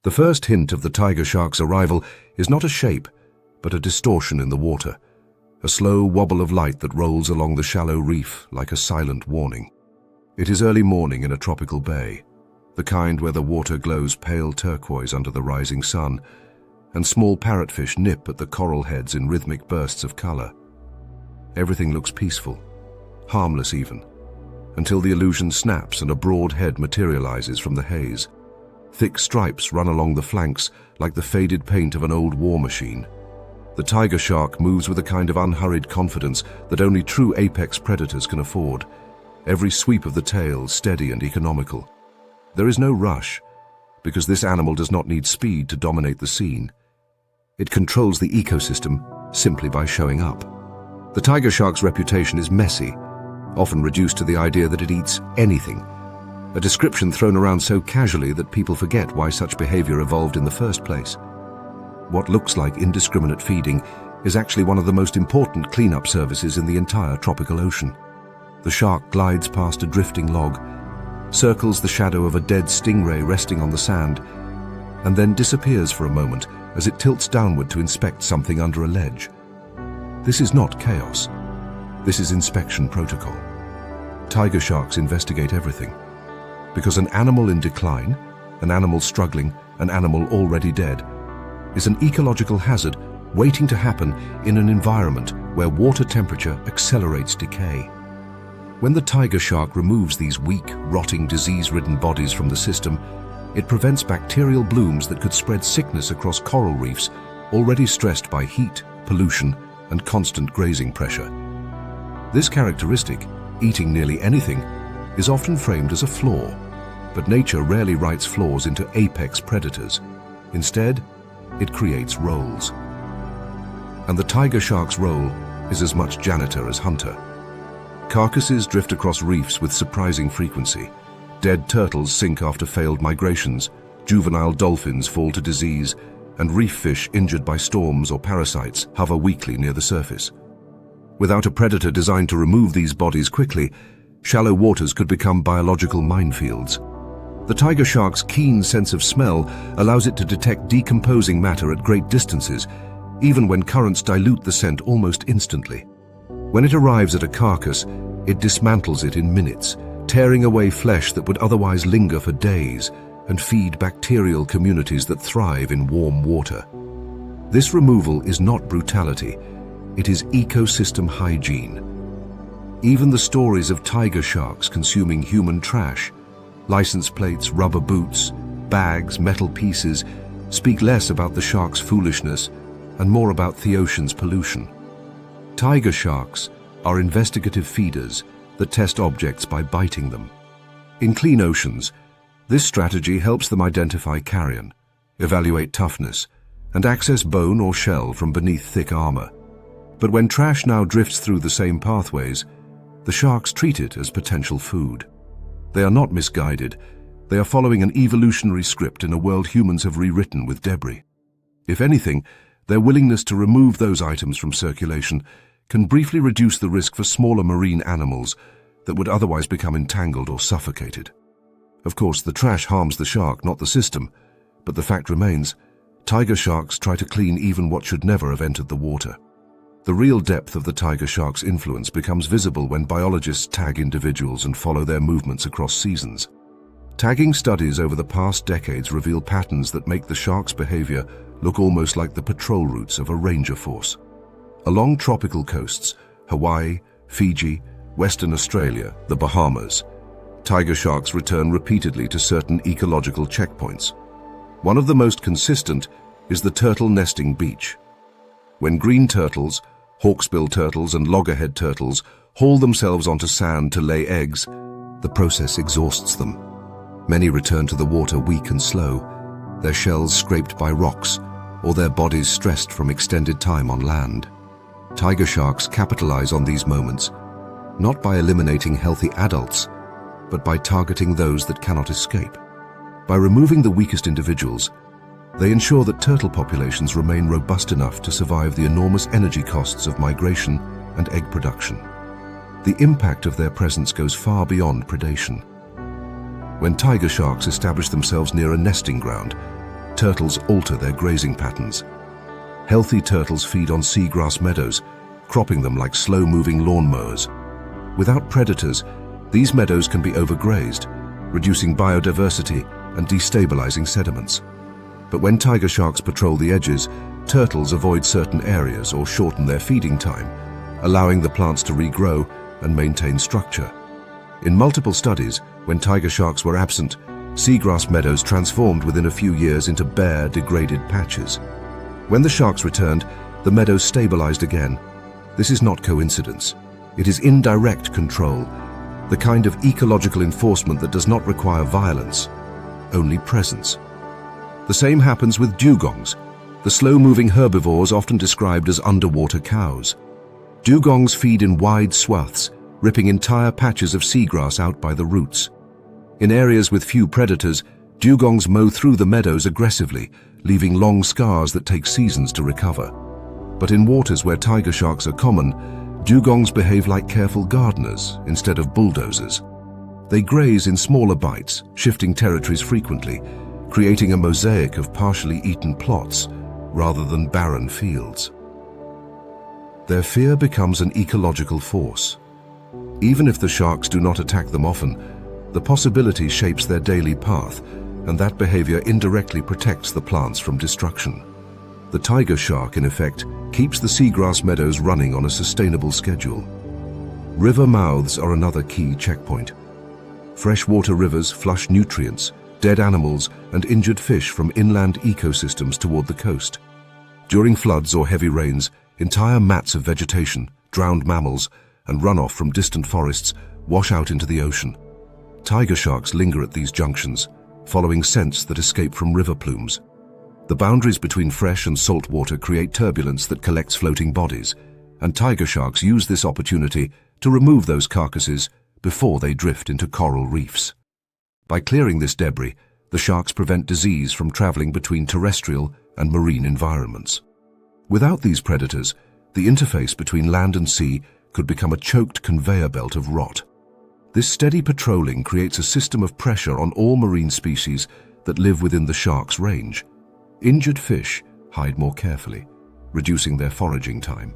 The first hint of the tiger shark's arrival is not a shape, but a distortion in the water, a slow wobble of light that rolls along the shallow reef like a silent warning. It is early morning in a tropical bay, the kind where the water glows pale turquoise under the rising sun, and small parrotfish nip at the coral heads in rhythmic bursts of color. Everything looks peaceful, harmless even, until the illusion snaps and a broad head materializes from the haze. Thick stripes run along the flanks like the faded paint of an old war machine. The tiger shark moves with a kind of unhurried confidence that only true apex predators can afford, every sweep of the tail steady and economical. There is no rush, because this animal does not need speed to dominate the scene. It controls the ecosystem simply by showing up. The tiger shark's reputation is messy, often reduced to the idea that it eats anything, a description thrown around so casually that people forget why such behavior evolved in the first place. What looks like indiscriminate feeding is actually one of the most important cleanup services in the entire tropical ocean. The shark glides past a drifting log, circles the shadow of a dead stingray resting on the sand, and then disappears for a moment as it tilts downward to inspect something under a ledge. This is not chaos. This is inspection protocol. Tiger sharks investigate everything, because an animal in decline, an animal struggling, an animal already dead, is an ecological hazard waiting to happen in an environment where water temperature accelerates decay. When the tiger shark removes these weak, rotting, disease-ridden bodies from the system, it prevents bacterial blooms that could spread sickness across coral reefs already stressed by heat, pollution, and constant grazing pressure. This characteristic, eating nearly anything, is often framed as a flaw, but nature rarely writes flaws into apex predators. Instead, it creates roles. And the tiger shark's role is as much janitor as hunter. Carcasses drift across reefs with surprising frequency. Dead turtles sink after failed migrations, juvenile dolphins fall to disease, and reef fish injured by storms or parasites hover weakly near the surface. Without a predator designed to remove these bodies quickly, shallow waters could become biological minefields. The tiger shark's keen sense of smell allows it to detect decomposing matter at great distances, even when currents dilute the scent almost instantly. When it arrives at a carcass, it dismantles it in minutes, tearing away flesh that would otherwise linger for days and feed bacterial communities that thrive in warm water. This removal is not brutality, it is ecosystem hygiene. Even the stories of tiger sharks consuming human trash, license plates, rubber boots, bags, metal pieces, speak less about the shark's foolishness and more about the ocean's pollution. Tiger sharks are investigative feeders that test objects by biting them. In clean oceans, this strategy helps them identify carrion, evaluate toughness, and access bone or shell from beneath thick armor. But when trash now drifts through the same pathways, the sharks treat it as potential food. They are not misguided. They are following an evolutionary script in a world humans have rewritten with debris. If anything, their willingness to remove those items from circulation can briefly reduce the risk for smaller marine animals that would otherwise become entangled or suffocated. Of course, the trash harms the shark, not the system, but the fact remains, tiger sharks try to clean even what should never have entered the water. The real depth of the tiger shark's influence becomes visible when biologists tag individuals and follow their movements across seasons. Tagging studies over the past decades reveal patterns that make the shark's behavior look almost like the patrol routes of a ranger force. Along tropical coasts, Hawaii, Fiji, Western Australia, the Bahamas, tiger sharks return repeatedly to certain ecological checkpoints. One of the most consistent is the turtle nesting beach. When green turtles, hawksbill turtles and loggerhead turtles haul themselves onto sand to lay eggs, the process exhausts them. Many return to the water weak and slow, their shells scraped by rocks or their bodies stressed from extended time on land. Tiger sharks capitalize on these moments, not by eliminating healthy adults, but by targeting those that cannot escape. By removing the weakest individuals, they ensure that turtle populations remain robust enough to survive the enormous energy costs of migration and egg production. The impact of their presence goes far beyond predation. When tiger sharks establish themselves near a nesting ground, turtles alter their grazing patterns. Healthy turtles feed on seagrass meadows, cropping them like slow-moving lawnmowers. Without predators, these meadows can be overgrazed, reducing biodiversity and destabilizing sediments. But when tiger sharks patrol the edges, turtles avoid certain areas or shorten their feeding time, allowing the plants to regrow and maintain structure. In multiple studies, when tiger sharks were absent, seagrass meadows transformed within a few years into bare, degraded patches. When the sharks returned, the meadows stabilized again. This is not coincidence. It is indirect control, the kind of ecological enforcement that does not require violence, only presence. The same happens with dugongs, the slow-moving herbivores often described as underwater cows. Dugongs feed in wide swaths, ripping entire patches of seagrass out by the roots. In areas with few predators, dugongs mow through the meadows aggressively, leaving long scars that take seasons to recover. But in waters where tiger sharks are common, dugongs behave like careful gardeners instead of bulldozers. They graze in smaller bites, shifting territories frequently, creating a mosaic of partially eaten plots rather than barren fields. Their fear becomes an ecological force. Even if the sharks do not attack them often, the possibility shapes their daily path, and that behavior indirectly protects the plants from destruction. The tiger shark, in effect, keeps the seagrass meadows running on a sustainable schedule. River mouths are another key checkpoint. Freshwater rivers flush nutrients, dead animals, and injured fish from inland ecosystems toward the coast. During floods or heavy rains, entire mats of vegetation, drowned mammals, and runoff from distant forests wash out into the ocean. Tiger sharks linger at these junctions, following scents that escape from river plumes. The boundaries between fresh and salt water create turbulence that collects floating bodies, and tiger sharks use this opportunity to remove those carcasses before they drift into coral reefs. By clearing this debris, the sharks prevent disease from traveling between terrestrial and marine environments. Without these predators, the interface between land and sea could become a choked conveyor belt of rot. This steady patrolling creates a system of pressure on all marine species that live within the shark's range. Injured fish hide more carefully, reducing their foraging time.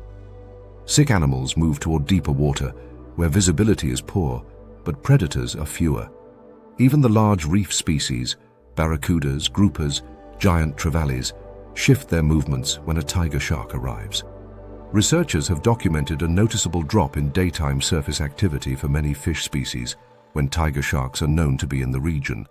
Sick animals move toward deeper water, where visibility is poor, but predators are fewer. Even the large reef species, barracudas, groupers, giant trevallies, shift their movements when a tiger shark arrives. Researchers have documented a noticeable drop in daytime surface activity for many fish species when tiger sharks are known to be in the region.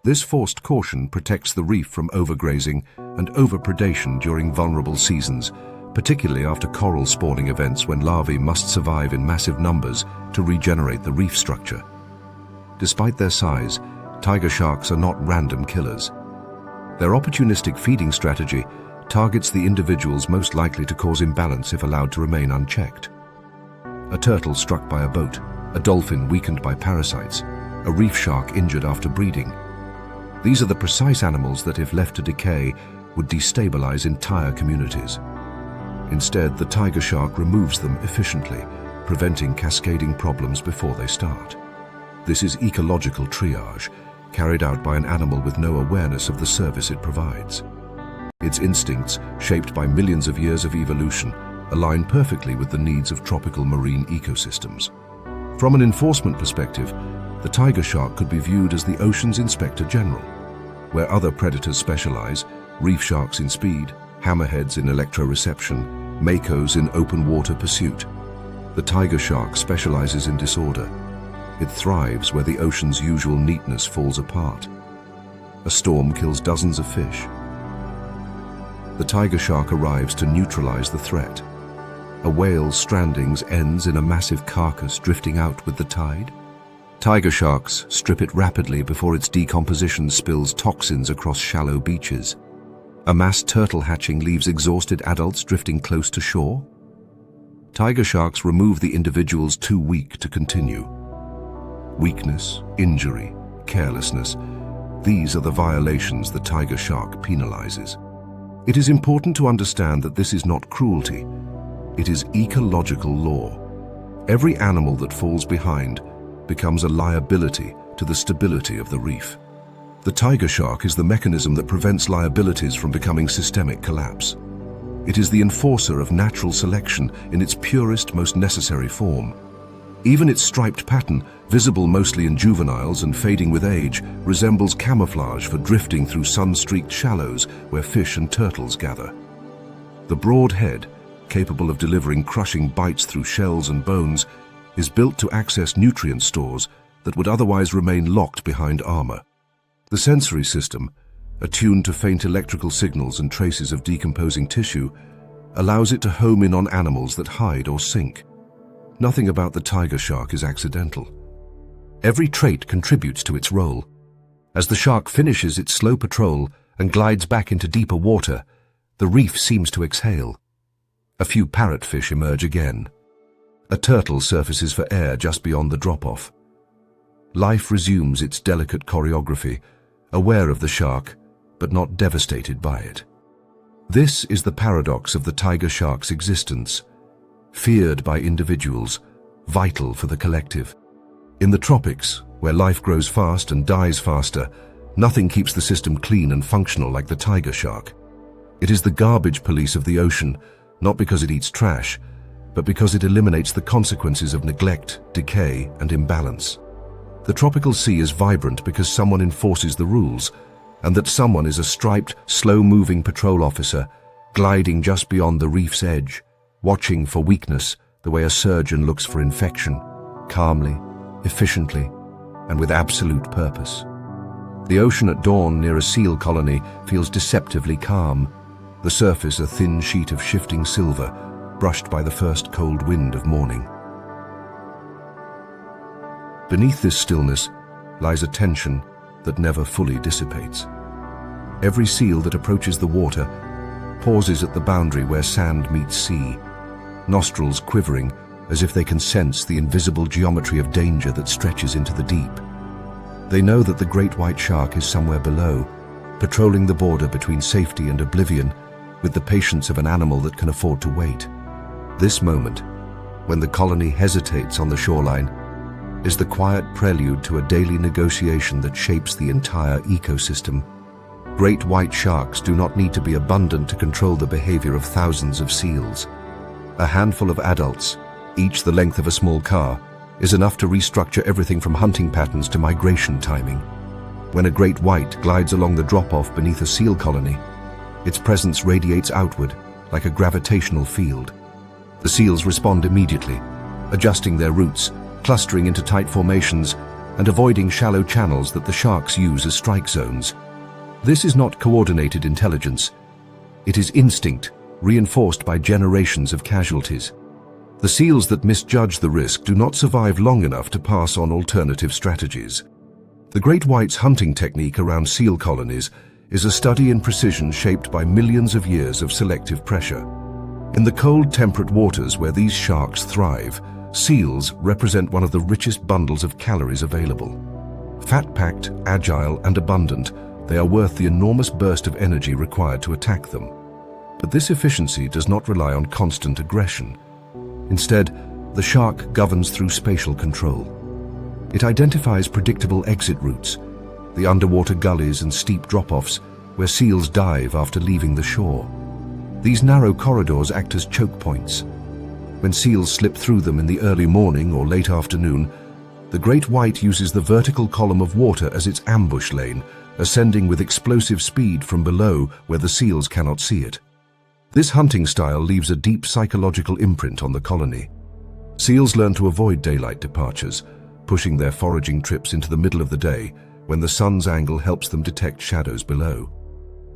This forced caution protects the reef from overgrazing and overpredation during vulnerable seasons, particularly after coral spawning events when larvae must survive in massive numbers to regenerate the reef structure. Despite their size, tiger sharks are not random killers. Their opportunistic feeding strategy targets the individuals most likely to cause imbalance if allowed to remain unchecked. A turtle struck by a boat, a dolphin weakened by parasites, a reef shark injured after breeding. These are the precise animals that, if left to decay, would destabilize entire communities. Instead, the tiger shark removes them efficiently, preventing cascading problems before they start. This is ecological triage, carried out by an animal with no awareness of the service it provides. Its instincts, shaped by millions of years of evolution, align perfectly with the needs of tropical marine ecosystems. From an enforcement perspective, the tiger shark could be viewed as the ocean's inspector general. Where other predators specialize, reef sharks in speed, hammerheads in electroreception, makos in open water pursuit, the tiger shark specializes in disorder. It thrives where the ocean's usual neatness falls apart. A storm kills dozens of fish. The tiger shark arrives to neutralize the threat. A whale's strandings ends in a massive carcass drifting out with the tide. Tiger sharks strip it rapidly before its decomposition spills toxins across shallow beaches. A mass turtle hatching leaves exhausted adults drifting close to shore. Tiger sharks remove the individuals too weak to continue. Weakness, injury, carelessness, these are the violations the tiger shark penalizes. It is important to understand that this is not cruelty. It is ecological law. Every animal that falls behind becomes a liability to the stability of the reef. The tiger shark is the mechanism that prevents liabilities from becoming systemic collapse. It is the enforcer of natural selection in its purest, most necessary form. Even its striped pattern, visible mostly in juveniles and fading with age, resembles camouflage for drifting through sun-streaked shallows where fish and turtles gather. The broad head, capable of delivering crushing bites through shells and bones, is built to access nutrient stores that would otherwise remain locked behind armor. The sensory system, attuned to faint electrical signals and traces of decomposing tissue, allows it to home in on animals that hide or sink. Nothing about the tiger shark is accidental. Every trait contributes to its role. As the shark finishes its slow patrol and glides back into deeper water, the reef seems to exhale. A few parrotfish emerge again. A turtle surfaces for air just beyond the drop-off. Life resumes its delicate choreography, aware of the shark, but not devastated by it. This is the paradox of the tiger shark's existence. Feared by individuals, vital for the collective. In the tropics, where life grows fast and dies faster, nothing keeps the system clean and functional like the tiger shark. It is the garbage police of the ocean, not because it eats trash, but because it eliminates the consequences of neglect, decay, and imbalance. The tropical sea is vibrant because someone enforces the rules, and that someone is a striped, slow-moving patrol officer, gliding just beyond the reef's edge, watching for weakness the way a surgeon looks for infection, calmly, efficiently, and with absolute purpose. The ocean at dawn near a seal colony feels deceptively calm, the surface a thin sheet of shifting silver, brushed by the first cold wind of morning. Beneath this stillness lies a tension that never fully dissipates. Every seal that approaches the water pauses at the boundary where sand meets sea, nostrils quivering as if they can sense the invisible geometry of danger that stretches into the deep. They know that the great white shark is somewhere below, patrolling the border between safety and oblivion with the patience of an animal that can afford to wait. This moment, when the colony hesitates on the shoreline, is the quiet prelude to a daily negotiation that shapes the entire ecosystem. Great white sharks do not need to be abundant to control the behavior of thousands of seals. A handful of adults, each the length of a small car, is enough to restructure everything from hunting patterns to migration timing. When a great white glides along the drop-off beneath a seal colony, its presence radiates outward like a gravitational field. The seals respond immediately, adjusting their routes, clustering into tight formations, and avoiding shallow channels that the sharks use as strike zones. This is not coordinated intelligence. It is instinct, reinforced by generations of casualties. The seals that misjudge the risk do not survive long enough to pass on alternative strategies. The great white's hunting technique around seal colonies is a study in precision shaped by millions of years of selective pressure. In the cold, temperate waters where these sharks thrive, seals represent one of the richest bundles of calories available. Fat-packed, agile, and abundant, they are worth the enormous burst of energy required to attack them. But this efficiency does not rely on constant aggression. Instead, the shark governs through spatial control. It identifies predictable exit routes, the underwater gullies and steep drop-offs where seals dive after leaving the shore. These narrow corridors act as choke points. When seals slip through them in the early morning or late afternoon, the great white uses the vertical column of water as its ambush lane, ascending with explosive speed from below where the seals cannot see it. This hunting style leaves a deep psychological imprint on the colony. Seals learn to avoid daylight departures, pushing their foraging trips into the middle of the day when the sun's angle helps them detect shadows below.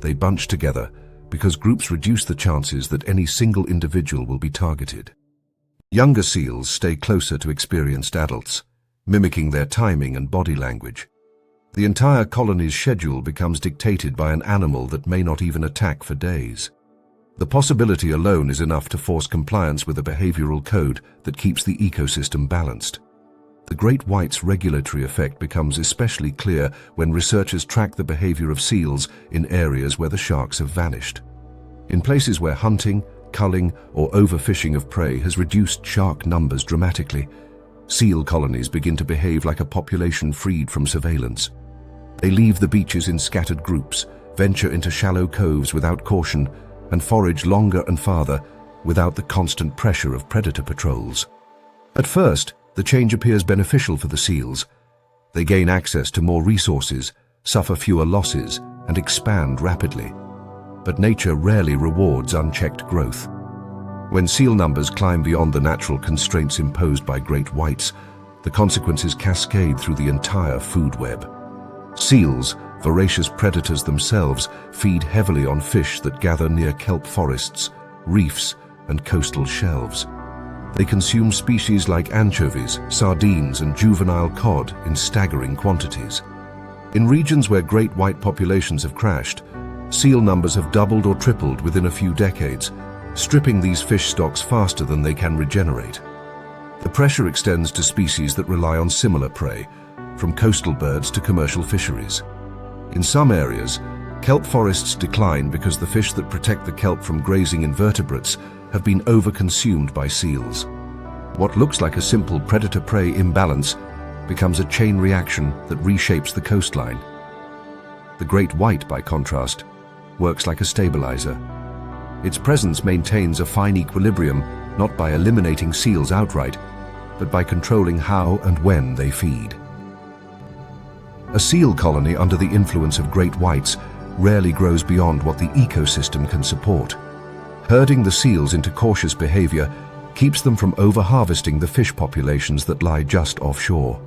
They bunch together because groups reduce the chances that any single individual will be targeted. Younger seals stay closer to experienced adults, mimicking their timing and body language. The entire colony's schedule becomes dictated by an animal that may not even attack for days. The possibility alone is enough to force compliance with a behavioral code that keeps the ecosystem balanced. The great white's regulatory effect becomes especially clear when researchers track the behavior of seals in areas where the sharks have vanished. In places where hunting, culling, or overfishing of prey has reduced shark numbers dramatically, seal colonies begin to behave like a population freed from surveillance. They leave the beaches in scattered groups, venture into shallow coves without caution, and forage longer and farther without the constant pressure of predator patrols. At first, the change appears beneficial for the seals. They gain access to more resources, suffer fewer losses, and expand rapidly. But nature rarely rewards unchecked growth. When seal numbers climb beyond the natural constraints imposed by great whites, the consequences cascade through the entire food web. Seals, voracious predators themselves, feed heavily on fish that gather near kelp forests, reefs, and coastal shelves. They consume species like anchovies, sardines, and juvenile cod in staggering quantities. In regions where great white populations have crashed, seal numbers have doubled or tripled within a few decades, stripping these fish stocks faster than they can regenerate. The pressure extends to species that rely on similar prey, from coastal birds to commercial fisheries. In some areas, kelp forests decline because the fish that protect the kelp from grazing invertebrates have been overconsumed by seals. What looks like a simple predator-prey imbalance becomes a chain reaction that reshapes the coastline. The great white, by contrast, works like a stabilizer. Its presence maintains a fine equilibrium not by eliminating seals outright, but by controlling how and when they feed. A seal colony under the influence of great whites rarely grows beyond what the ecosystem can support. Herding the seals into cautious behavior keeps them from over-harvesting the fish populations that lie just offshore.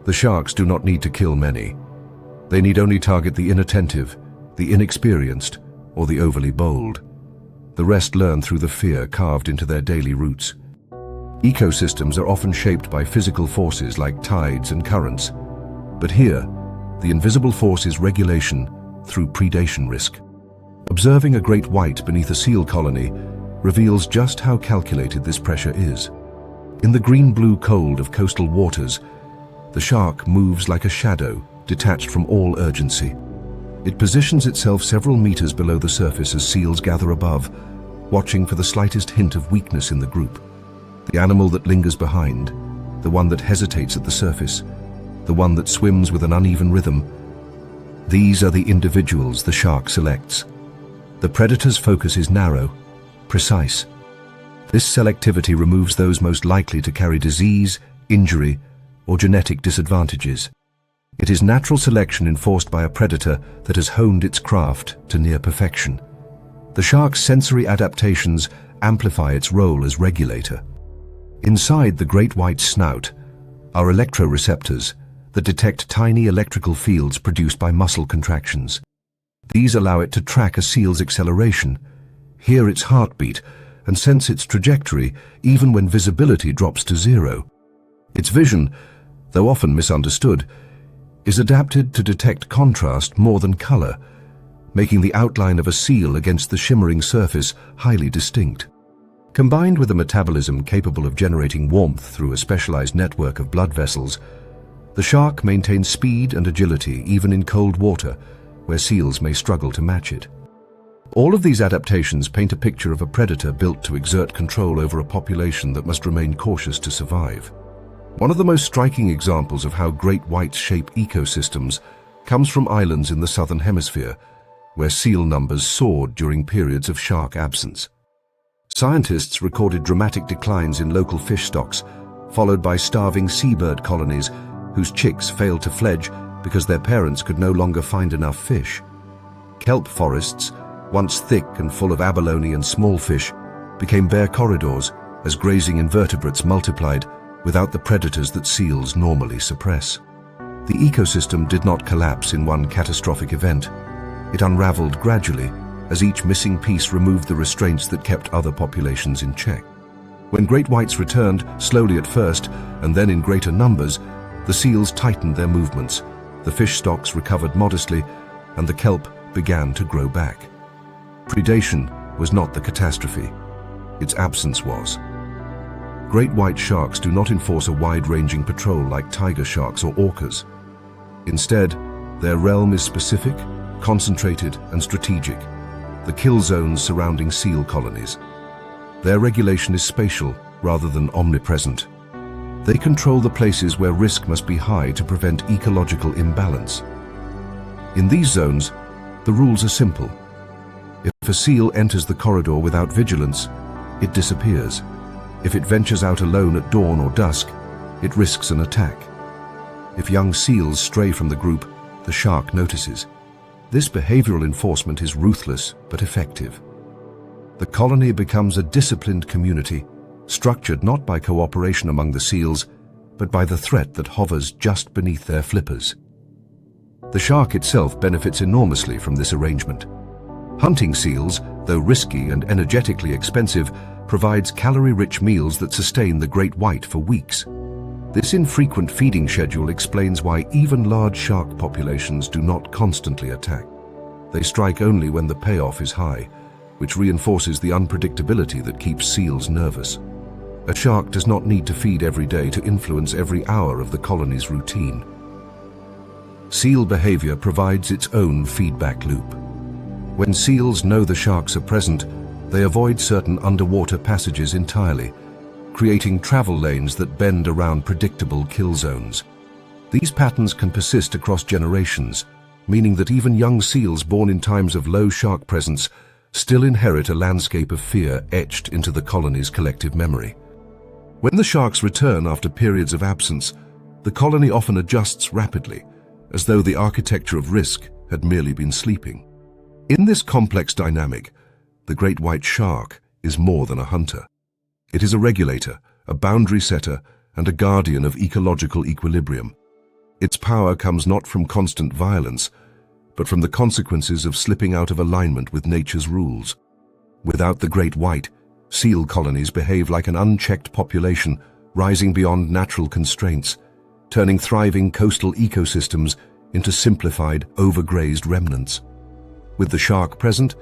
The sharks do not need to kill many. They need only target the inattentive, the inexperienced, or the overly bold. The rest learn through the fear carved into their daily routes. Ecosystems are often shaped by physical forces like tides and currents. But here, the invisible force is regulation through predation risk. Observing a great white beneath a seal colony reveals just how calculated this pressure is. In the green-blue cold of coastal waters, the shark moves like a shadow, detached from all urgency. It positions itself several meters below the surface as seals gather above, watching for the slightest hint of weakness in the group. The animal that lingers behind, the one that hesitates at the surface, the one that swims with an uneven rhythm. These are the individuals the shark selects. The predator's focus is narrow, precise. This selectivity removes those most likely to carry disease, injury, or genetic disadvantages. It is natural selection enforced by a predator that has honed its craft to near perfection. The shark's sensory adaptations amplify its role as regulator. Inside the great white's snout are electroreceptors that detect tiny electrical fields produced by muscle contractions. These allow it to track a seal's acceleration, hear its heartbeat, and sense its trajectory even when visibility drops to zero. Its vision, though often misunderstood, is adapted to detect contrast more than color, making the outline of a seal against the shimmering surface highly distinct. Combined with a metabolism capable of generating warmth through a specialized network of blood vessels, the shark maintains speed and agility even in cold water, where seals may struggle to match it. All of these adaptations paint a picture of a predator built to exert control over a population that must remain cautious to survive. One of the most striking examples of how great whites shape ecosystems comes from islands in the southern hemisphere, where seal numbers soared during periods of shark absence. Scientists recorded dramatic declines in local fish stocks, followed by starving seabird colonies whose chicks failed to fledge because their parents could no longer find enough fish. Kelp forests, once thick and full of abalone and small fish, became bare corridors as grazing invertebrates multiplied without the predators that seals normally suppress. The ecosystem did not collapse in one catastrophic event. It unraveled gradually as each missing piece removed the restraints that kept other populations in check. When great whites returned, slowly at first, and then in greater numbers, the seals tightened their movements, the fish stocks recovered modestly, and the kelp began to grow back. Predation was not the catastrophe. Its absence was. Great white sharks do not enforce a wide-ranging patrol like tiger sharks or orcas. Instead, their realm is specific, concentrated, and strategic, the kill zones surrounding seal colonies. Their regulation is spatial rather than omnipresent. They control the places where risk must be high to prevent ecological imbalance. In these zones, the rules are simple. If a seal enters the corridor without vigilance, it disappears. If it ventures out alone at dawn or dusk, it risks an attack. If young seals stray from the group, the shark notices. This behavioral enforcement is ruthless but effective. The colony becomes a disciplined community, structured not by cooperation among the seals, but by the threat that hovers just beneath their flippers. The shark itself benefits enormously from this arrangement. Hunting seals, though risky and energetically expensive, provides calorie-rich meals that sustain the great white for weeks. This infrequent feeding schedule explains why even large shark populations do not constantly attack. They strike only when the payoff is high, which reinforces the unpredictability that keeps seals nervous. A shark does not need to feed every day to influence every hour of the colony's routine. Seal behavior provides its own feedback loop. When seals know the sharks are present, they avoid certain underwater passages entirely, creating travel lanes that bend around predictable kill zones. These patterns can persist across generations, meaning that even young seals born in times of low shark presence still inherit a landscape of fear etched into the colony's collective memory. When the sharks return after periods of absence, the colony often adjusts rapidly, as though the architecture of risk had merely been sleeping. In this complex dynamic, the great white shark is more than a hunter. It is a regulator, a boundary setter, and a guardian of ecological equilibrium. Its power comes not from constant violence, but from the consequences of slipping out of alignment with nature's rules. Without the great white, seal colonies behave like an unchecked population rising beyond natural constraints, turning thriving coastal ecosystems into simplified, overgrazed remnants. With the shark present,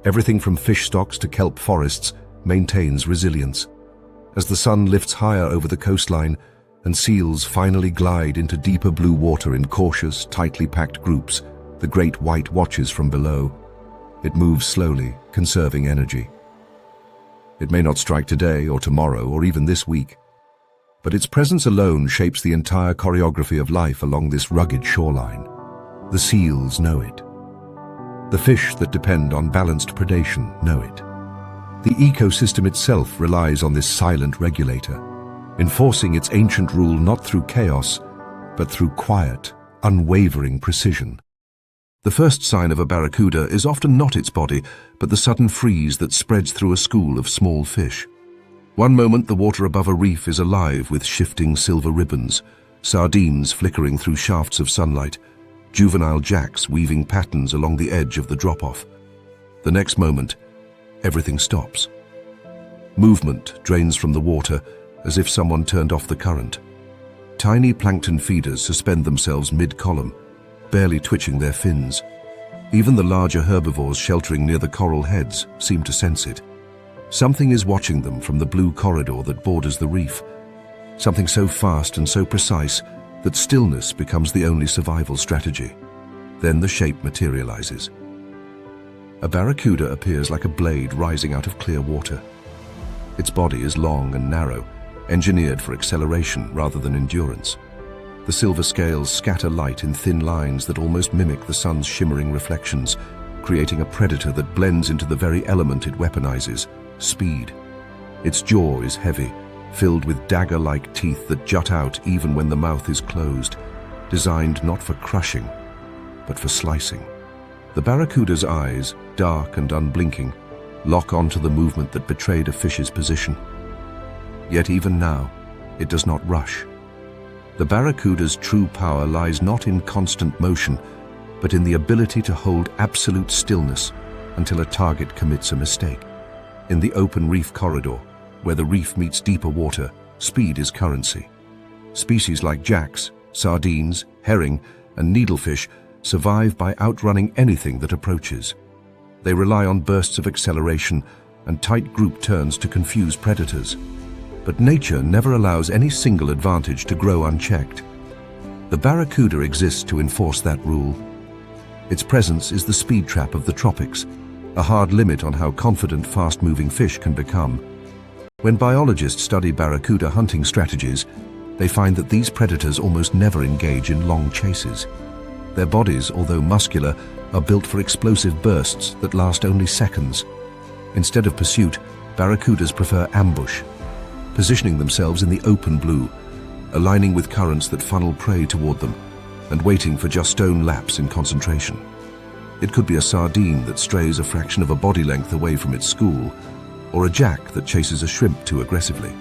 everything from fish stocks to kelp forests maintains resilience. As the sun lifts higher over the coastline and seals finally glide into deeper blue water in cautious, tightly packed groups, the great white watches from below. It moves slowly, conserving energy. It may not strike today or tomorrow or even this week, but its presence alone shapes the entire choreography of life along this rugged shoreline. The seals know it. The fish that depend on balanced predation know it. The ecosystem itself relies on this silent regulator, enforcing its ancient rule not through chaos, but through quiet, unwavering precision. The first sign of a barracuda is often not its body, but the sudden freeze that spreads through a school of small fish. One moment the water above a reef is alive with shifting silver ribbons, sardines flickering through shafts of sunlight, juvenile jacks weaving patterns along the edge of the drop-off. The next moment, everything stops. Movement drains from the water as if someone turned off the current. Tiny plankton feeders suspend themselves mid-column, barely twitching their fins. Even the larger herbivores sheltering near the coral heads seem to sense it. Something is watching them from the blue corridor that borders the reef. Something so fast and so precise that stillness becomes the only survival strategy. Then the shape materializes. A barracuda appears like a blade rising out of clear water. Its body is long and narrow, engineered for acceleration rather than endurance. The silver scales scatter light in thin lines that almost mimic the sun's shimmering reflections, creating a predator that blends into the very element it weaponizes: speed. Its jaw is heavy, filled with dagger-like teeth that jut out even when the mouth is closed, designed not for crushing, but for slicing. The barracuda's eyes, dark and unblinking, lock onto the movement that betrayed a fish's position. Yet even now, it does not rush. The barracuda's true power lies not in constant motion, but in the ability to hold absolute stillness until a target commits a mistake. In the open reef corridor, where the reef meets deeper water, speed is currency. Species like jacks, sardines, herring, and needlefish survive by outrunning anything that approaches. They rely on bursts of acceleration and tight group turns to confuse predators. But nature never allows any single advantage to grow unchecked. The barracuda exists to enforce that rule. Its presence is the speed trap of the tropics, a hard limit on how confident fast-moving fish can become. When biologists study barracuda hunting strategies, they find that these predators almost never engage in long chases. Their bodies, although muscular, are built for explosive bursts that last only seconds. Instead of pursuit, barracudas prefer ambush, positioning themselves in the open blue, aligning with currents that funnel prey toward them, and waiting for just stone laps in concentration. It could be a sardine that strays a fraction of a body length away from its school, or a jack that chases a shrimp too aggressively.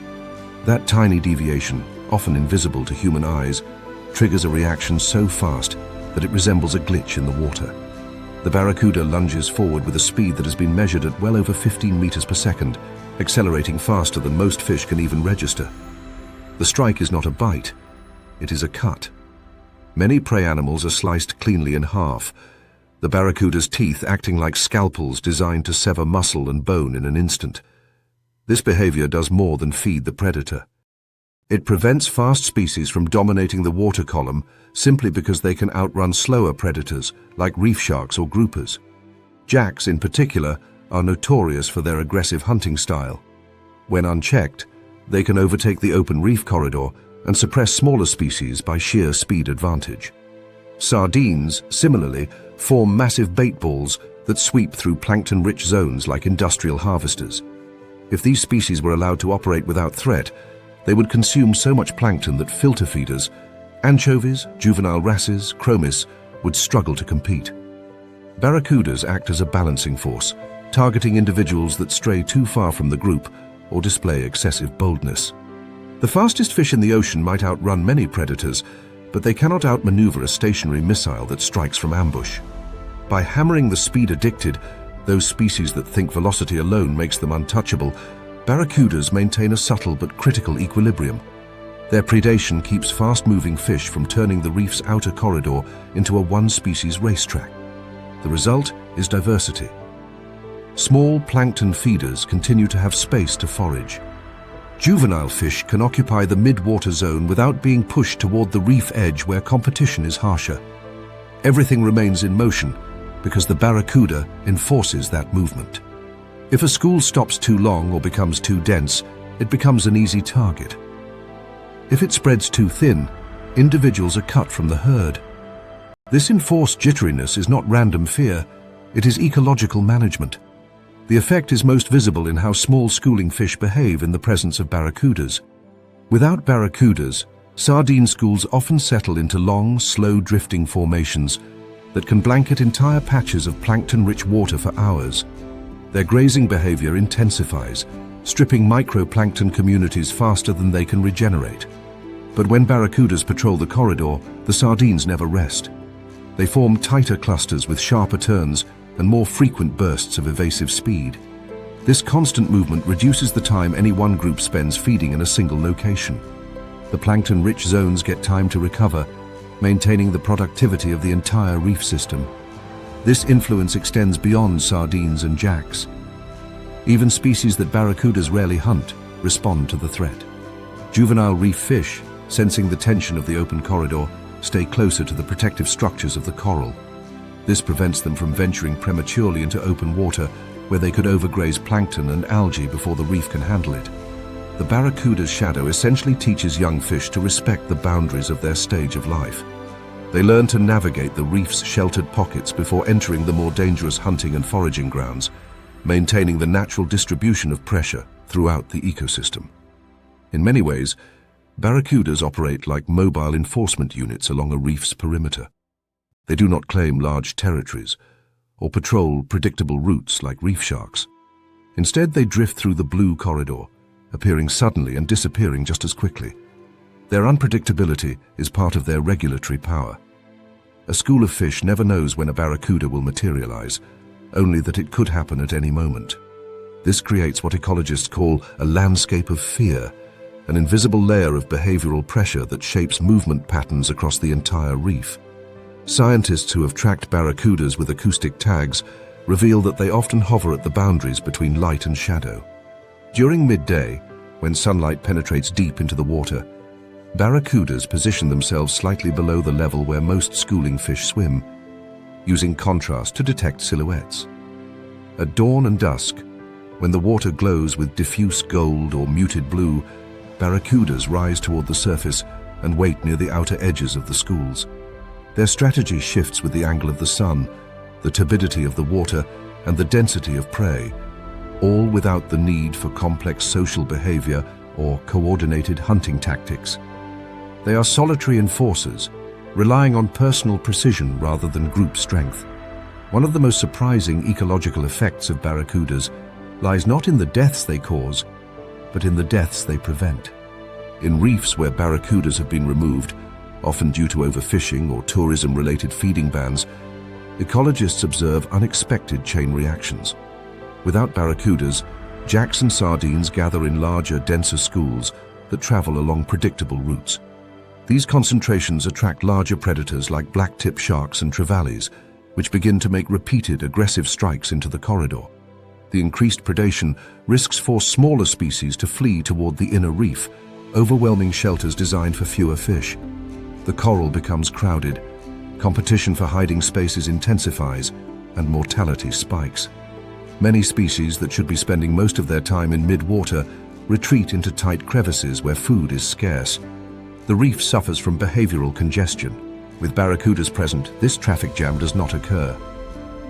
That tiny deviation, often invisible to human eyes, triggers a reaction so fast that it resembles a glitch in the water. The barracuda lunges forward with a speed that has been measured at well over 15 meters per second, accelerating faster than most fish can even register. The strike is not a bite, it is a cut. Many prey animals are sliced cleanly in half, the barracuda's teeth acting like scalpels designed to sever muscle and bone in an instant. This behavior does more than feed the predator. It prevents fast species from dominating the water column simply because they can outrun slower predators like reef sharks or groupers. Jacks, in particular, are notorious for their aggressive hunting style. When unchecked, they can overtake the open reef corridor and suppress smaller species by sheer speed advantage. Sardines, similarly, form massive bait balls that sweep through plankton-rich zones like industrial harvesters. If these species were allowed to operate without threat, they would consume so much plankton that filter feeders, anchovies, juvenile wrasses, chromis, would struggle to compete. Barracudas act as a balancing force, targeting individuals that stray too far from the group or display excessive boldness. The fastest fish in the ocean might outrun many predators, but they cannot outmaneuver a stationary missile that strikes from ambush. By hammering the speed-addicted, those species that think velocity alone makes them untouchable, barracudas maintain a subtle but critical equilibrium. Their predation keeps fast-moving fish from turning the reef's outer corridor into a one-species racetrack. The result is diversity. Small plankton feeders continue to have space to forage. Juvenile fish can occupy the mid-water zone without being pushed toward the reef edge where competition is harsher. Everything remains in motion because the barracuda enforces that movement. If a school stops too long or becomes too dense, it becomes an easy target. If it spreads too thin, individuals are cut from the herd. This enforced jitteriness is not random fear, it is ecological management. The effect is most visible in how small schooling fish behave in the presence of barracudas. Without barracudas, sardine schools often settle into long, slow-drifting formations that can blanket entire patches of plankton-rich water for hours. Their grazing behavior intensifies, stripping microplankton communities faster than they can regenerate. But when barracudas patrol the corridor, the sardines never rest. They form tighter clusters with sharper turns and more frequent bursts of evasive speed. This constant movement reduces the time any one group spends feeding in a single location. The plankton-rich zones get time to recover, maintaining the productivity of the entire reef system. This influence extends beyond sardines and jacks. Even species that barracudas rarely hunt respond to the threat. Juvenile reef fish, sensing the tension of the open corridor, stay closer to the protective structures of the coral. This prevents them from venturing prematurely into open water where they could overgraze plankton and algae before the reef can handle it. The barracuda's shadow essentially teaches young fish to respect the boundaries of their stage of life. They learn to navigate the reef's sheltered pockets before entering the more dangerous hunting and foraging grounds, maintaining the natural distribution of pressure throughout the ecosystem. In many ways, barracudas operate like mobile enforcement units along a reef's perimeter. They do not claim large territories or patrol predictable routes like reef sharks. Instead, they drift through the blue corridor, appearing suddenly and disappearing just as quickly. Their unpredictability is part of their regulatory power. A school of fish never knows when a barracuda will materialize, only that it could happen at any moment. This creates what ecologists call a landscape of fear, an invisible layer of behavioral pressure that shapes movement patterns across the entire reef. Scientists who have tracked barracudas with acoustic tags reveal that they often hover at the boundaries between light and shadow. During midday, when sunlight penetrates deep into the water, barracudas position themselves slightly below the level where most schooling fish swim, using contrast to detect silhouettes. At dawn and dusk, when the water glows with diffuse gold or muted blue, barracudas rise toward the surface and wait near the outer edges of the schools. Their strategy shifts with the angle of the sun, the turbidity of the water, and the density of prey, all without the need for complex social behavior or coordinated hunting tactics. They are solitary enforcers, relying on personal precision rather than group strength. One of the most surprising ecological effects of barracudas lies not in the deaths they cause, but in the deaths they prevent. In reefs where barracudas have been removed, often due to overfishing or tourism-related feeding bans, ecologists observe unexpected chain reactions. Without barracudas, jacks and sardines gather in larger, denser schools that travel along predictable routes. These concentrations attract larger predators like black-tip sharks and trevallies, which begin to make repeated aggressive strikes into the corridor. The increased predation risks force smaller species to flee toward the inner reef, overwhelming shelters designed for fewer fish. The coral becomes crowded, competition for hiding spaces intensifies, and mortality spikes. Many species that should be spending most of their time in mid-water retreat into tight crevices where food is scarce. The reef suffers from behavioral congestion. With barracudas present, this traffic jam does not occur.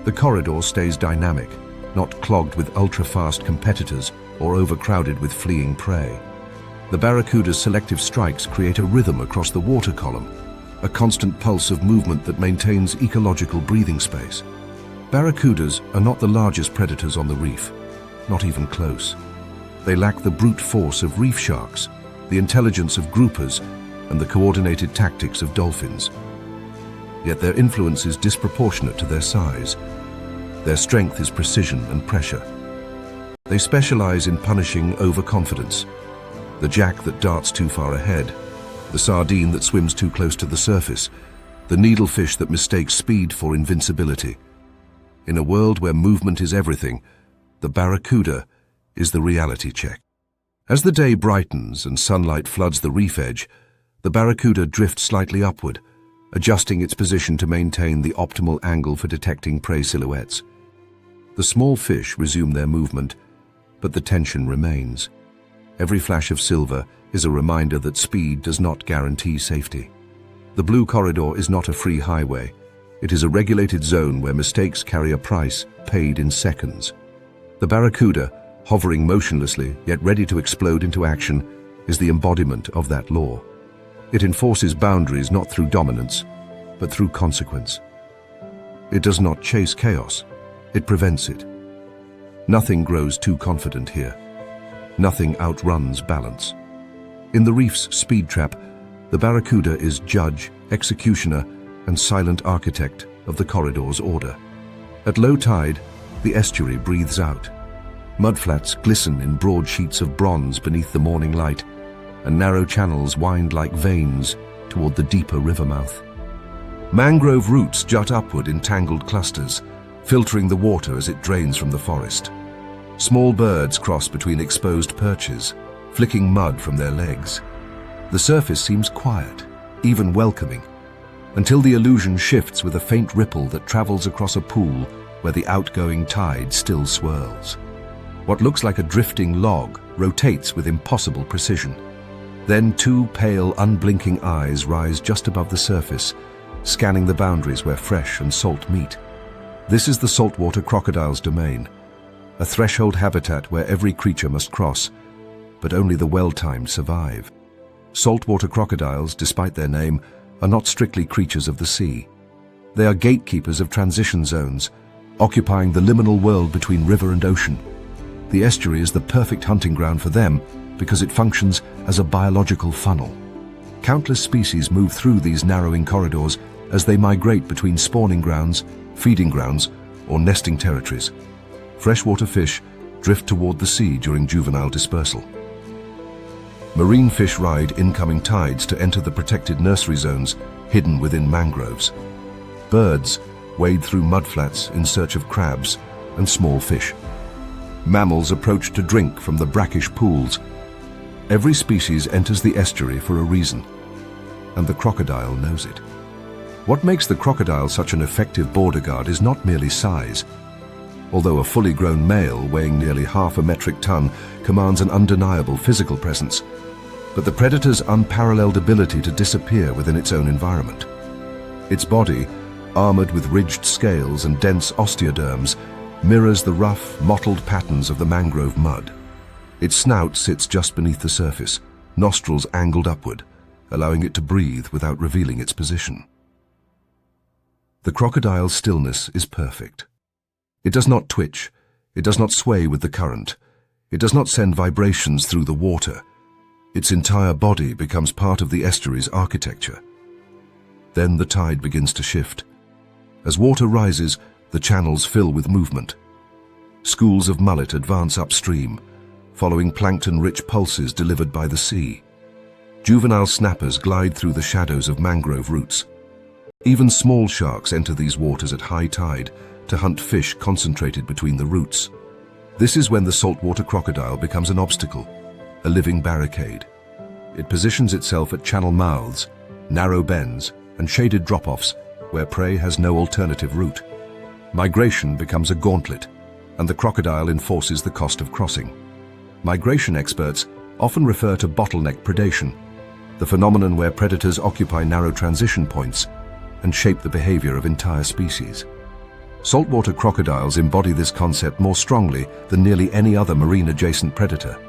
The corridor stays dynamic, not clogged with ultra-fast competitors or overcrowded with fleeing prey. The barracuda's selective strikes create a rhythm across the water column, a constant pulse of movement that maintains ecological breathing space. Barracudas are not the largest predators on the reef, not even close. They lack the brute force of reef sharks, the intelligence of groupers, and the coordinated tactics of dolphins. Yet their influence is disproportionate to their size. Their strength is precision and pressure. They specialize in punishing overconfidence, the jack that darts too far ahead, the sardine that swims too close to the surface, the needlefish that mistakes speed for invincibility. In a world where movement is everything, the barracuda is the reality check. As the day brightens and sunlight floods the reef edge, the barracuda drifts slightly upward, adjusting its position to maintain the optimal angle for detecting prey silhouettes. The small fish resume their movement, but the tension remains. Every flash of silver is a reminder that speed does not guarantee safety. The blue corridor is not a free highway. It is a regulated zone where mistakes carry a price paid in seconds. The barracuda, hovering motionlessly yet ready to explode into action, is the embodiment of that law. It enforces boundaries not through dominance, but through consequence. It does not chase chaos, it prevents it. Nothing grows too confident here. Nothing outruns balance. In the reef's speed trap, the barracuda is judge, executioner, and silent architect of the corridor's order. At low tide, the estuary breathes out. Mudflats glisten in broad sheets of bronze beneath the morning light, and narrow channels wind like veins toward the deeper river mouth. Mangrove roots jut upward in tangled clusters, filtering the water as it drains from the forest. Small birds cross between exposed perches, flicking mud from their legs. The surface seems quiet, even welcoming, until the illusion shifts with a faint ripple that travels across a pool where the outgoing tide still swirls. What looks like a drifting log rotates with impossible precision. Then two pale, unblinking eyes rise just above the surface, scanning the boundaries where fresh and salt meet. This is the saltwater crocodile's domain, a threshold habitat where every creature must cross, but only the well-timed survive. Saltwater crocodiles, despite their name, are not strictly creatures of the sea. They are gatekeepers of transition zones, occupying the liminal world between river and ocean. The estuary is the perfect hunting ground for them because it functions as a biological funnel. Countless species move through these narrowing corridors as they migrate between spawning grounds, feeding grounds, or nesting territories. Freshwater fish drift toward the sea during juvenile dispersal. Marine fish ride incoming tides to enter the protected nursery zones hidden within mangroves. Birds wade through mudflats in search of crabs and small fish. Mammals approach to drink from the brackish pools. Every species enters the estuary for a reason, and the crocodile knows it. What makes the crocodile such an effective border guard is not merely size. Although a fully grown male weighing nearly half a metric ton commands an undeniable physical presence, but the predator's unparalleled ability to disappear within its own environment. Its body, armored with ridged scales and dense osteoderms, mirrors the rough, mottled patterns of the mangrove mud. Its snout sits just beneath the surface, nostrils angled upward, allowing it to breathe without revealing its position. The crocodile's stillness is perfect. It does not twitch, it does not sway with the current, it does not send vibrations through the water. Its entire body becomes part of the estuary's architecture. Then the tide begins to shift. As water rises, the channels fill with movement. Schools of mullet advance upstream, following plankton-rich pulses delivered by the sea. Juvenile snappers glide through the shadows of mangrove roots. Even small sharks enter these waters at high tide to hunt fish concentrated between the roots. This is when the saltwater crocodile becomes an obstacle, a living barricade. It positions itself at channel mouths, narrow bends, and shaded drop-offs where prey has no alternative route. Migration becomes a gauntlet, and the crocodile enforces the cost of crossing. Migration experts often refer to bottleneck predation, the phenomenon where predators occupy narrow transition points and shape the behavior of entire species. Saltwater crocodiles embody this concept more strongly than nearly any other marine-adjacent predator.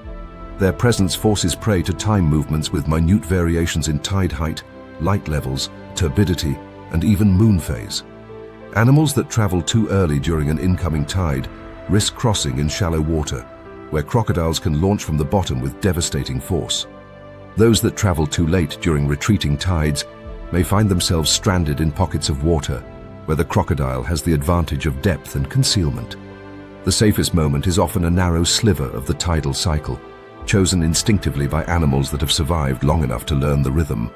Their presence forces prey to time movements with minute variations in tide height, light levels, turbidity, and even moon phase. Animals that travel too early during an incoming tide risk crossing in shallow water, where crocodiles can launch from the bottom with devastating force. Those that travel too late during retreating tides may find themselves stranded in pockets of water, where the crocodile has the advantage of depth and concealment. The safest moment is often a narrow sliver of the tidal cycle, chosen instinctively by animals that have survived long enough to learn the rhythm.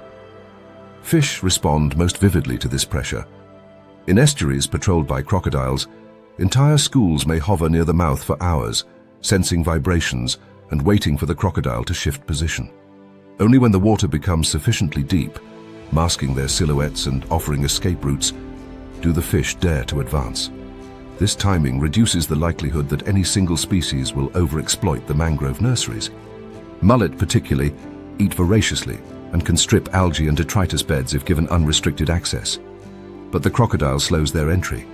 Fish respond most vividly to this pressure. In estuaries patrolled by crocodiles, entire schools may hover near the mouth for hours, sensing vibrations and waiting for the crocodile to shift position. Only when the water becomes sufficiently deep, masking their silhouettes and offering escape routes, do the fish dare to advance. This timing reduces the likelihood that any single species will overexploit the mangrove nurseries. Mullet particularly eat voraciously and can strip algae and detritus beds if given unrestricted access. But the crocodile slows their entry.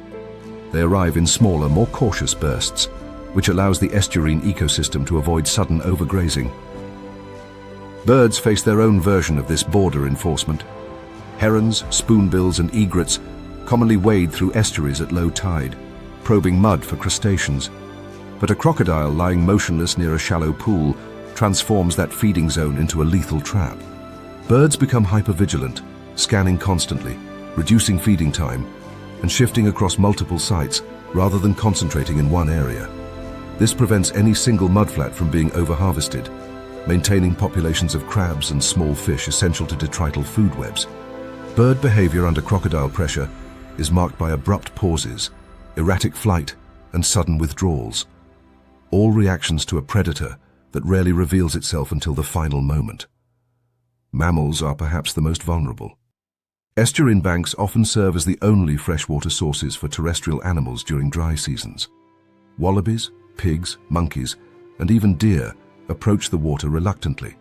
They arrive in smaller, more cautious bursts, which allows the estuarine ecosystem to avoid sudden overgrazing. Birds face their own version of this border enforcement. Herons, spoonbills, and egrets commonly wade through estuaries at low tide, probing mud for crustaceans. But a crocodile lying motionless near a shallow pool transforms that feeding zone into a lethal trap. Birds become hypervigilant, scanning constantly, reducing feeding time, and shifting across multiple sites rather than concentrating in one area. This prevents any single mudflat from being overharvested, maintaining populations of crabs and small fish essential to detrital food webs. Bird behavior under crocodile pressure is marked by abrupt pauses, erratic flight, and sudden withdrawals, all reactions to a predator that rarely reveals itself until the final moment. Mammals are perhaps the most vulnerable. Estuarine banks often serve as the only freshwater sources for terrestrial animals during dry seasons. Wallabies, pigs, monkeys, and even deer approach the water reluctantly,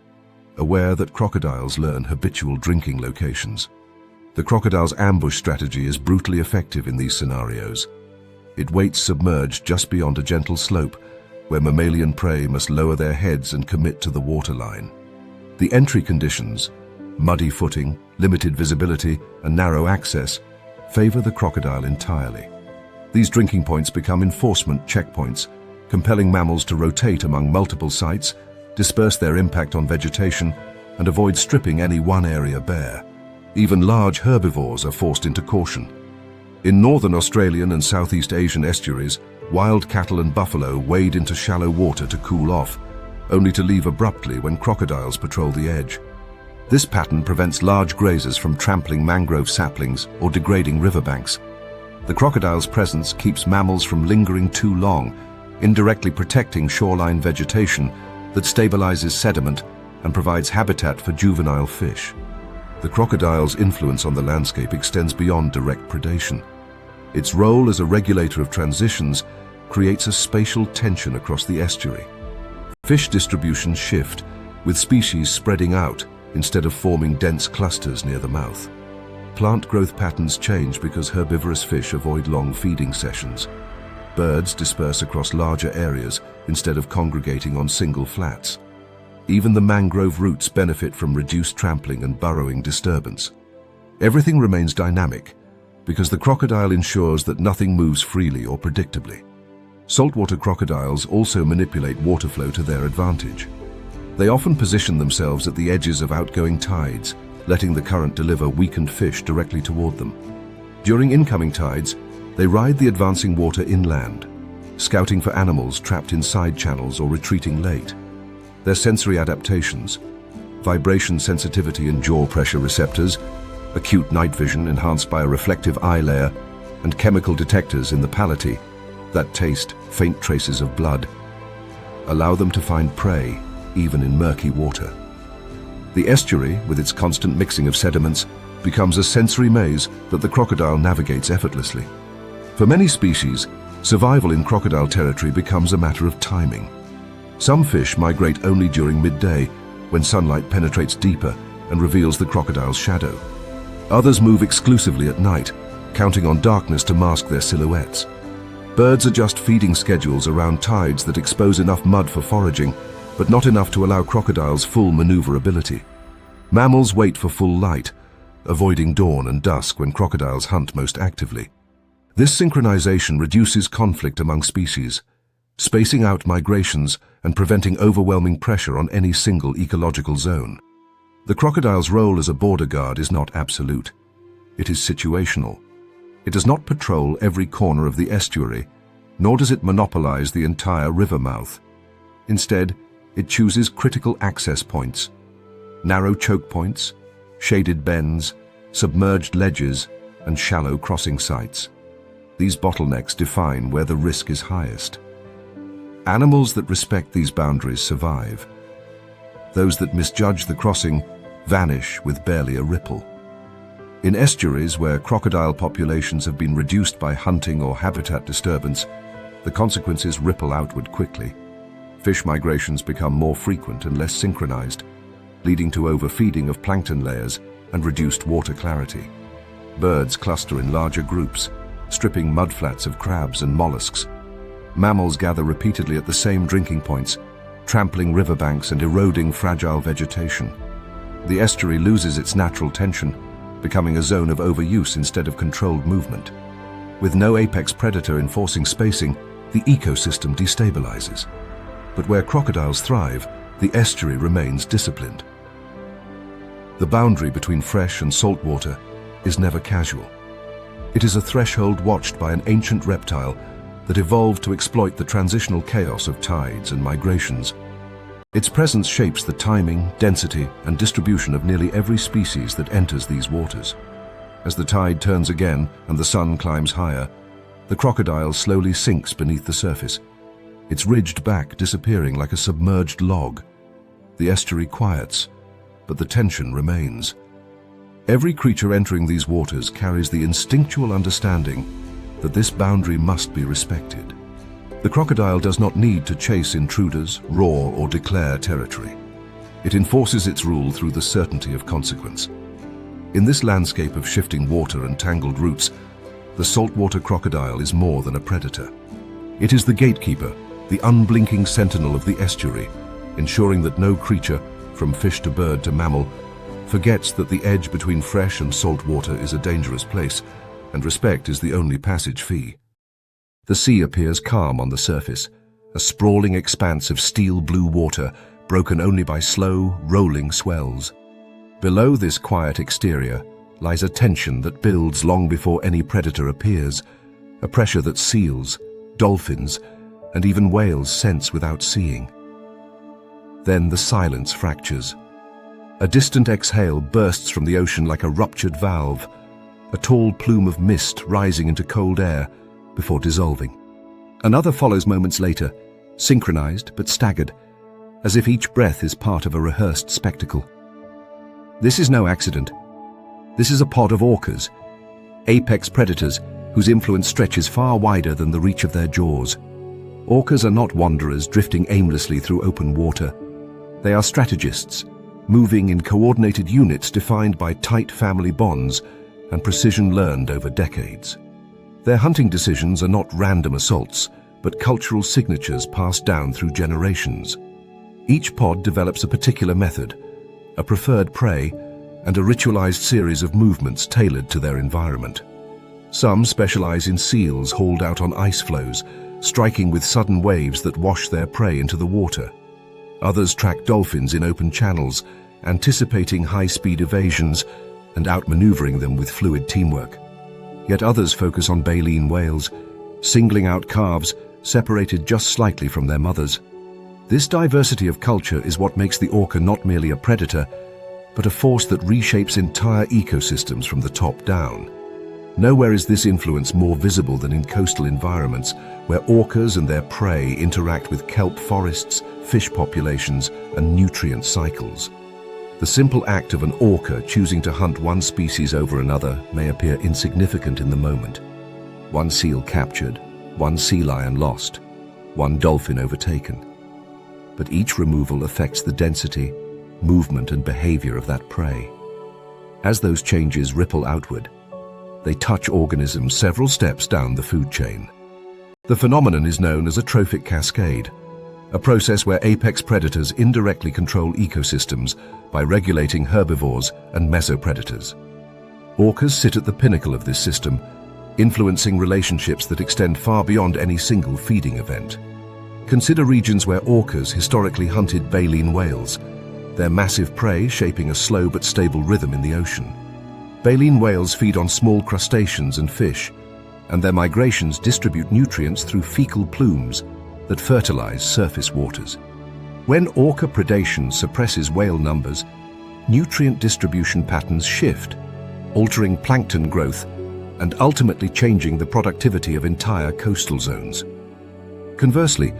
aware that crocodiles learn habitual drinking locations. The crocodile's ambush strategy is brutally effective in these scenarios. It waits submerged just beyond a gentle slope, where mammalian prey must lower their heads and commit to the waterline. The entry conditions, muddy footing, limited visibility, and narrow access, favor the crocodile entirely. These drinking points become enforcement checkpoints, compelling mammals to rotate among multiple sites, disperse their impact on vegetation, and avoid stripping any one area bare. Even large herbivores are forced into caution. In northern Australian and Southeast Asian estuaries, wild cattle and buffalo wade into shallow water to cool off, only to leave abruptly when crocodiles patrol the edge. This pattern prevents large grazers from trampling mangrove saplings or degrading riverbanks. The crocodile's presence keeps mammals from lingering too long, indirectly protecting shoreline vegetation that stabilizes sediment and provides habitat for juvenile fish. The crocodile's influence on the landscape extends beyond direct predation. Its role as a regulator of transitions creates a spatial tension across the estuary. Fish distributions shift, with species spreading out instead of forming dense clusters near the mouth. Plant growth patterns change because herbivorous fish avoid long feeding sessions. Birds disperse across larger areas instead of congregating on single flats. Even the mangrove roots benefit from reduced trampling and burrowing disturbance. Everything remains dynamic because the crocodile ensures that nothing moves freely or predictably. Saltwater crocodiles also manipulate water flow to their advantage. They often position themselves at the edges of outgoing tides, letting the current deliver weakened fish directly toward them. During incoming tides, they ride the advancing water inland, scouting for animals trapped in side channels or retreating late. Their sensory adaptations, vibration sensitivity and jaw pressure receptors, acute night vision enhanced by a reflective eye layer, and chemical detectors in the palate that taste faint traces of blood, allow them to find prey even in murky water. The estuary, with its constant mixing of sediments, becomes a sensory maze that the crocodile navigates effortlessly. For many species, survival in crocodile territory becomes a matter of timing. Some fish migrate only during midday, when sunlight penetrates deeper and reveals the crocodile's shadow. Others move exclusively at night, counting on darkness to mask their silhouettes. Birds adjust feeding schedules around tides that expose enough mud for foraging, but not enough to allow crocodiles full maneuverability. Mammals wait for full light, avoiding dawn and dusk when crocodiles hunt most actively. This synchronization reduces conflict among species, spacing out migrations and preventing overwhelming pressure on any single ecological zone. The crocodile's role as a border guard is not absolute. It is situational. It does not patrol every corner of the estuary, nor does it monopolize the entire river mouth. Instead, it chooses critical access points, narrow choke points, shaded bends, submerged ledges, and shallow crossing sites. These bottlenecks define where the risk is highest. Animals that respect these boundaries survive. Those that misjudge the crossing vanish with barely a ripple. In estuaries where crocodile populations have been reduced by hunting or habitat disturbance, the consequences ripple outward quickly. Fish migrations become more frequent and less synchronized, leading to overfeeding of plankton layers and reduced water clarity. Birds cluster in larger groups, stripping mudflats of crabs and mollusks. Mammals gather repeatedly at the same drinking points, trampling riverbanks and eroding fragile vegetation. The estuary loses its natural tension, becoming a zone of overuse instead of controlled movement. With no apex predator enforcing spacing, the ecosystem destabilizes. But where crocodiles thrive, the estuary remains disciplined. The boundary between fresh and salt water is never casual. It is a threshold watched by an ancient reptile that evolved to exploit the transitional chaos of tides and migrations. Its presence shapes the timing, density, and distribution of nearly every species that enters these waters. As the tide turns again and the sun climbs higher, the crocodile slowly sinks beneath the surface, its ridged back disappearing like a submerged log. The estuary quiets, but the tension remains. Every creature entering these waters carries the instinctual understanding that this boundary must be respected. The crocodile does not need to chase intruders, roar, or declare territory. It enforces its rule through the certainty of consequence. In this landscape of shifting water and tangled roots, the saltwater crocodile is more than a predator. It is the gatekeeper, the unblinking sentinel of the estuary, ensuring that no creature, from fish to bird to mammal, forgets that the edge between fresh and salt water is a dangerous place, and respect is the only passage fee. The sea appears calm on the surface, a sprawling expanse of steel-blue water broken only by slow, rolling swells. Below this quiet exterior lies a tension that builds long before any predator appears, a pressure that seals, dolphins, and even whales sense without seeing. Then the silence fractures. A distant exhale bursts from the ocean like a ruptured valve, a tall plume of mist rising into cold air before dissolving. Another follows moments later, synchronized but staggered, as if each breath is part of a rehearsed spectacle. This is no accident. This is a pod of orcas, apex predators whose influence stretches far wider than the reach of their jaws. Orcas are not wanderers drifting aimlessly through open water. They are strategists, moving in coordinated units defined by tight family bonds and precision learned over decades. Their hunting decisions are not random assaults, but cultural signatures passed down through generations. Each pod develops a particular method, a preferred prey, and a ritualized series of movements tailored to their environment. Some specialize in seals hauled out on ice floes, striking with sudden waves that wash their prey into the water. Others track dolphins in open channels, anticipating high-speed evasions and outmaneuvering them with fluid teamwork. Yet others focus on baleen whales, singling out calves separated just slightly from their mothers. This diversity of culture is what makes the orca not merely a predator, but a force that reshapes entire ecosystems from the top down. Nowhere is this influence more visible than in coastal environments, where orcas and their prey interact with kelp forests, fish populations, and nutrient cycles. The simple act of an orca choosing to hunt one species over another may appear insignificant in the moment. One seal captured, one sea lion lost, one dolphin overtaken. But each removal affects the density, movement, and behavior of that prey. As those changes ripple outward, they touch organisms several steps down the food chain. The phenomenon is known as a trophic cascade, a process where apex predators indirectly control ecosystems by regulating herbivores and mesopredators. Orcas sit at the pinnacle of this system, influencing relationships that extend far beyond any single feeding event. Consider regions where orcas historically hunted baleen whales, their massive prey shaping a slow but stable rhythm in the ocean. Baleen whales feed on small crustaceans and fish, and their migrations distribute nutrients through fecal plumes that fertilize surface waters. When orca predation suppresses whale numbers, nutrient distribution patterns shift, altering plankton growth and ultimately changing the productivity of entire coastal zones. Conversely,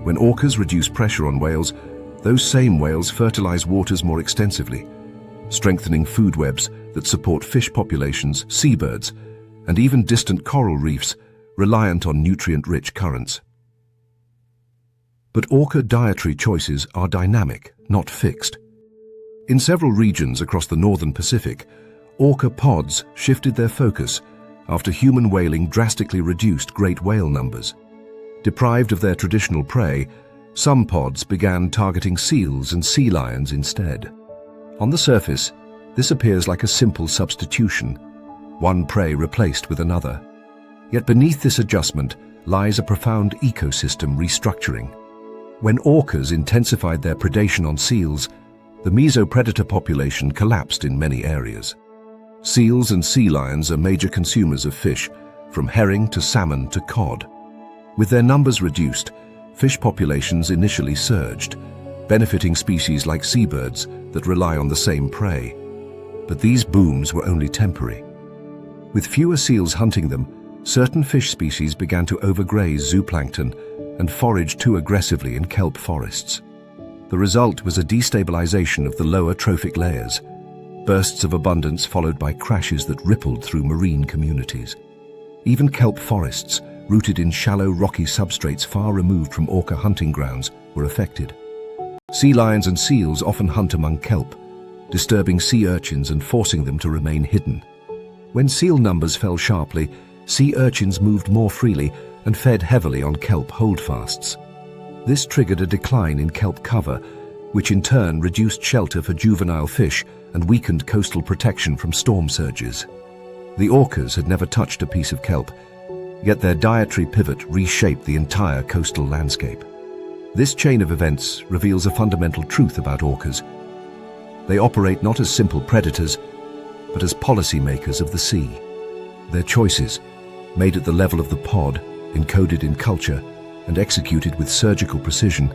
when orcas reduce pressure on whales, those same whales fertilize waters more extensively, strengthening food webs that support fish populations, seabirds, and even distant coral reefs reliant on nutrient-rich currents. But orca dietary choices are dynamic, not fixed. In several regions across the northern Pacific, orca pods shifted their focus after human whaling drastically reduced great whale numbers. Deprived of their traditional prey, some pods began targeting seals and sea lions instead. On the surface, this appears like a simple substitution, one prey replaced with another. Yet beneath this adjustment lies a profound ecosystem restructuring. When orcas intensified their predation on seals, the mesopredator population collapsed in many areas. Seals and sea lions are major consumers of fish, from herring to salmon to cod. With their numbers reduced, fish populations initially surged, benefiting species like seabirds that rely on the same prey. But these booms were only temporary. With fewer seals hunting them, certain fish species began to overgraze zooplankton and forage too aggressively in kelp forests. The result was a destabilization of the lower trophic layers, bursts of abundance followed by crashes that rippled through marine communities. Even kelp forests, rooted in shallow rocky substrates far removed from orca hunting grounds, were affected. Sea lions and seals often hunt among kelp, disturbing sea urchins and forcing them to remain hidden. When seal numbers fell sharply, sea urchins moved more freely and fed heavily on kelp holdfasts. This triggered a decline in kelp cover, which in turn reduced shelter for juvenile fish and weakened coastal protection from storm surges. The orcas had never touched a piece of kelp, yet their dietary pivot reshaped the entire coastal landscape. This chain of events reveals a fundamental truth about orcas. They operate not as simple predators, but as policymakers of the sea. Their choices, made at the level of the pod, encoded in culture, and executed with surgical precision,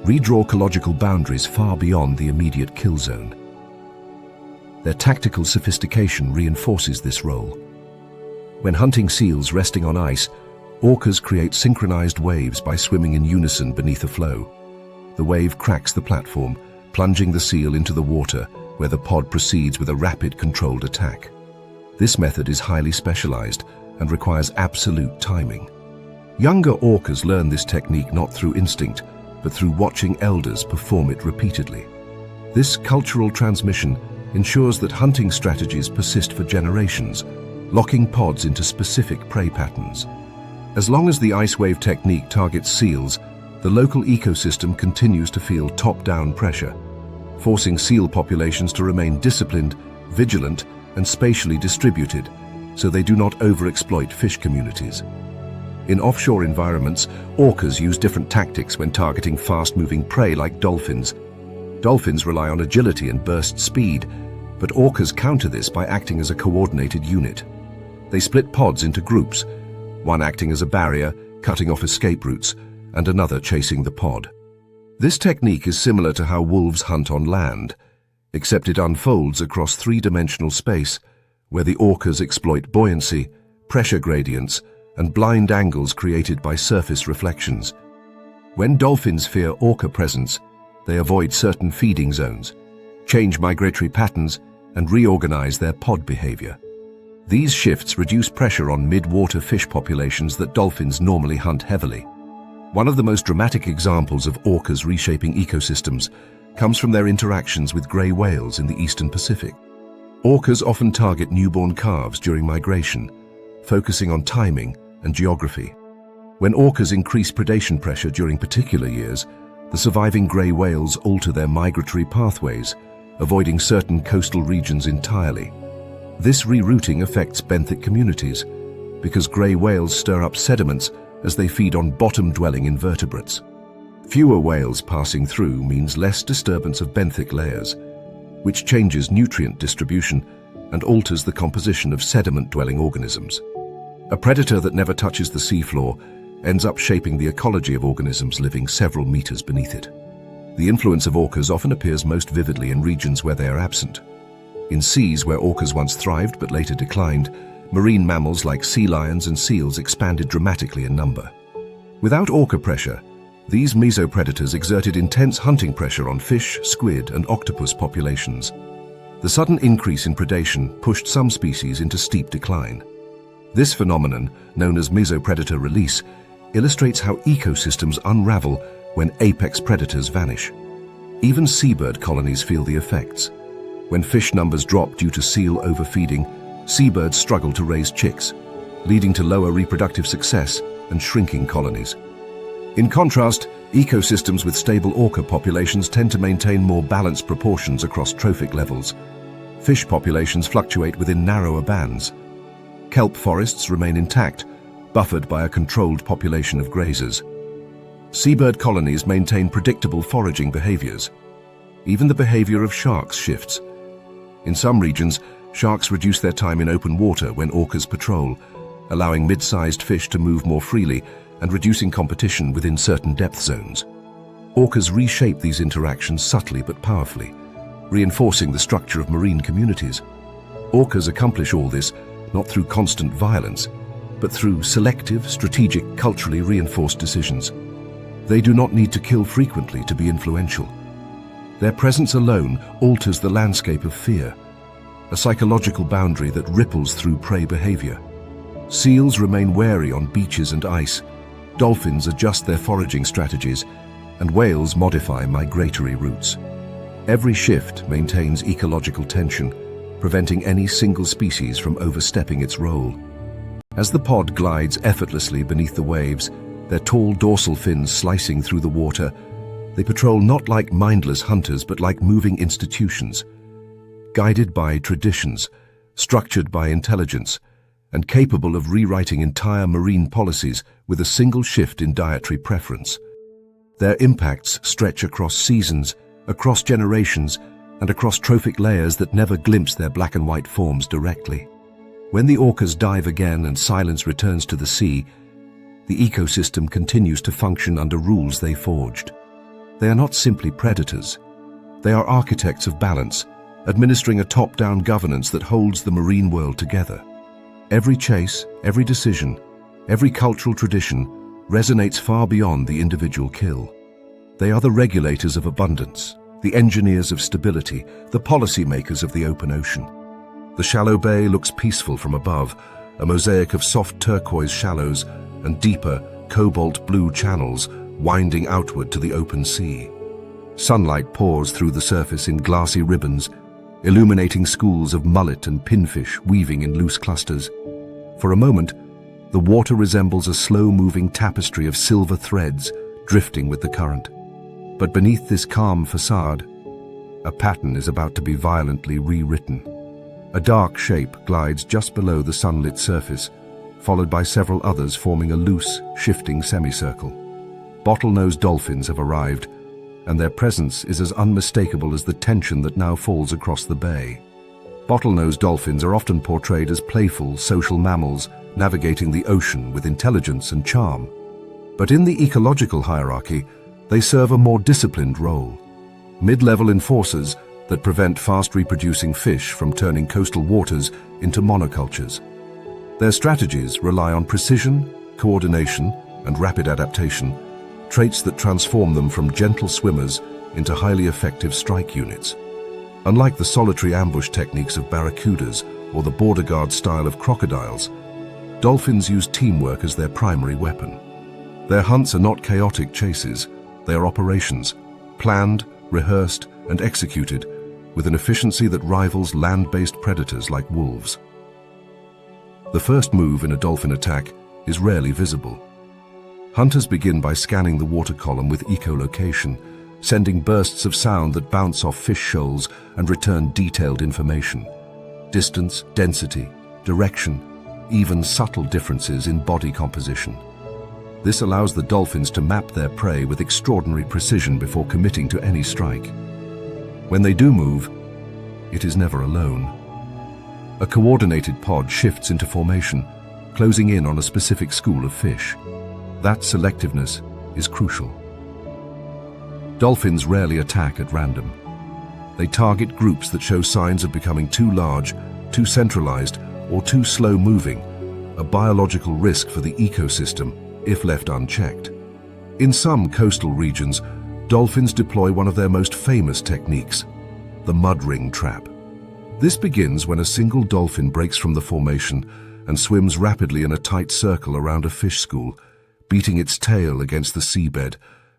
redraw ecological boundaries far beyond the immediate kill zone. Their tactical sophistication reinforces this role. When hunting seals resting on ice, orcas create synchronized waves by swimming in unison beneath a floe. The wave cracks the platform, plunging the seal into the water, where the pod proceeds with a rapid, controlled attack. This method is highly specialized and requires absolute timing. Younger orcas learn this technique not through instinct, but through watching elders perform it repeatedly. This cultural transmission ensures that hunting strategies persist for generations, locking pods into specific prey patterns. As long as the ice wave technique targets seals, the local ecosystem continues to feel top-down pressure, forcing seal populations to remain disciplined, vigilant, and spatially distributed so they do not overexploit fish communities. In offshore environments, orcas use different tactics when targeting fast-moving prey like dolphins. Dolphins rely on agility and burst speed, but orcas counter this by acting as a coordinated unit. They split pods into groups, one acting as a barrier, cutting off escape routes, and another chasing the pod. This technique is similar to how wolves hunt on land, except it unfolds across three-dimensional space, where the orcas exploit buoyancy, pressure gradients, and blind angles created by surface reflections. When dolphins fear orca presence, they avoid certain feeding zones, change migratory patterns, and reorganize their pod behavior. These shifts reduce pressure on mid-water fish populations that dolphins normally hunt heavily. One of the most dramatic examples of orcas reshaping ecosystems comes from their interactions with gray whales in the eastern Pacific. Orcas often target newborn calves during migration, focusing on timing and geography. When orcas increase predation pressure during particular years, the surviving gray whales alter their migratory pathways, avoiding certain coastal regions entirely. This rerouting affects benthic communities because gray whales stir up sediments as they feed on bottom-dwelling invertebrates. Fewer whales passing through means less disturbance of benthic layers, which changes nutrient distribution and alters the composition of sediment-dwelling organisms. A predator that never touches the seafloor ends up shaping the ecology of organisms living several meters beneath it. The influence of orcas often appears most vividly in regions where they are absent. In seas where orcas once thrived but later declined, marine mammals like sea lions and seals expanded dramatically in number. Without orca pressure, these mesopredators exerted intense hunting pressure on fish, squid, and octopus populations. The sudden increase in predation pushed some species into steep decline. This phenomenon, known as mesopredator release, illustrates how ecosystems unravel when apex predators vanish. Even seabird colonies feel the effects. When fish numbers drop due to seal overfeeding, seabirds struggle to raise chicks, leading to lower reproductive success and shrinking colonies. In contrast, ecosystems with stable orca populations tend to maintain more balanced proportions across trophic levels. Fish populations fluctuate within narrower bands. Kelp forests remain intact, buffered by a controlled population of grazers. Seabird colonies maintain predictable foraging behaviors. Even the behavior of sharks shifts. In some regions, sharks reduce their time in open water when orcas patrol, allowing mid-sized fish to move more freely and reducing competition within certain depth zones. Orcas reshape these interactions subtly but powerfully, reinforcing the structure of marine communities. Orcas accomplish all this not through constant violence, but through selective, strategic, culturally reinforced decisions. They do not need to kill frequently to be influential. Their presence alone alters the landscape of fear, a psychological boundary that ripples through prey behavior. Seals remain wary on beaches and ice, dolphins adjust their foraging strategies, and whales modify migratory routes. Every shift maintains ecological tension, preventing any single species from overstepping its role. As the pod glides effortlessly beneath the waves, their tall dorsal fins slicing through the water, they patrol not like mindless hunters but like moving institutions, guided by traditions, structured by intelligence, and capable of rewriting entire marine policies with a single shift in dietary preference. Their impacts stretch across seasons, across generations, and across trophic layers that never glimpse their black and white forms directly. When the orcas dive again and silence returns to the sea, the ecosystem continues to function under rules they forged. They are not simply predators. They are architects of balance, administering a top-down governance that holds the marine world together. Every chase, every decision, every cultural tradition resonates far beyond the individual kill. They are the regulators of abundance, the engineers of stability, the policymakers of the open ocean. The shallow bay looks peaceful from above, a mosaic of soft turquoise shallows and deeper cobalt blue channels winding outward to the open sea. Sunlight pours through the surface in glassy ribbons, illuminating schools of mullet and pinfish weaving in loose clusters. For a moment, the water resembles a slow-moving tapestry of silver threads drifting with the current. But beneath this calm facade, a pattern is about to be violently rewritten. A dark shape glides just below the sunlit surface, followed by several others forming a loose, shifting semicircle. Bottlenose dolphins have arrived, and their presence is as unmistakable as the tension that now falls across the bay. Bottlenose dolphins are often portrayed as playful, social mammals navigating the ocean with intelligence and charm. But in the ecological hierarchy, they serve a more disciplined role. Mid-level enforcers that prevent fast-reproducing fish from turning coastal waters into monocultures. Their strategies rely on precision, coordination, and rapid adaptation, traits that transform them from gentle swimmers into highly effective strike units. Unlike the solitary ambush techniques of barracudas or the border guard style of crocodiles, dolphins use teamwork as their primary weapon. Their hunts are not chaotic chases, they are operations, planned, rehearsed, and executed with an efficiency that rivals land-based predators like wolves. The first move in a dolphin attack is rarely visible. Hunters begin by scanning the water column with echolocation, sending bursts of sound that bounce off fish shoals and return detailed information. Distance, density, direction, even subtle differences in body composition. This allows the dolphins to map their prey with extraordinary precision before committing to any strike. When they do move, it is never alone. A coordinated pod shifts into formation, closing in on a specific school of fish. That selectiveness is crucial. Dolphins rarely attack at random. They target groups that show signs of becoming too large, too centralized, or too slow-moving, a biological risk for the ecosystem if left unchecked. In some coastal regions, dolphins deploy one of their most famous techniques, the mud ring trap. This begins when a single dolphin breaks from the formation and swims rapidly in a tight circle around a fish school, beating its tail against the seabed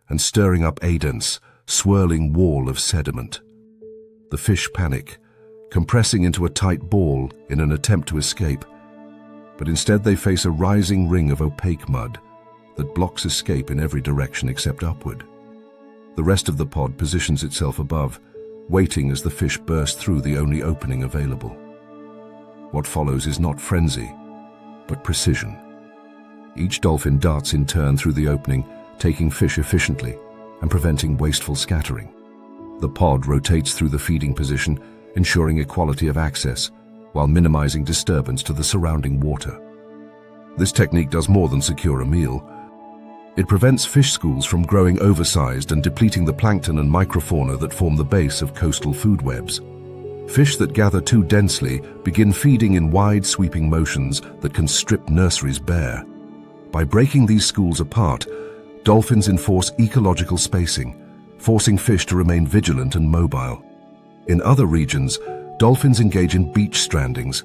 and stirring up a dense, swirling wall of sediment. The fish panic, compressing into a tight ball in an attempt to escape, but instead they face a rising ring of opaque mud that blocks escape in every direction except upward. The rest of the pod positions itself above, waiting as the fish burst through the only opening available. What follows is not frenzy, but precision. Each dolphin darts in turn through the opening, taking fish efficiently and preventing wasteful scattering. The pod rotates through the feeding position, ensuring equality of access, while minimizing disturbance to the surrounding water. This technique does more than secure a meal. It prevents fish schools from growing oversized and depleting the plankton and microfauna that form the base of coastal food webs. Fish that gather too densely begin feeding in wide, sweeping motions that can strip nurseries bare. By breaking these schools apart, dolphins enforce ecological spacing, forcing fish to remain vigilant and mobile. In other regions, dolphins engage in beach strandings,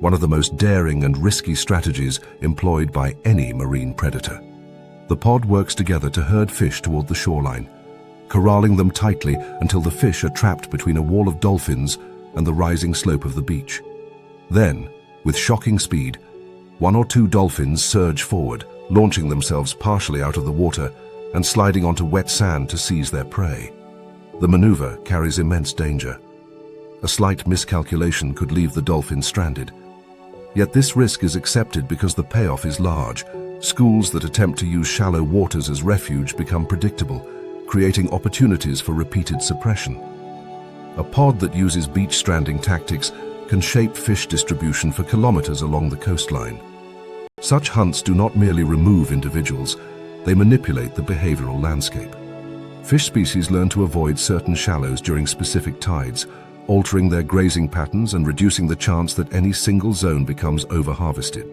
one of the most daring and risky strategies employed by any marine predator. The pod works together to herd fish toward the shoreline, corralling them tightly until the fish are trapped between a wall of dolphins and the rising slope of the beach. Then, with shocking speed, one or two dolphins surge forward, launching themselves partially out of the water and sliding onto wet sand to seize their prey. The maneuver carries immense danger. A slight miscalculation could leave the dolphin stranded. Yet this risk is accepted because the payoff is large. Schools that attempt to use shallow waters as refuge become predictable, creating opportunities for repeated suppression. A pod that uses beach stranding tactics can shape fish distribution for kilometers along the coastline. Such hunts do not merely remove individuals, they manipulate the behavioral landscape. Fish species learn to avoid certain shallows during specific tides, altering their grazing patterns and reducing the chance that any single zone becomes over-harvested.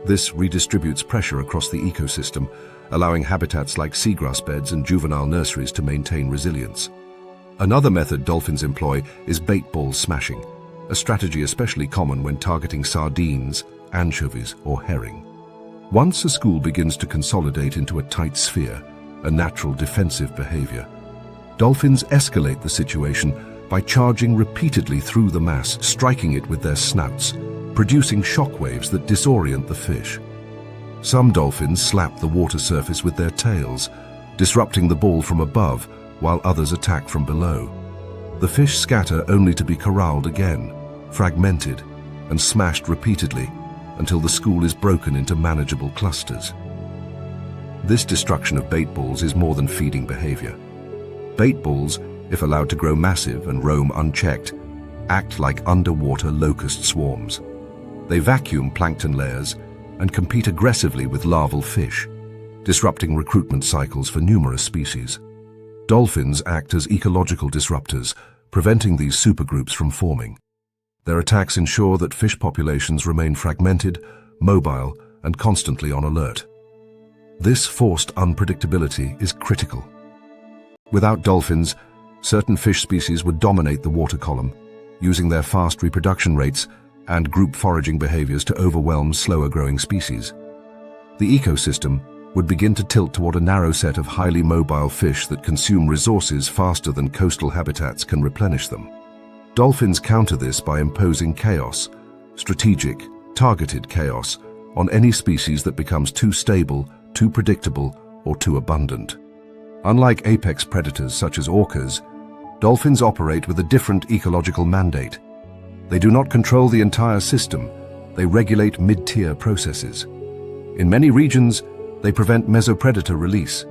This redistributes pressure across the ecosystem, allowing habitats like seagrass beds and juvenile nurseries to maintain resilience. Another method dolphins employ is bait ball smashing, a strategy especially common when targeting sardines, anchovies, or herring. Once a school begins to consolidate into a tight sphere, a natural defensive behavior, dolphins escalate the situation by charging repeatedly through the mass, striking it with their snouts, producing shockwaves that disorient the fish. Some dolphins slap the water surface with their tails, disrupting the ball from above, while others attack from below. The fish scatter only to be corralled again, fragmented, and smashed repeatedly until the school is broken into manageable clusters. This destruction of bait balls is more than feeding behavior. Bait balls, if allowed to grow massive and roam unchecked, act like underwater locust swarms. They vacuum plankton layers and compete aggressively with larval fish, disrupting recruitment cycles for numerous species. Dolphins act as ecological disruptors, preventing these supergroups from forming. Their attacks ensure that fish populations remain fragmented, mobile, and constantly on alert. This forced unpredictability is critical. Without dolphins, certain fish species would dominate the water column, using their fast reproduction rates and group foraging behaviors to overwhelm slower-growing species. The ecosystem would begin to tilt toward a narrow set of highly mobile fish that consume resources faster than coastal habitats can replenish them. Dolphins counter this by imposing chaos, strategic, targeted chaos, on any species that becomes too stable, too predictable, or too abundant. Unlike apex predators such as orcas, dolphins operate with a different ecological mandate. They do not control the entire system, they regulate mid-tier processes. In many regions, they prevent mesopredator release,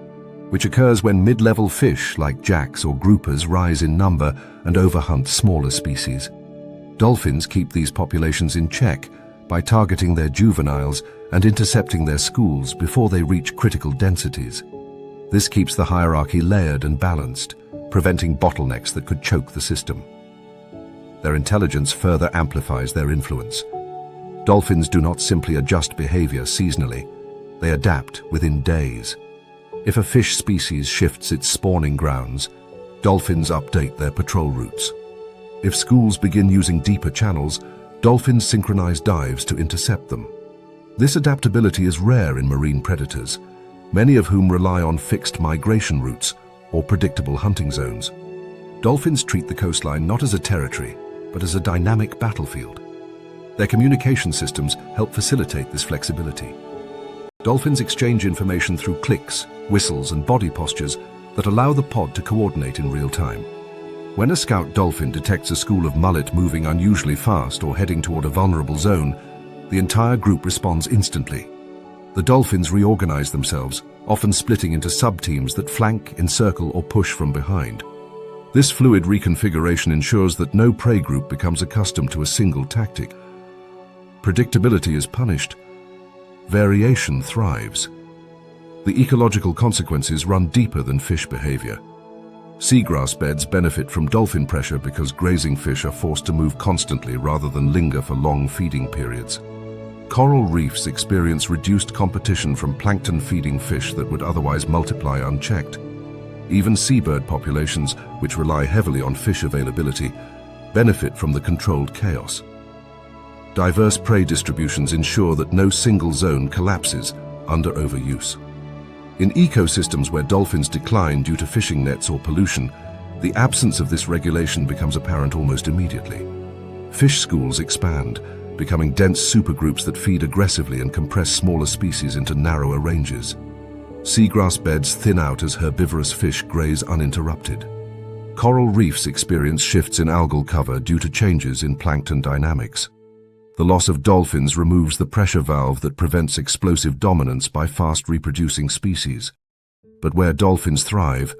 which occurs when mid-level fish like jacks or groupers rise in number and overhunt smaller species. Dolphins keep these populations in check by targeting their juveniles and intercepting their schools before they reach critical densities. This keeps the hierarchy layered and balanced, preventing bottlenecks that could choke the system. Their intelligence further amplifies their influence. Dolphins do not simply adjust behavior seasonally, they adapt within days. If a fish species shifts its spawning grounds, dolphins update their patrol routes. If schools begin using deeper channels, dolphins synchronize dives to intercept them. This adaptability is rare in marine predators, many of whom rely on fixed migration routes or predictable hunting zones. Dolphins treat the coastline not as a territory, but as a dynamic battlefield. Their communication systems help facilitate this flexibility. Dolphins exchange information through clicks, whistles, and body postures that allow the pod to coordinate in real time. When a scout dolphin detects a school of mullet moving unusually fast or heading toward a vulnerable zone, the entire group responds instantly. The dolphins reorganize themselves, often splitting into sub-teams that flank, encircle, or push from behind. This fluid reconfiguration ensures that no prey group becomes accustomed to a single tactic. Predictability is punished. Variation thrives. The ecological consequences run deeper than fish behavior. Seagrass beds benefit from dolphin pressure because grazing fish are forced to move constantly rather than linger for long feeding periods. Coral reefs experience reduced competition from plankton-feeding fish that would otherwise multiply unchecked. Even seabird populations, which rely heavily on fish availability, benefit from the controlled chaos. Diverse prey distributions ensure that no single zone collapses under overuse. In ecosystems where dolphins decline due to fishing nets or pollution, the absence of this regulation becomes apparent almost immediately. Fish schools expand, becoming dense supergroups that feed aggressively and compress smaller species into narrower ranges. Seagrass beds thin out as herbivorous fish graze uninterrupted. Coral reefs experience shifts in algal cover due to changes in plankton dynamics. The loss of dolphins removes the pressure valve that prevents explosive dominance by fast reproducing species. But where dolphins thrive,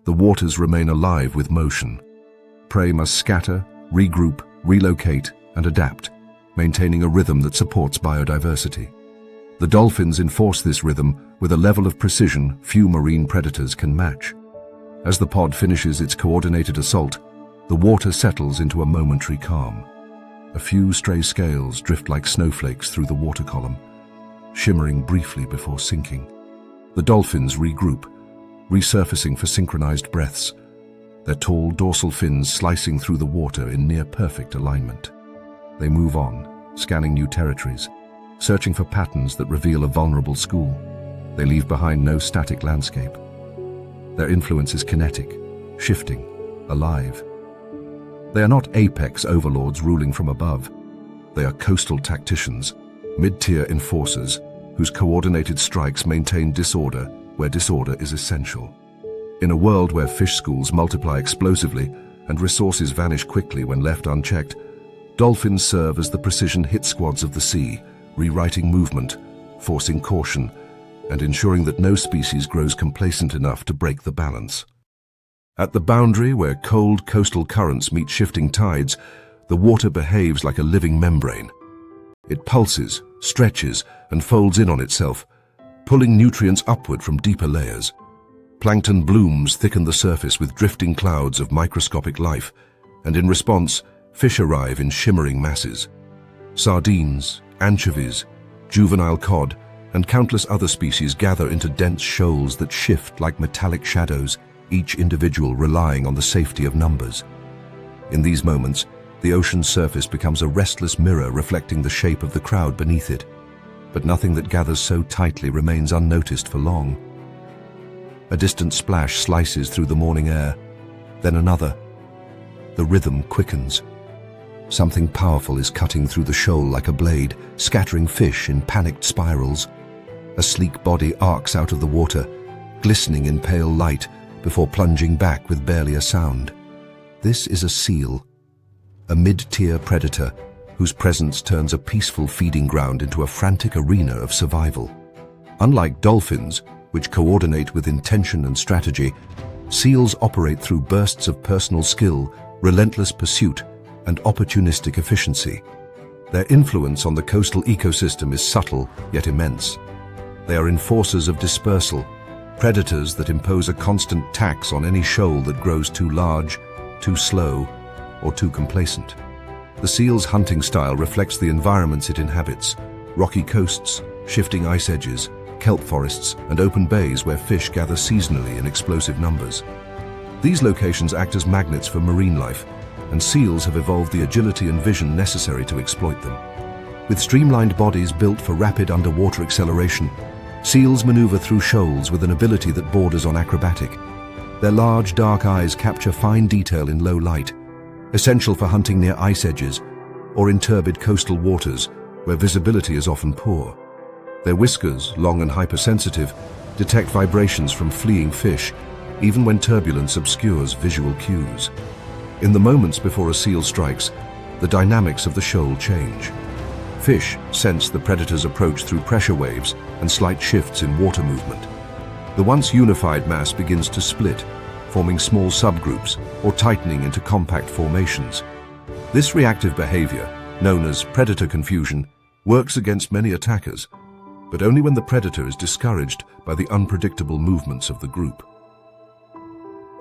the waters remain alive with motion. Prey must scatter, regroup, relocate, and adapt, maintaining a rhythm that supports biodiversity. The dolphins enforce this rhythm with a level of precision few marine predators can match. As the pod finishes its coordinated assault, the water settles into a momentary calm. A few stray scales drift like snowflakes through the water column, shimmering briefly before sinking. The dolphins regroup, resurfacing for synchronized breaths, their tall dorsal fins slicing through the water in near-perfect alignment. They move on, scanning new territories, searching for patterns that reveal a vulnerable school. They leave behind no static landscape. Their influence is kinetic, shifting, alive. They are not apex overlords ruling from above. They are coastal tacticians, mid-tier enforcers, whose coordinated strikes maintain disorder where disorder is essential. In a world where fish schools multiply explosively and resources vanish quickly when left unchecked, dolphins serve as the precision hit squads of the sea, rewriting movement, forcing caution, and ensuring that no species grows complacent enough to break the balance. At the boundary where cold coastal currents meet shifting tides, the water behaves like a living membrane. It pulses, stretches, and folds in on itself, pulling nutrients upward from deeper layers. Plankton blooms thicken the surface with drifting clouds of microscopic life, and in response, fish arrive in shimmering masses. Sardines, anchovies, juvenile cod, and countless other species gather into dense shoals that shift like metallic shadows, each individual relying on the safety of numbers. In these moments, the ocean's surface becomes a restless mirror reflecting the shape of the crowd beneath it. But nothing that gathers so tightly remains unnoticed for long. A distant splash slices through the morning air, then another. The rhythm quickens. Something powerful is cutting through the shoal like a blade, scattering fish in panicked spirals. A sleek body arcs out of the water, glistening in pale light, before plunging back with barely a sound. This is a seal, a mid-tier predator whose presence turns a peaceful feeding ground into a frantic arena of survival. Unlike dolphins, which coordinate with intention and strategy, seals operate through bursts of personal skill, relentless pursuit, and opportunistic efficiency. Their influence on the coastal ecosystem is subtle yet immense. They are enforcers of dispersal, predators that impose a constant tax on any shoal that grows too large, too slow, or too complacent. The seal's hunting style reflects the environments it inhabits: rocky coasts, shifting ice edges, kelp forests, and open bays where fish gather seasonally in explosive numbers. These locations act as magnets for marine life, and seals have evolved the agility and vision necessary to exploit them. With streamlined bodies built for rapid underwater acceleration, seals maneuver through shoals with an ability that borders on acrobatic. Their large, dark eyes capture fine detail in low light, essential for hunting near ice edges or in turbid coastal waters where visibility is often poor. Their whiskers, long and hypersensitive, detect vibrations from fleeing fish, even when turbulence obscures visual cues. In the moments before a seal strikes, the dynamics of the shoal change. Fish sense the predator's approach through pressure waves and slight shifts in water movement. The once unified mass begins to split, forming small subgroups or tightening into compact formations. This reactive behavior, known as predator confusion, works against many attackers, but only when the predator is discouraged by the unpredictable movements of the group.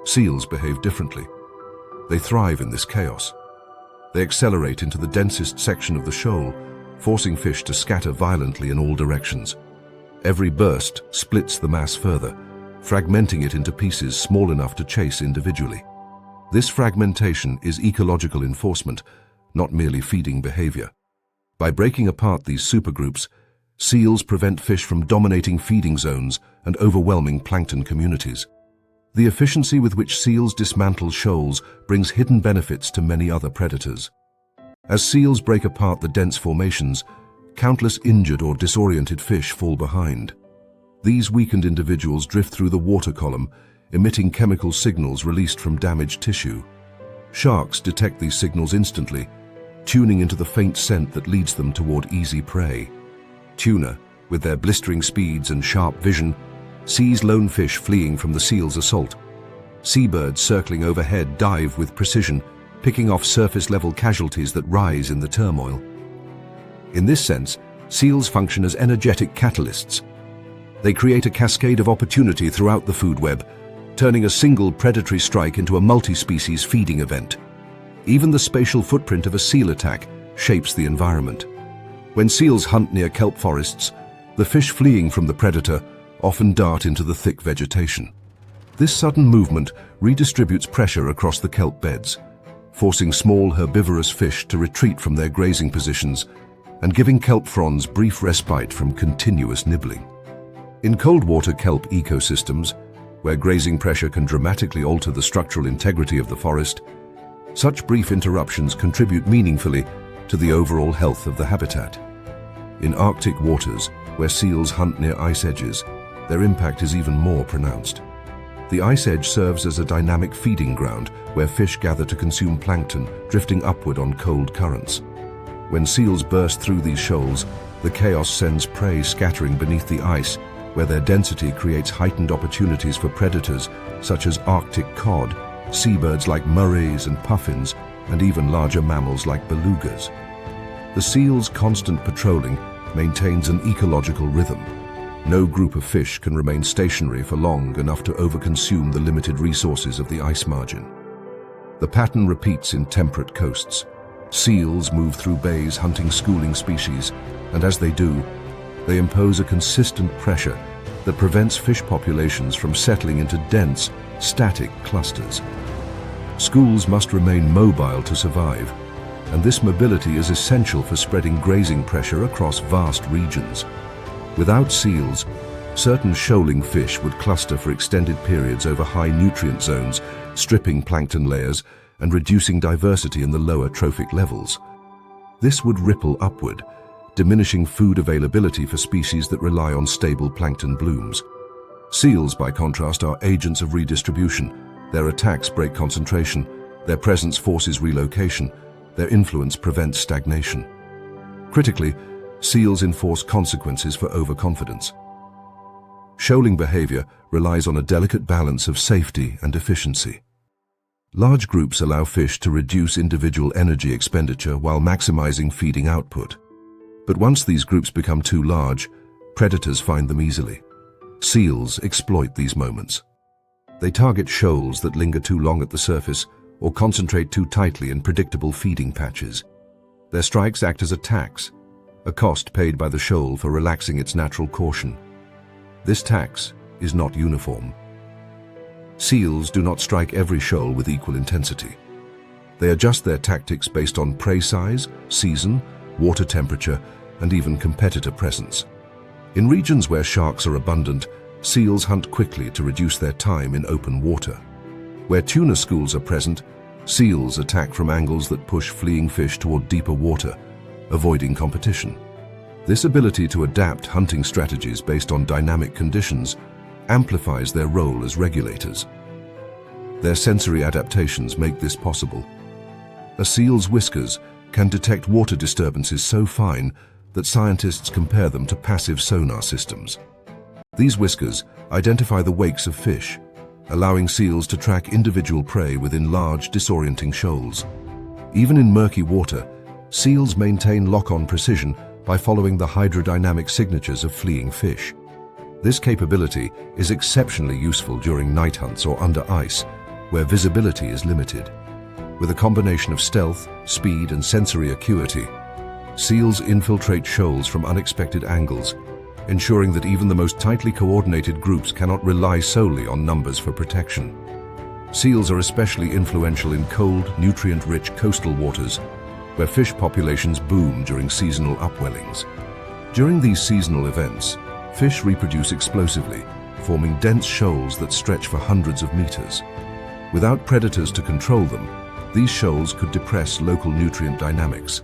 Seals behave differently. They thrive in this chaos. They accelerate into the densest section of the shoal, forcing fish to scatter violently in all directions. Every burst splits the mass further, fragmenting it into pieces small enough to chase individually. This fragmentation is ecological enforcement, not merely feeding behavior. By breaking apart these supergroups, seals prevent fish from dominating feeding zones and overwhelming plankton communities. The efficiency with which seals dismantle shoals brings hidden benefits to many other predators. As seals break apart the dense formations, countless injured or disoriented fish fall behind. These weakened individuals drift through the water column, emitting chemical signals released from damaged tissue. Sharks detect these signals instantly, tuning into the faint scent that leads them toward easy prey. Tuna, with their blistering speeds and sharp vision, sees lone fish fleeing from the seal's assault. Seabirds circling overhead dive with precision, picking off surface-level casualties that rise in the turmoil. In this sense, seals function as energetic catalysts. They create a cascade of opportunity throughout the food web, turning a single predatory strike into a multi-species feeding event. Even the spatial footprint of a seal attack shapes the environment. When seals hunt near kelp forests, the fish fleeing from the predator often dart into the thick vegetation. This sudden movement redistributes pressure across the kelp beds, forcing small herbivorous fish to retreat from their grazing positions and giving kelp fronds brief respite from continuous nibbling. In cold water kelp ecosystems, where grazing pressure can dramatically alter the structural integrity of the forest, Such brief interruptions contribute meaningfully to the overall health of the habitat. In Arctic waters, where seals hunt near ice edges, their impact is even more pronounced. The ice edge serves as a dynamic feeding ground where fish gather to consume plankton, drifting upward on cold currents. When seals burst through these shoals, the chaos sends prey scattering beneath the ice, where their density creates heightened opportunities for predators such as Arctic cod, seabirds like murreys and puffins, and even larger mammals like belugas. The seal's constant patrolling maintains an ecological rhythm. No group of fish can remain stationary for long enough to overconsume the limited resources of the ice margin. The pattern repeats in temperate coasts. Seals move through bays hunting schooling species, and as they do, they impose a consistent pressure that prevents fish populations from settling into dense, static clusters. Schools must remain mobile to survive, and this mobility is essential for spreading grazing pressure across vast regions. Without seals, certain shoaling fish would cluster for extended periods over high nutrient zones, stripping plankton layers and reducing diversity in the lower trophic levels. This would ripple upward, diminishing food availability for species that rely on stable plankton blooms. Seals, by contrast, are agents of redistribution. Their attacks break concentration, their presence forces relocation, their influence prevents stagnation. Critically, seals enforce consequences for overconfidence. Shoaling behavior relies on a delicate balance of safety and efficiency. Large groups allow fish to reduce individual energy expenditure while maximizing feeding output. But once these groups become too large, predators find them easily. Seals exploit these moments. They target shoals that linger too long at the surface or concentrate too tightly in predictable feeding patches. Their strikes act as a tax, a cost paid by the shoal for relaxing its natural caution. This tax is not uniform. Seals do not strike every shoal with equal intensity. They adjust their tactics based on prey size, season, water temperature, and even competitor presence. In regions where sharks are abundant, seals hunt quickly to reduce their time in open water. Where tuna schools are present, seals attack from angles that push fleeing fish toward deeper water, avoiding competition. This ability to adapt hunting strategies based on dynamic conditions amplifies their role as regulators. Their sensory adaptations make this possible. A seal's whiskers can detect water disturbances so fine that scientists compare them to passive sonar systems. These whiskers identify the wakes of fish, allowing seals to track individual prey within large, disorienting shoals. Even in murky water, seals maintain lock-on precision by following the hydrodynamic signatures of fleeing fish. This capability is exceptionally useful during night hunts or under ice, where visibility is limited. With a combination of stealth, speed, and sensory acuity, seals infiltrate shoals from unexpected angles, ensuring that even the most tightly coordinated groups cannot rely solely on numbers for protection. Seals are especially influential in cold, nutrient-rich coastal waters, where fish populations boom during seasonal upwellings. During these seasonal events, fish reproduce explosively, forming dense shoals that stretch for hundreds of meters. Without predators to control them, these shoals could depress local nutrient dynamics,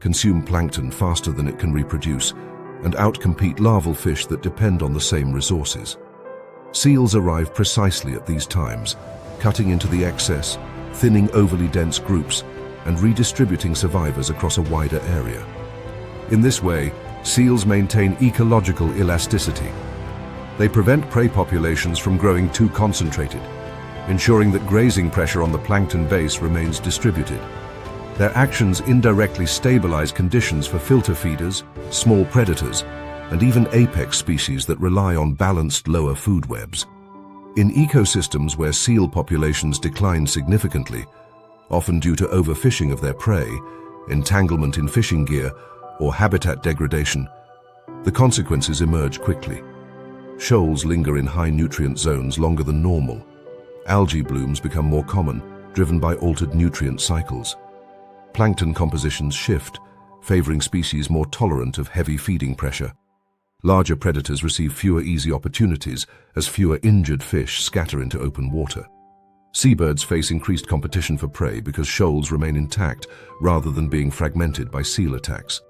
consume plankton faster than it can reproduce, and outcompete larval fish that depend on the same resources. Seals arrive precisely at these times, cutting into the excess, thinning overly dense groups, and redistributing survivors across a wider area. In this way, seals maintain ecological elasticity. They prevent prey populations from growing too concentrated, ensuring that grazing pressure on the plankton base remains distributed. Their actions indirectly stabilize conditions for filter feeders, small predators, and even apex species that rely on balanced lower food webs. In ecosystems where seal populations decline significantly, often due to overfishing of their prey, entanglement in fishing gear, or habitat degradation, the consequences emerge quickly. Shoals linger in high nutrient zones longer than normal. Algae blooms become more common, driven by altered nutrient cycles. Plankton compositions shift, favoring species more tolerant of heavy feeding pressure. Larger predators receive fewer easy opportunities as fewer injured fish scatter into open water. Seabirds face increased competition for prey because shoals remain intact rather than being fragmented by seal attacks.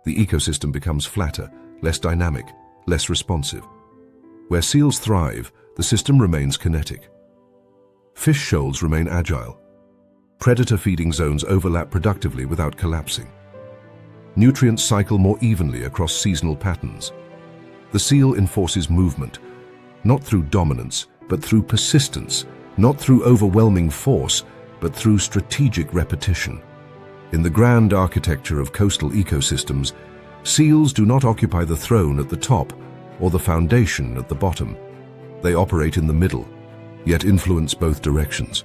The ecosystem becomes flatter, less dynamic, less responsive. Where seals thrive, the system remains kinetic. Fish shoals remain agile. Predator feeding zones overlap productively without collapsing. Nutrients cycle more evenly across seasonal patterns. The seal enforces movement, not through dominance, but through persistence, not through overwhelming force, but through strategic repetition. In the grand architecture of coastal ecosystems, seals do not occupy the throne at the top or the foundation at the bottom. They operate in the middle, yet influence both directions.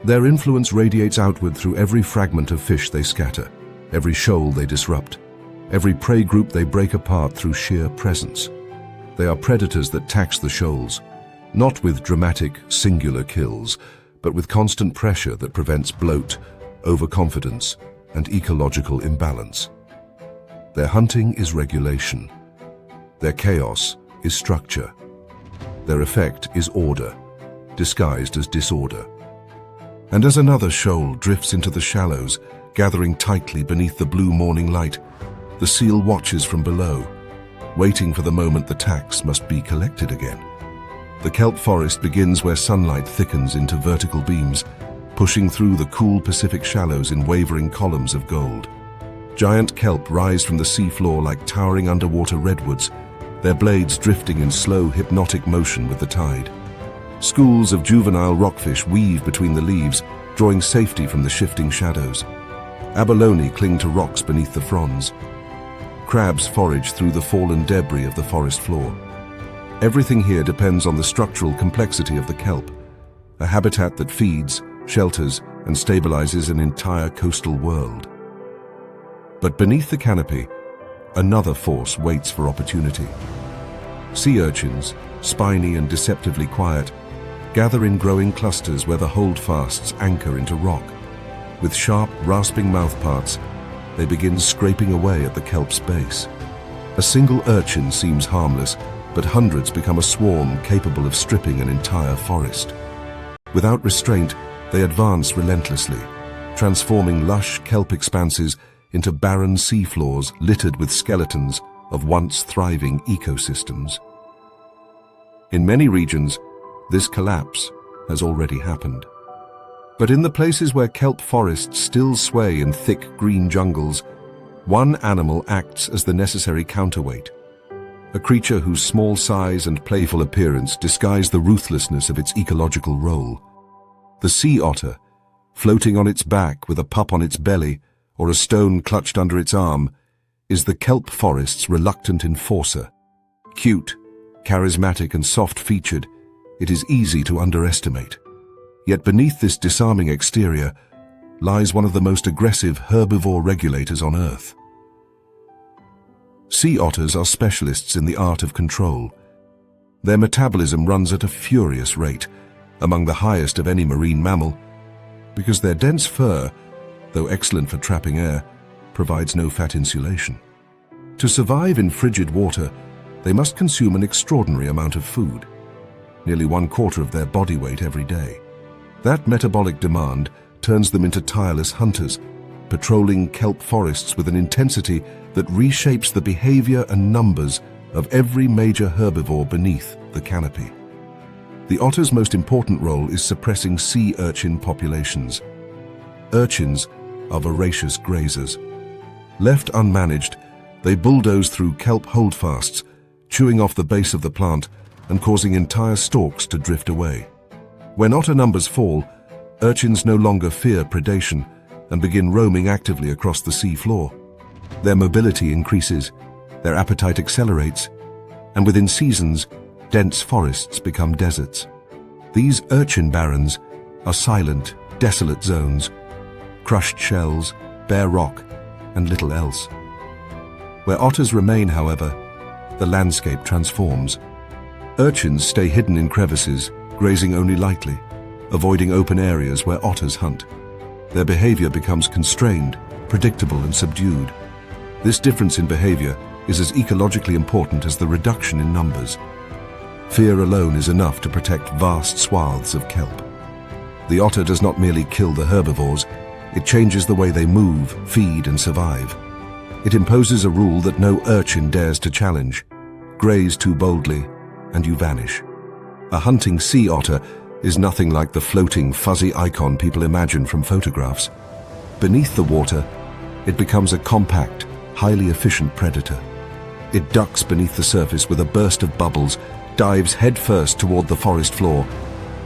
Their influence radiates outward through every fragment of fish they scatter, every shoal they disrupt, every prey group they break apart through sheer presence. They are predators that tax the shoals, not with dramatic, singular kills, but with constant pressure that prevents bloat, overconfidence, and ecological imbalance. Their hunting is regulation. Their chaos is structure. Their effect is order, disguised as disorder. And as another shoal drifts into the shallows, gathering tightly beneath the blue morning light, the seal watches from below, waiting for the moment the tax must be collected again. The kelp forest begins where sunlight thickens into vertical beams, pushing through the cool Pacific shallows in wavering columns of gold. Giant kelp rise from the seafloor like towering underwater redwoods, their blades drifting in slow, hypnotic motion with the tide. Schools of juvenile rockfish weave between the leaves, drawing safety from the shifting shadows. Abalone cling to rocks beneath the fronds. Crabs forage through the fallen debris of the forest floor. Everything here depends on the structural complexity of the kelp, a habitat that feeds, shelters, and stabilizes an entire coastal world. But beneath the canopy, another force waits for opportunity. Sea urchins, spiny and deceptively quiet, gather in growing clusters where the holdfasts anchor into rock. With sharp, rasping mouthparts, they begin scraping away at the kelp's base. A single urchin seems harmless, but hundreds become a swarm capable of stripping an entire forest. Without restraint, they advance relentlessly, transforming lush kelp expanses into barren seafloors littered with skeletons of once thriving ecosystems. In many regions, this collapse has already happened. But in the places where kelp forests still sway in thick green jungles, one animal acts as the necessary counterweight. A creature whose small size and playful appearance disguise the ruthlessness of its ecological role. The sea otter, floating on its back with a pup on its belly or a stone clutched under its arm, is the kelp forest's reluctant enforcer. Cute, charismatic and soft-featured, it is easy to underestimate. Yet beneath this disarming exterior lies one of the most aggressive herbivore regulators on Earth. Sea otters are specialists in the art of control. Their metabolism runs at a furious rate, among the highest of any marine mammal, because their dense fur, though excellent for trapping air, provides no fat insulation. To survive in frigid water, they must consume an extraordinary amount of food, nearly 1/4 of their body weight every day. That metabolic demand turns them into tireless hunters, patrolling kelp forests with an intensity that reshapes the behavior and numbers of every major herbivore beneath the canopy. The otter's most important role is suppressing sea urchin populations. Urchins are voracious grazers. Left unmanaged, they bulldoze through kelp holdfasts, chewing off the base of the plant and causing entire stalks to drift away. When otter numbers fall, urchins no longer fear predation and begin roaming actively across the sea floor. Their mobility increases, their appetite accelerates, and within seasons, dense forests become deserts. These urchin barrens are silent, desolate zones, crushed shells, bare rock, and little else. Where otters remain, however, the landscape transforms. Urchins stay hidden in crevices, grazing only lightly, avoiding open areas where otters hunt. Their behavior becomes constrained, predictable, and subdued. This difference in behavior is as ecologically important as the reduction in numbers. Fear alone is enough to protect vast swaths of kelp. The otter does not merely kill the herbivores, it changes the way they move, feed, and survive. It imposes a rule that no urchin dares to challenge. Graze too boldly, and you vanish. A hunting sea otter is nothing like the floating, fuzzy icon people imagine from photographs. Beneath the water, it becomes a compact, highly efficient predator. It ducks beneath the surface with a burst of bubbles, dives headfirst toward the forest floor,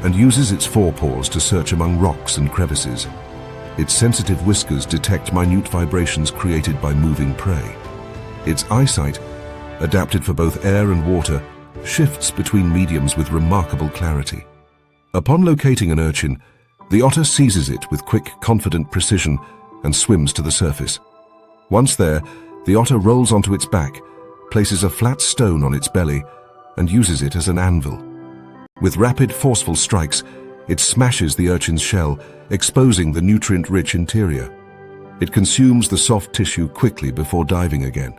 and uses its forepaws to search among rocks and crevices. Its sensitive whiskers detect minute vibrations created by moving prey. Its eyesight, adapted for both air and water, shifts between mediums with remarkable clarity. Upon locating an urchin, the otter seizes it with quick, confident precision and swims to the surface. Once there, the otter rolls onto its back, places a flat stone on its belly, and uses it as an anvil. With rapid, forceful strikes, it smashes the urchin's shell, exposing the nutrient-rich interior. It consumes the soft tissue quickly before diving again.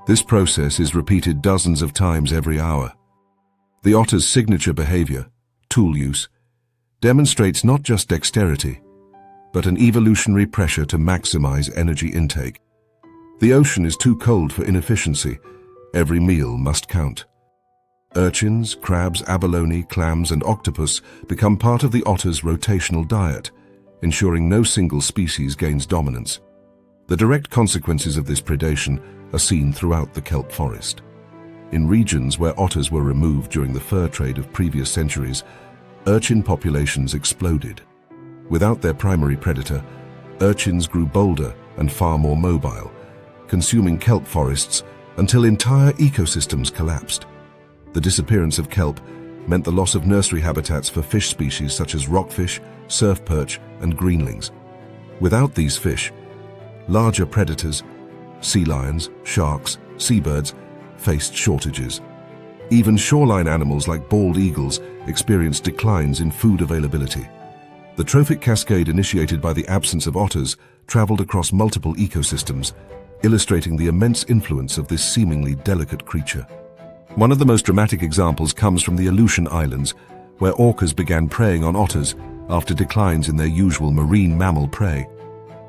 This process is repeated dozens of times every hour. The otter's signature behavior, tool use, demonstrates not just dexterity, but an evolutionary pressure to maximize energy intake. The ocean is too cold for inefficiency. Every meal must count. Urchins, crabs, abalone, clams, and octopus become part of the otter's rotational diet, ensuring no single species gains dominance. The direct consequences of this predation are seen throughout the kelp forest. In regions where otters were removed during the fur trade of previous centuries, urchin populations exploded. Without their primary predator, urchins grew bolder and far more mobile, consuming kelp forests until entire ecosystems collapsed. The disappearance of kelp meant the loss of nursery habitats for fish species such as rockfish, surf perch, and greenlings. Without these fish, larger predators, sea lions, sharks, seabirds, faced shortages. Even shoreline animals like bald eagles experienced declines in food availability. The trophic cascade initiated by the absence of otters traveled across multiple ecosystems, illustrating the immense influence of this seemingly delicate creature. One of the most dramatic examples comes from the Aleutian Islands, where orcas began preying on otters after declines in their usual marine mammal prey.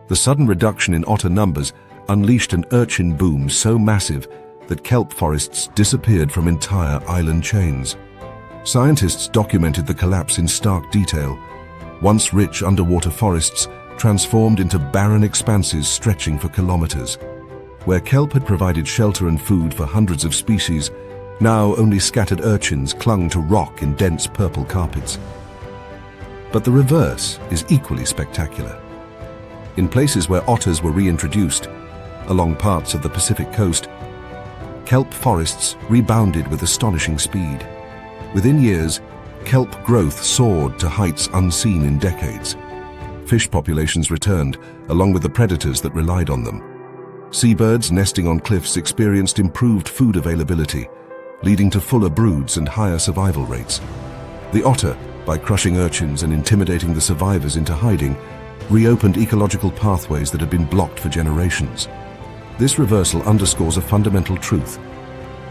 The sudden reduction in otter numbers unleashed an urchin boom so massive that kelp forests disappeared from entire island chains. Scientists documented the collapse in stark detail. Once rich underwater forests transformed into barren expanses stretching for kilometers. Where kelp had provided shelter and food for hundreds of species, now only scattered urchins clung to rock in dense purple carpets. But the reverse is equally spectacular. In places where otters were reintroduced, along parts of the Pacific coast, kelp forests rebounded with astonishing speed. Within years, kelp growth soared to heights unseen in decades. Fish populations returned, along with the predators that relied on them. Seabirds nesting on cliffs experienced improved food availability, leading to fuller broods and higher survival rates. The otter, by crushing urchins and intimidating the survivors into hiding, reopened ecological pathways that had been blocked for generations. This reversal underscores a fundamental truth.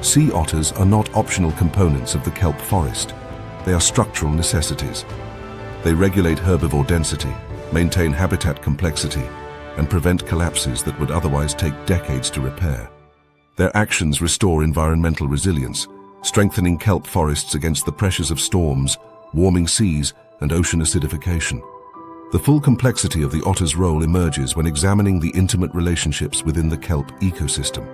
Sea otters are not optional components of the kelp forest. They are structural necessities. They regulate herbivore density, maintain habitat complexity, and prevent collapses that would otherwise take decades to repair. Their actions restore environmental resilience, strengthening kelp forests against the pressures of storms, warming seas, and ocean acidification. The full complexity of the otter's role emerges when examining the intimate relationships within the kelp ecosystem.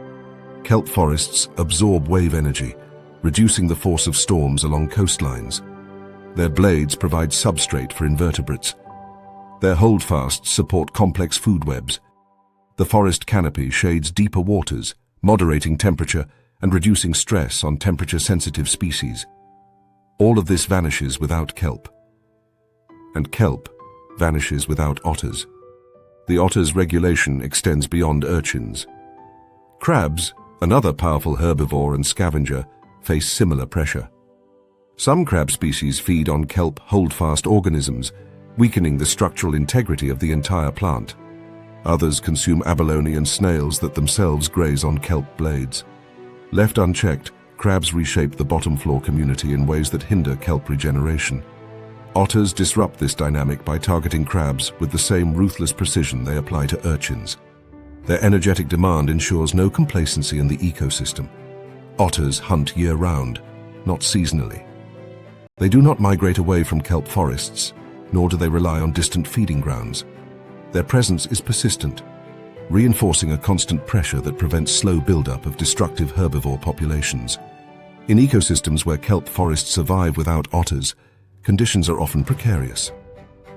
Kelp forests absorb wave energy, reducing the force of storms along coastlines. Their blades provide substrate for invertebrates. Their holdfasts support complex food webs. The forest canopy shades deeper waters, moderating temperature and reducing stress on temperature-sensitive species. All of this vanishes without kelp. And kelp vanishes without otters. The otter's regulation extends beyond urchins. Crabs, another powerful herbivore and scavenger, face similar pressure. Some crab species feed on kelp holdfast organisms, weakening the structural integrity of the entire plant. Others consume abalone and snails that themselves graze on kelp blades. Left unchecked, crabs reshape the bottom floor community in ways that hinder kelp regeneration. Otters disrupt this dynamic by targeting crabs with the same ruthless precision they apply to urchins. Their energetic demand ensures no complacency in the ecosystem. Otters hunt year-round, not seasonally. They do not migrate away from kelp forests, nor do they rely on distant feeding grounds. Their presence is persistent, reinforcing a constant pressure that prevents slow buildup of destructive herbivore populations. In ecosystems where kelp forests survive without otters, conditions are often precarious.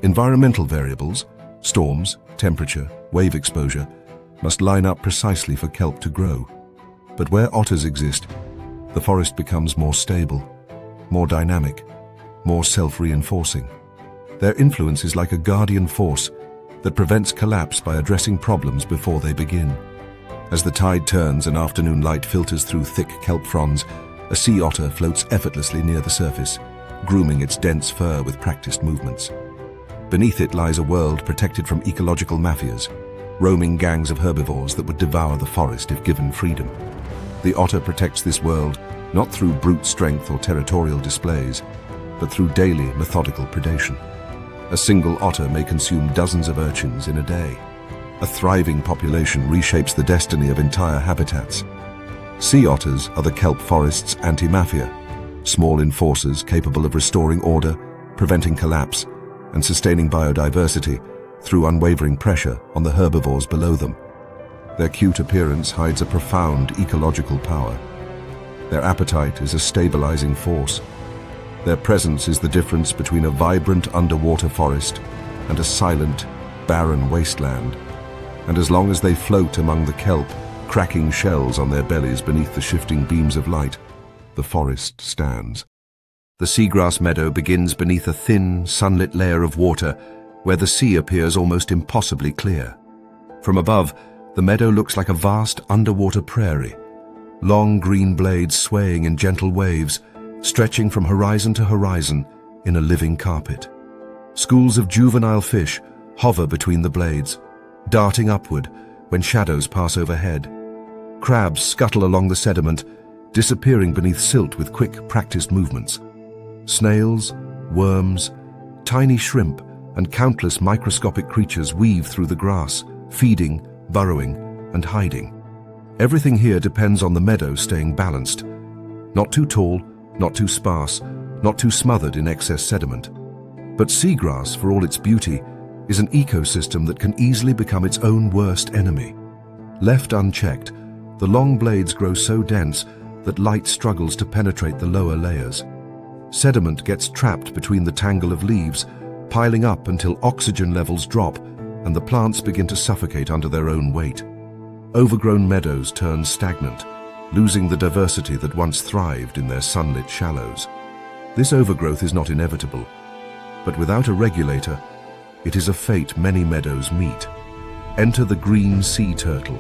Environmental variables, storms, temperature, wave exposure, must line up precisely for kelp to grow. But where otters exist, the forest becomes more stable, more dynamic, more self-reinforcing. Their influence is like a guardian force that prevents collapse by addressing problems before they begin. As the tide turns and afternoon light filters through thick kelp fronds, a sea otter floats effortlessly near the surface, grooming its dense fur with practiced movements. Beneath it lies a world protected from ecological mafias, roaming gangs of herbivores that would devour the forest if given freedom. The otter protects this world not through brute strength or territorial displays, but through daily, methodical predation. A single otter may consume dozens of urchins in a day. A thriving population reshapes the destiny of entire habitats. Sea otters are the kelp forest's anti-mafia, small enforcers capable of restoring order, preventing collapse, and sustaining biodiversity through unwavering pressure on the herbivores below them. Their cute appearance hides a profound ecological power. Their appetite is a stabilizing force. Their presence is the difference between a vibrant underwater forest and a silent, barren wasteland. And as long as they float among the kelp, cracking shells on their bellies beneath the shifting beams of light, the forest stands. The seagrass meadow begins beneath a thin, sunlit layer of water where the sea appears almost impossibly clear. From above, the meadow looks like a vast underwater prairie, long green blades swaying in gentle waves, stretching from horizon to horizon in a living carpet. Schools of juvenile fish hover between the blades, darting upward when shadows pass overhead. Crabs scuttle along the sediment, disappearing beneath silt with quick, practiced movements. Snails, worms, tiny shrimp, and countless microscopic creatures weave through the grass, feeding, burrowing, and hiding. Everything here depends on the meadow staying balanced. Not too tall, not too sparse, not too smothered in excess sediment. But seagrass, for all its beauty, is an ecosystem that can easily become its own worst enemy. Left unchecked, the long blades grow so dense that light struggles to penetrate the lower layers. Sediment gets trapped between the tangle of leaves, piling up until oxygen levels drop and the plants begin to suffocate under their own weight. Overgrown meadows turn stagnant, losing the diversity that once thrived in their sunlit shallows. This overgrowth is not inevitable, but without a regulator, it is a fate many meadows meet. Enter the green sea turtle,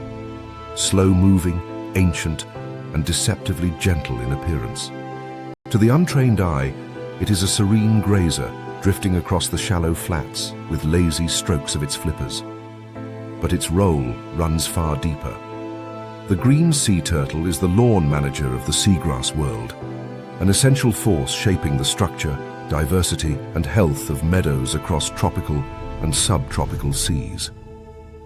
slow-moving, ancient, and deceptively gentle in appearance. To the untrained eye, it is a serene grazer drifting across the shallow flats with lazy strokes of its flippers. But its role runs far deeper. The green sea turtle is the lawn manager of the seagrass world, an essential force shaping the structure, diversity, and health of meadows across tropical and subtropical seas.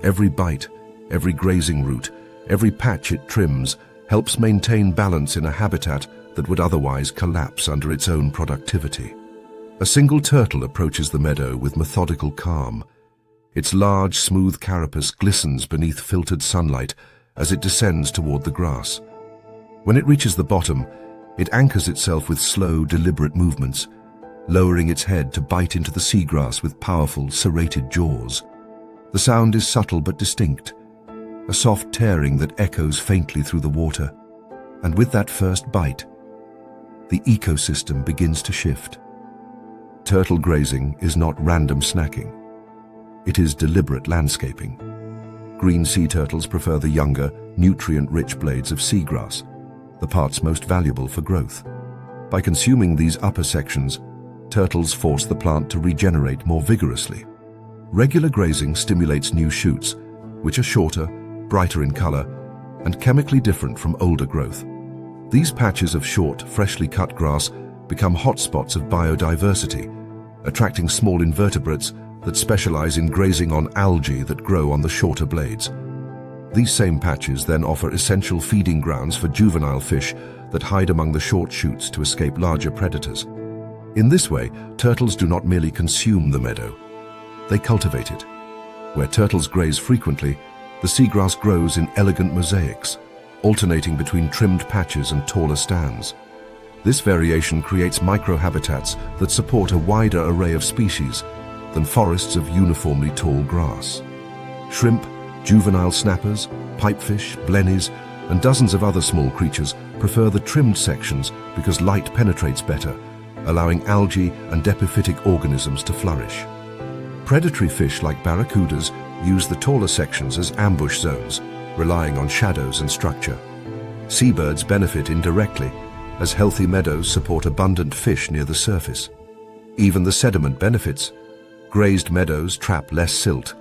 Every bite, every grazing route, every patch it trims helps maintain balance in a habitat that would otherwise collapse under its own productivity. A single turtle approaches the meadow with methodical calm. Its large, smooth carapace glistens beneath filtered sunlight as it descends toward the grass. When it reaches the bottom, it anchors itself with slow, deliberate movements, lowering its head to bite into the seagrass with powerful, serrated jaws. The sound is subtle but distinct, a soft tearing that echoes faintly through the water. And with that first bite, the ecosystem begins to shift. Turtle grazing is not random snacking. It is deliberate landscaping. Green sea turtles prefer the younger, nutrient-rich blades of seagrass, the parts most valuable for growth. By consuming these upper sections, turtles force the plant to regenerate more vigorously. Regular grazing stimulates new shoots, which are shorter, brighter in color, and chemically different from older growth. These patches of short, freshly cut grass become hotspots of biodiversity, attracting small invertebrates that specialize in grazing on algae that grow on the shorter blades. These same patches then offer essential feeding grounds for juvenile fish that hide among the short shoots to escape larger predators. In this way, turtles do not merely consume the meadow, they cultivate it. Where turtles graze frequently, the seagrass grows in elegant mosaics, alternating between trimmed patches and taller stands. This variation creates microhabitats that support a wider array of species than forests of uniformly tall grass. Shrimp, juvenile snappers, pipefish, blennies, and dozens of other small creatures prefer the trimmed sections because light penetrates better, allowing algae and epiphytic organisms to flourish. Predatory fish like barracudas use the taller sections as ambush zones, relying on shadows and structure. Seabirds benefit indirectly, as healthy meadows support abundant fish near the surface. Even the sediment benefits. Grazed meadows trap less silt,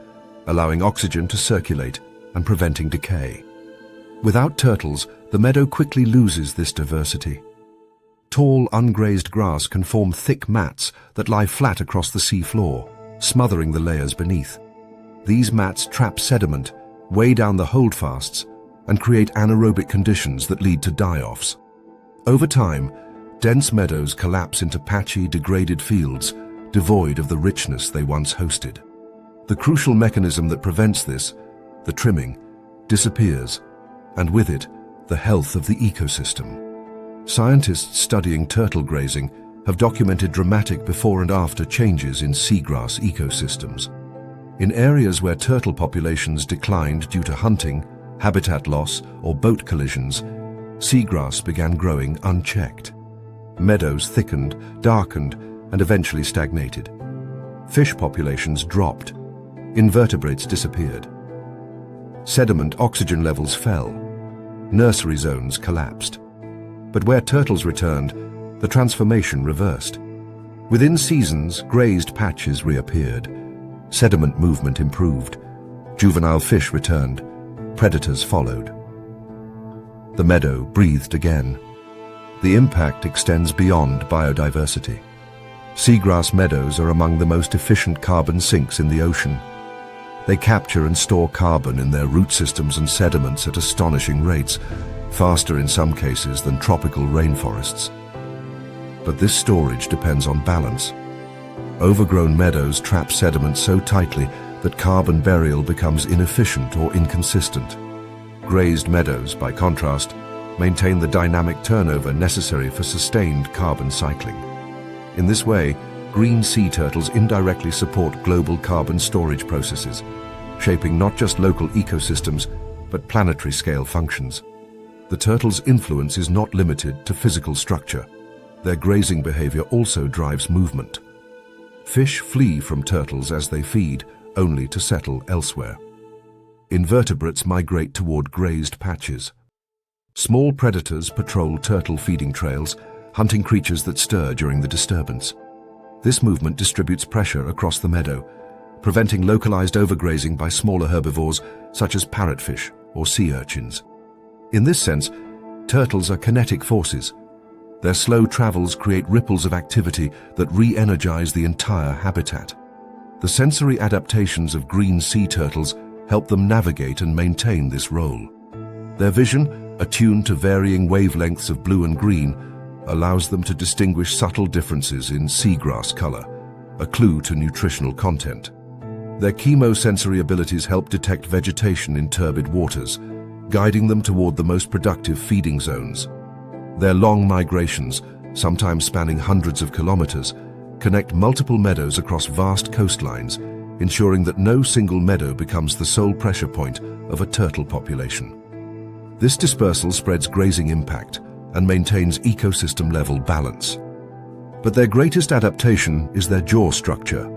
allowing oxygen to circulate and preventing decay. Without turtles, the meadow quickly loses this diversity. Tall, ungrazed grass can form thick mats that lie flat across the sea floor, smothering the layers beneath. These mats trap sediment, weigh down the holdfasts, and create anaerobic conditions that lead to die-offs. Over time, dense meadows collapse into patchy, degraded fields, devoid of the richness they once hosted. The crucial mechanism that prevents this, the trimming, disappears, and with it, the health of the ecosystem. Scientists studying turtle grazing have documented dramatic before and after changes in seagrass ecosystems. In areas where turtle populations declined due to hunting, habitat loss, or boat collisions, seagrass began growing unchecked. Meadows thickened, darkened, and eventually stagnated. Fish populations dropped. Invertebrates disappeared. Sediment oxygen levels fell. Nursery zones collapsed. But where turtles returned, the transformation reversed. Within seasons, grazed patches reappeared. Sediment movement improved. Juvenile fish returned. Predators followed. The meadow breathed again. The impact extends beyond biodiversity. Seagrass meadows are among the most efficient carbon sinks in the ocean. They capture and store carbon in their root systems and sediments at astonishing rates, faster in some cases than tropical rainforests. But this storage depends on balance. Overgrown meadows trap sediment so tightly that carbon burial becomes inefficient or inconsistent. Grazed meadows, by contrast, maintain the dynamic turnover necessary for sustained carbon cycling. In this way, green sea turtles indirectly support global carbon storage processes, shaping not just local ecosystems, but planetary-scale functions. The turtles' influence is not limited to physical structure. Their grazing behavior also drives movement. Fish flee from turtles as they feed, only to settle elsewhere. Invertebrates migrate toward grazed patches. Small predators patrol turtle feeding trails, hunting creatures that stir during the disturbance. This movement distributes pressure across the meadow, preventing localized overgrazing by smaller herbivores such as parrotfish or sea urchins. In this sense, turtles are kinetic forces. Their slow travels create ripples of activity that re-energize the entire habitat. The sensory adaptations of green sea turtles help them navigate and maintain this role. Their vision, attuned to varying wavelengths of blue and green, allows them to distinguish subtle differences in seagrass color, a clue to nutritional content. Their chemosensory abilities help detect vegetation in turbid waters, guiding them toward the most productive feeding zones. Their long migrations, sometimes spanning hundreds of kilometers, connect multiple meadows across vast coastlines, ensuring that no single meadow becomes the sole pressure point of a turtle population. This dispersal spreads grazing impact and maintains ecosystem-level balance. But their greatest adaptation is their jaw structure.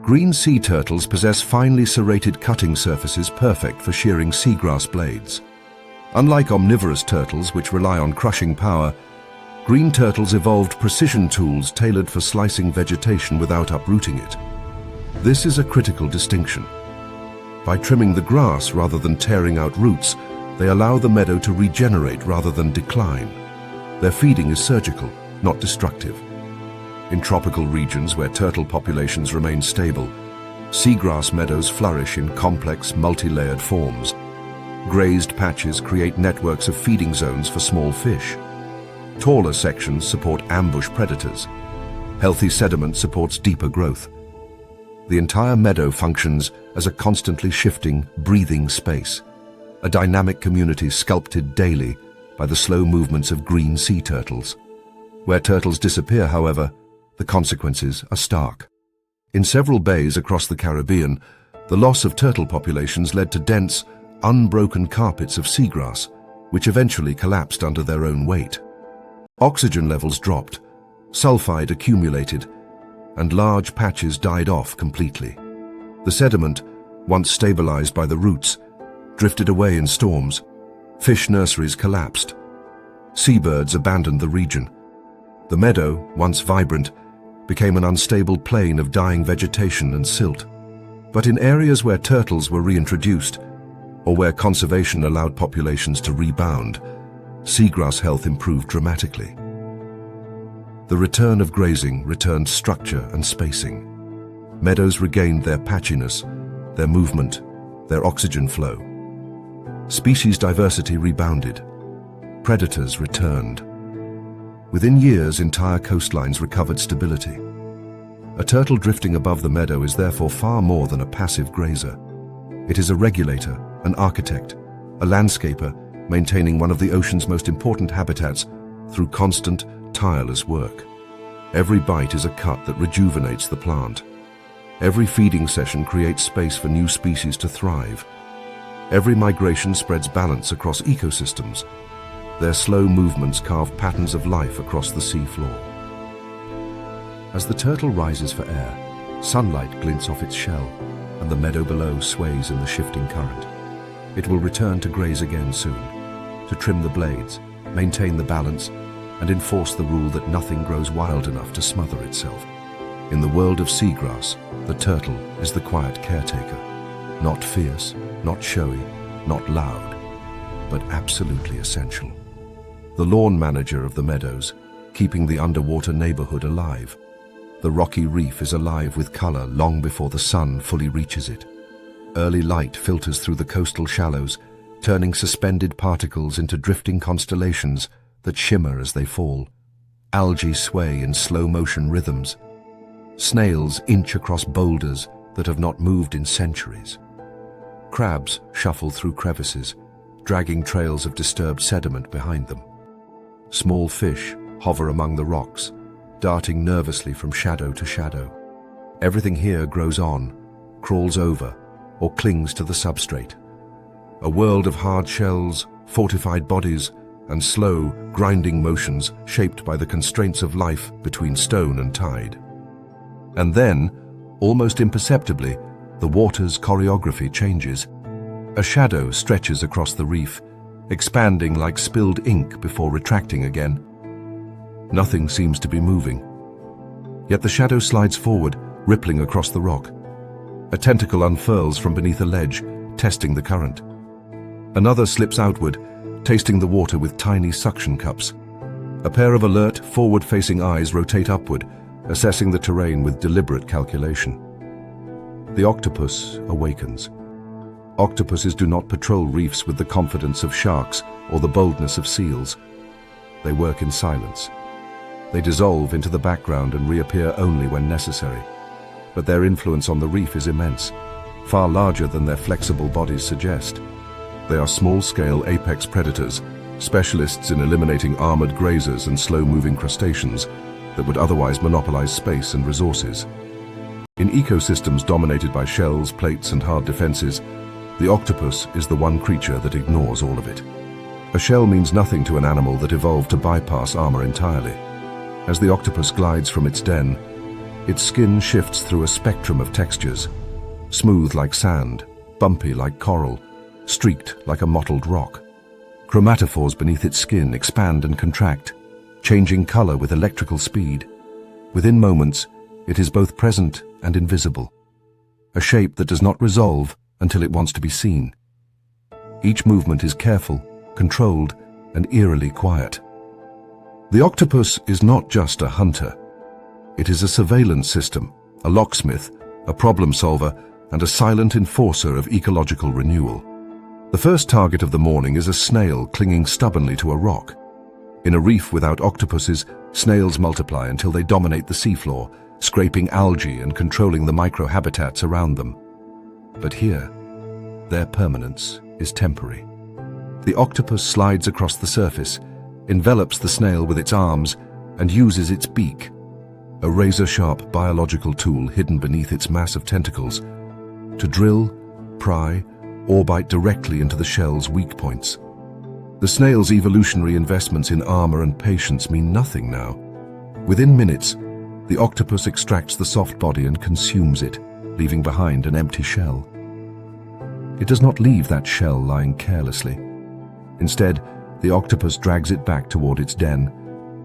Green sea turtles possess finely serrated cutting surfaces perfect for shearing seagrass blades. Unlike omnivorous turtles, which rely on crushing power, green turtles evolved precision tools tailored for slicing vegetation without uprooting it. This is a critical distinction. By trimming the grass rather than tearing out roots, they allow the meadow to regenerate rather than decline. Their feeding is surgical, not destructive. In tropical regions where turtle populations remain stable, seagrass meadows flourish in complex, multi-layered forms. Grazed patches create networks of feeding zones for small fish. Taller sections support ambush predators. Healthy sediment supports deeper growth. The entire meadow functions as a constantly shifting, breathing space, a dynamic community sculpted daily by the slow movements of green sea turtles. Where turtles disappear, however, the consequences are stark. In several bays across the Caribbean, the loss of turtle populations led to dense, unbroken carpets of seagrass, which eventually collapsed under their own weight. Oxygen levels dropped, sulfide accumulated, and large patches died off completely. The sediment, once stabilized by the roots, drifted away in storms. Fish nurseries collapsed. Seabirds abandoned the region. The meadow, once vibrant, became an unstable plain of dying vegetation and silt. But in areas where turtles were reintroduced, or where conservation allowed populations to rebound, seagrass health improved dramatically. The return of grazing returned structure and spacing. Meadows regained their patchiness, their movement, their oxygen flow. Species diversity rebounded. Predators returned. Within years, entire coastlines recovered stability. A turtle drifting above the meadow is therefore far more than a passive grazer. It is a regulator, an architect, a landscaper, maintaining one of the ocean's most important habitats through constant, tireless work. Every bite is a cut that rejuvenates the plant. Every feeding session creates space for new species to thrive. Every migration spreads balance across ecosystems. Their slow movements carve patterns of life across the sea floor. As the turtle rises for air, sunlight glints off its shell, and the meadow below sways in the shifting current. It will return to graze again soon, to trim the blades, maintain the balance, and enforce the rule that nothing grows wild enough to smother itself. In the world of seagrass, the turtle is the quiet caretaker. Not fierce, not showy, not loud, but absolutely essential. The lawn manager of the meadows, keeping the underwater neighborhood alive. The rocky reef is alive with color long before the sun fully reaches it. Early light filters through the coastal shallows, turning suspended particles into drifting constellations that shimmer as they fall. Algae sway in slow-motion rhythms. Snails inch across boulders that have not moved in centuries. Crabs shuffle through crevices, dragging trails of disturbed sediment behind them. Small fish hover among the rocks, darting nervously from shadow to shadow. Everything here grows on, crawls over, or clings to the substrate. A world of hard shells, fortified bodies, and slow, grinding motions shaped by the constraints of life between stone and tide. And then, almost imperceptibly, the water's choreography changes. A shadow stretches across the reef, expanding like spilled ink before retracting again. Nothing seems to be moving. Yet the shadow slides forward, rippling across the rock. A tentacle unfurls from beneath a ledge, testing the current. Another slips outward, tasting the water with tiny suction cups. A pair of alert, forward-facing eyes rotate upward, assessing the terrain with deliberate calculation. The octopus awakens. Octopuses do not patrol reefs with the confidence of sharks or the boldness of seals. They work in silence. They dissolve into the background and reappear only when necessary. But their influence on the reef is immense, far larger than their flexible bodies suggest. They are small-scale apex predators, specialists in eliminating armored grazers and slow-moving crustaceans that would otherwise monopolize space and resources. In ecosystems dominated by shells, plates, and hard defenses, the octopus is the one creature that ignores all of it. A shell means nothing to an animal that evolved to bypass armor entirely. As the octopus glides from its den, its skin shifts through a spectrum of textures, smooth like sand, bumpy like coral, streaked like a mottled rock. Chromatophores beneath its skin expand and contract, changing color with electrical speed. Within moments, it is both present and invisible, a shape that does not resolve until it wants to be seen. Each movement is careful, controlled, and eerily quiet. The octopus is not just a hunter. It is a surveillance system, a locksmith, a problem solver, and a silent enforcer of ecological renewal. The first target of the morning is a snail clinging stubbornly to a rock. In a reef without octopuses, snails multiply until they dominate the seafloor, scraping algae and controlling the microhabitats around them. But here, their permanence is temporary. The octopus slides across the surface, envelops the snail with its arms, and uses its beak, a razor-sharp biological tool hidden beneath its mass of tentacles, to drill, pry, or bite directly into the shell's weak points. The snail's evolutionary investments in armor and patience mean nothing now. Within minutes, the octopus extracts the soft body and consumes it, leaving behind an empty shell. It does not leave that shell lying carelessly. Instead, the octopus drags it back toward its den,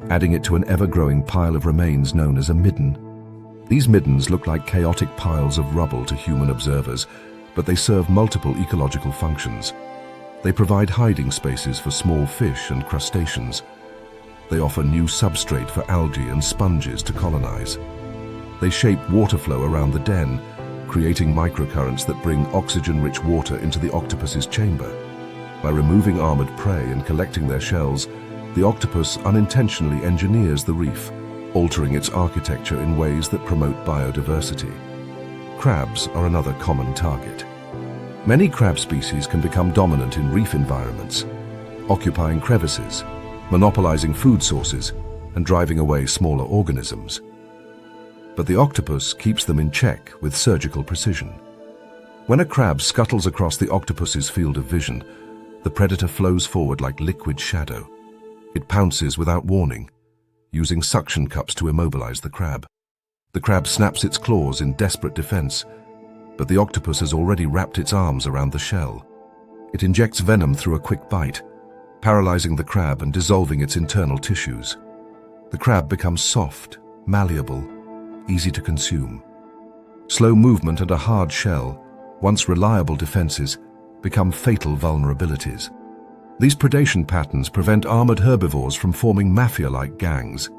adding it to an ever-growing pile of remains known as a midden. These middens look like chaotic piles of rubble to human observers, but they serve multiple ecological functions. They provide hiding spaces for small fish and crustaceans. They offer new substrate for algae and sponges to colonize. They shape water flow around the den, creating microcurrents that bring oxygen-rich water into the octopus's chamber. By removing armored prey and collecting their shells, the octopus unintentionally engineers the reef, altering its architecture in ways that promote biodiversity. Crabs are another common target. Many crab species can become dominant in reef environments, occupying crevices, monopolizing food sources, and driving away smaller organisms. But the octopus keeps them in check with surgical precision. When a crab scuttles across the octopus's field of vision, the predator flows forward like liquid shadow. It pounces without warning, using suction cups to immobilize the crab. The crab snaps its claws in desperate defense, but the octopus has already wrapped its arms around the shell. It injects venom through a quick bite, paralyzing the crab and dissolving its internal tissues. The crab becomes soft, malleable, easy to consume. Slow movement and a hard shell, once reliable defenses, become fatal vulnerabilities. These predation patterns prevent armored herbivores from forming mafia-like gangs.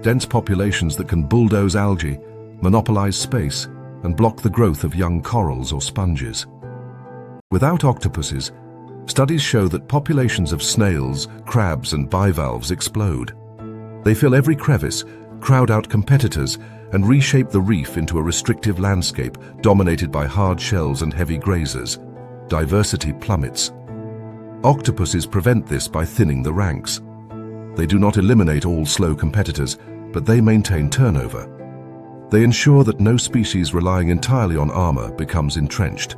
Dense populations that can bulldoze algae, monopolize space, and block the growth of young corals or sponges. Without octopuses, studies show that populations of snails, crabs, and bivalves explode. They fill every crevice, crowd out competitors, and reshape the reef into a restrictive landscape dominated by hard shells and heavy grazers. Diversity plummets. Octopuses prevent this by thinning the ranks. They do not eliminate all slow competitors, but they maintain turnover. They ensure that no species relying entirely on armor becomes entrenched.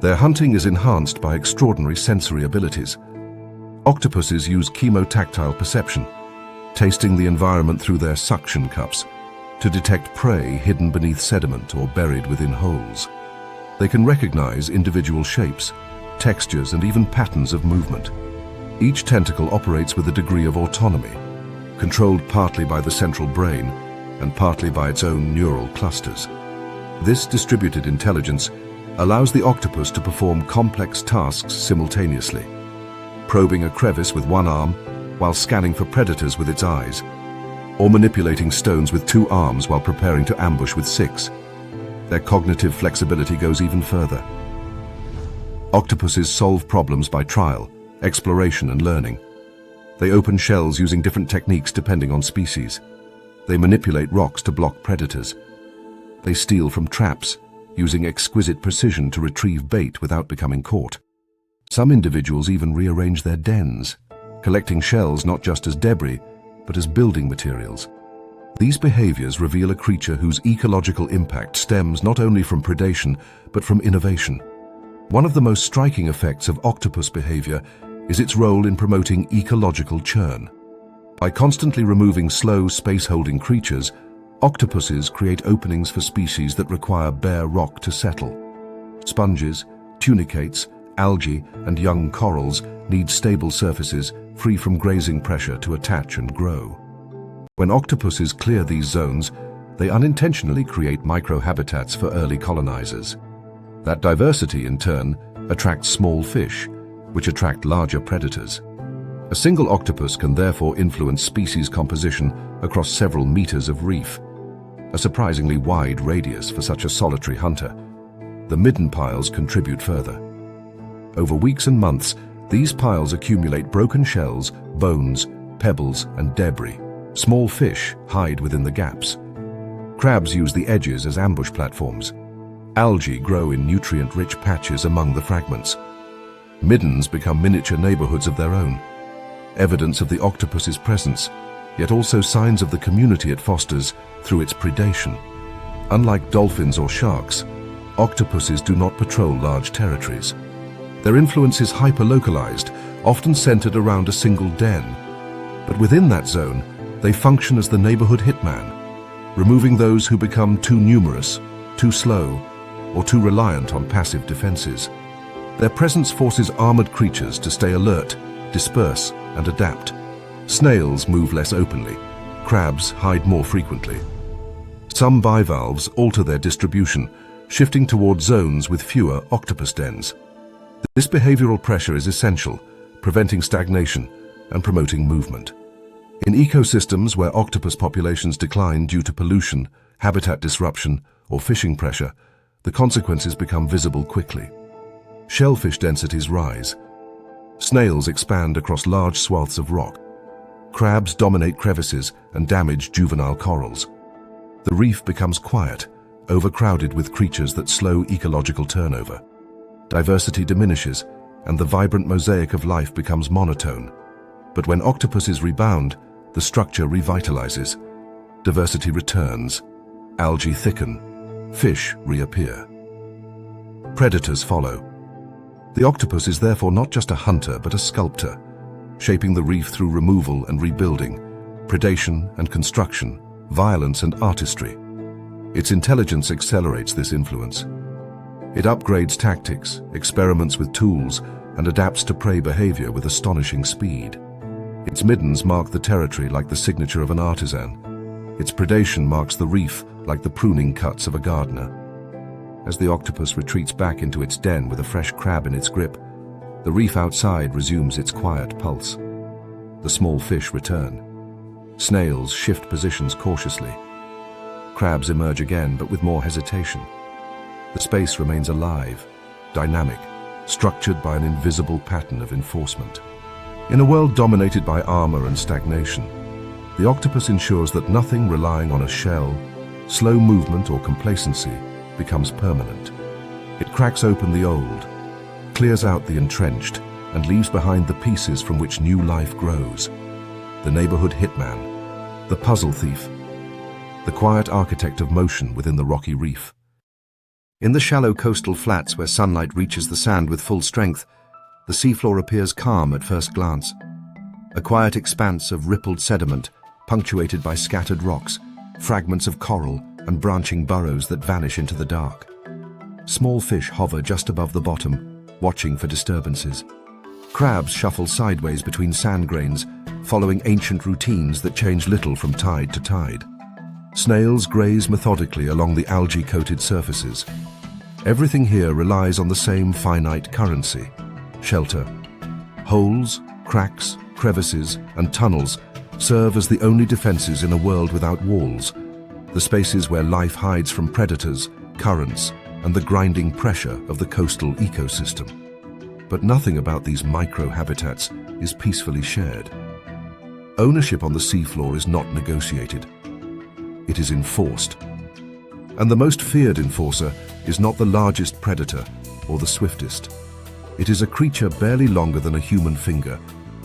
Their hunting is enhanced by extraordinary sensory abilities. Octopuses use chemotactile perception, tasting the environment through their suction cups, to detect prey hidden beneath sediment or buried within holes. They can recognize individual shapes, textures, and even patterns of movement. Each tentacle operates with a degree of autonomy, controlled partly by the central brain and partly by its own neural clusters. This distributed intelligence allows the octopus to perform complex tasks simultaneously, probing a crevice with one arm while scanning for predators with its eyes, or manipulating stones with 2 arms while preparing to ambush with 6. Their cognitive flexibility goes even further. Octopuses solve problems by trial, exploration, and learning. They open shells using different techniques depending on species. They manipulate rocks to block predators. They steal from traps, using exquisite precision to retrieve bait without becoming caught. Some individuals even rearrange their dens, collecting shells not just as debris, but as building materials. These behaviors reveal a creature whose ecological impact stems not only from predation, but from innovation. One of the most striking effects of octopus behavior is its role in promoting ecological churn. By constantly removing slow, space-holding creatures, octopuses create openings for species that require bare rock to settle. Sponges, tunicates, algae, and young corals need stable surfaces free from grazing pressure to attach and grow. When octopuses clear these zones, they unintentionally create microhabitats for early colonizers. That diversity, in turn, attracts small fish, which attract larger predators. A single octopus can therefore influence species composition across several meters of reef, a surprisingly wide radius for such a solitary hunter. The midden piles contribute further. Over weeks and months, these piles accumulate broken shells, bones, pebbles, and debris. Small fish hide within the gaps. Crabs use the edges as ambush platforms. Algae grow in nutrient-rich patches among the fragments. Middens become miniature neighborhoods of their own, evidence of the octopus's presence, yet also signs of the community it fosters through its predation. Unlike dolphins or sharks, octopuses do not patrol large territories. Their influence is hyper-localized, often centered around a single den. But within that zone, they function as the neighborhood hitman, removing those who become too numerous, too slow, or too reliant on passive defenses. Their presence forces armored creatures to stay alert, disperse, and adapt. Snails move less openly. Crabs hide more frequently. Some bivalves alter their distribution, shifting toward zones with fewer octopus dens. This behavioral pressure is essential, preventing stagnation and promoting movement. In ecosystems where octopus populations decline due to pollution, habitat disruption, or fishing pressure, the consequences become visible quickly. Shellfish densities rise. Snails expand across large swaths of rock. Crabs dominate crevices and damage juvenile corals. The reef becomes quiet, overcrowded with creatures that slow ecological turnover. Diversity diminishes, and the vibrant mosaic of life becomes monotone. But when octopuses rebound, the structure revitalizes. Diversity returns. Algae thicken. Fish reappear. Predators follow. The octopus is therefore not just a hunter, but a sculptor, shaping the reef through removal and rebuilding, predation and construction, violence and artistry. Its intelligence accelerates this influence. It upgrades tactics, experiments with tools, and adapts to prey behavior with astonishing speed. Its middens mark the territory like the signature of an artisan. Its predation marks the reef like the pruning cuts of a gardener. As the octopus retreats back into its den with a fresh crab in its grip, the reef outside resumes its quiet pulse. The small fish return. Snails shift positions cautiously. Crabs emerge again, but with more hesitation. The space remains alive, dynamic, structured by an invisible pattern of enforcement. In a world dominated by armor and stagnation, the octopus ensures that nothing relying on a shell, slow movement, or complacency becomes permanent. It cracks open the old, clears out the entrenched, and leaves behind the pieces from which new life grows. The neighborhood hitman, the puzzle thief, the quiet architect of motion within the rocky reef. In the shallow coastal flats where sunlight reaches the sand with full strength, the seafloor appears calm at first glance. A quiet expanse of rippled sediment, punctuated by scattered rocks, fragments of coral, and branching burrows that vanish into the dark. Small fish hover just above the bottom, watching for disturbances. Crabs shuffle sideways between sand grains, following ancient routines that change little from tide to tide. Snails graze methodically along the algae-coated surfaces. Everything here relies on the same finite currency: shelter. Holes, cracks, crevices, and tunnels serve as the only defenses in a world without walls, the spaces where life hides from predators, currents, and the grinding pressure of the coastal ecosystem. But nothing about these micro-habitats is peacefully shared. Ownership on the seafloor is not negotiated. It is enforced. And the most feared enforcer is not the largest predator or the swiftest. It is a creature barely longer than a human finger,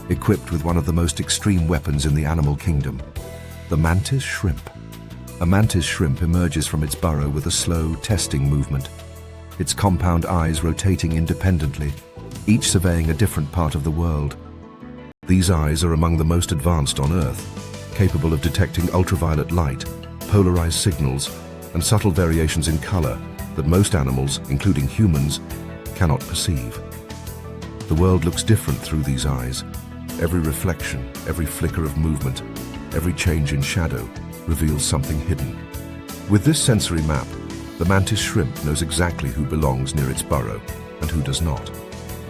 equipped with one of the most extreme weapons in the animal kingdom: the mantis shrimp. A mantis shrimp emerges from its burrow with a slow, testing movement, its compound eyes rotating independently, each surveying a different part of the world. These eyes are among the most advanced on Earth, capable of detecting ultraviolet light, polarized signals, and subtle variations in color that most animals, including humans, cannot perceive. The world looks different through these eyes. Every reflection, every flicker of movement, every change in shadow reveals something hidden. With this sensory map, the mantis shrimp knows exactly who belongs near its burrow and who does not.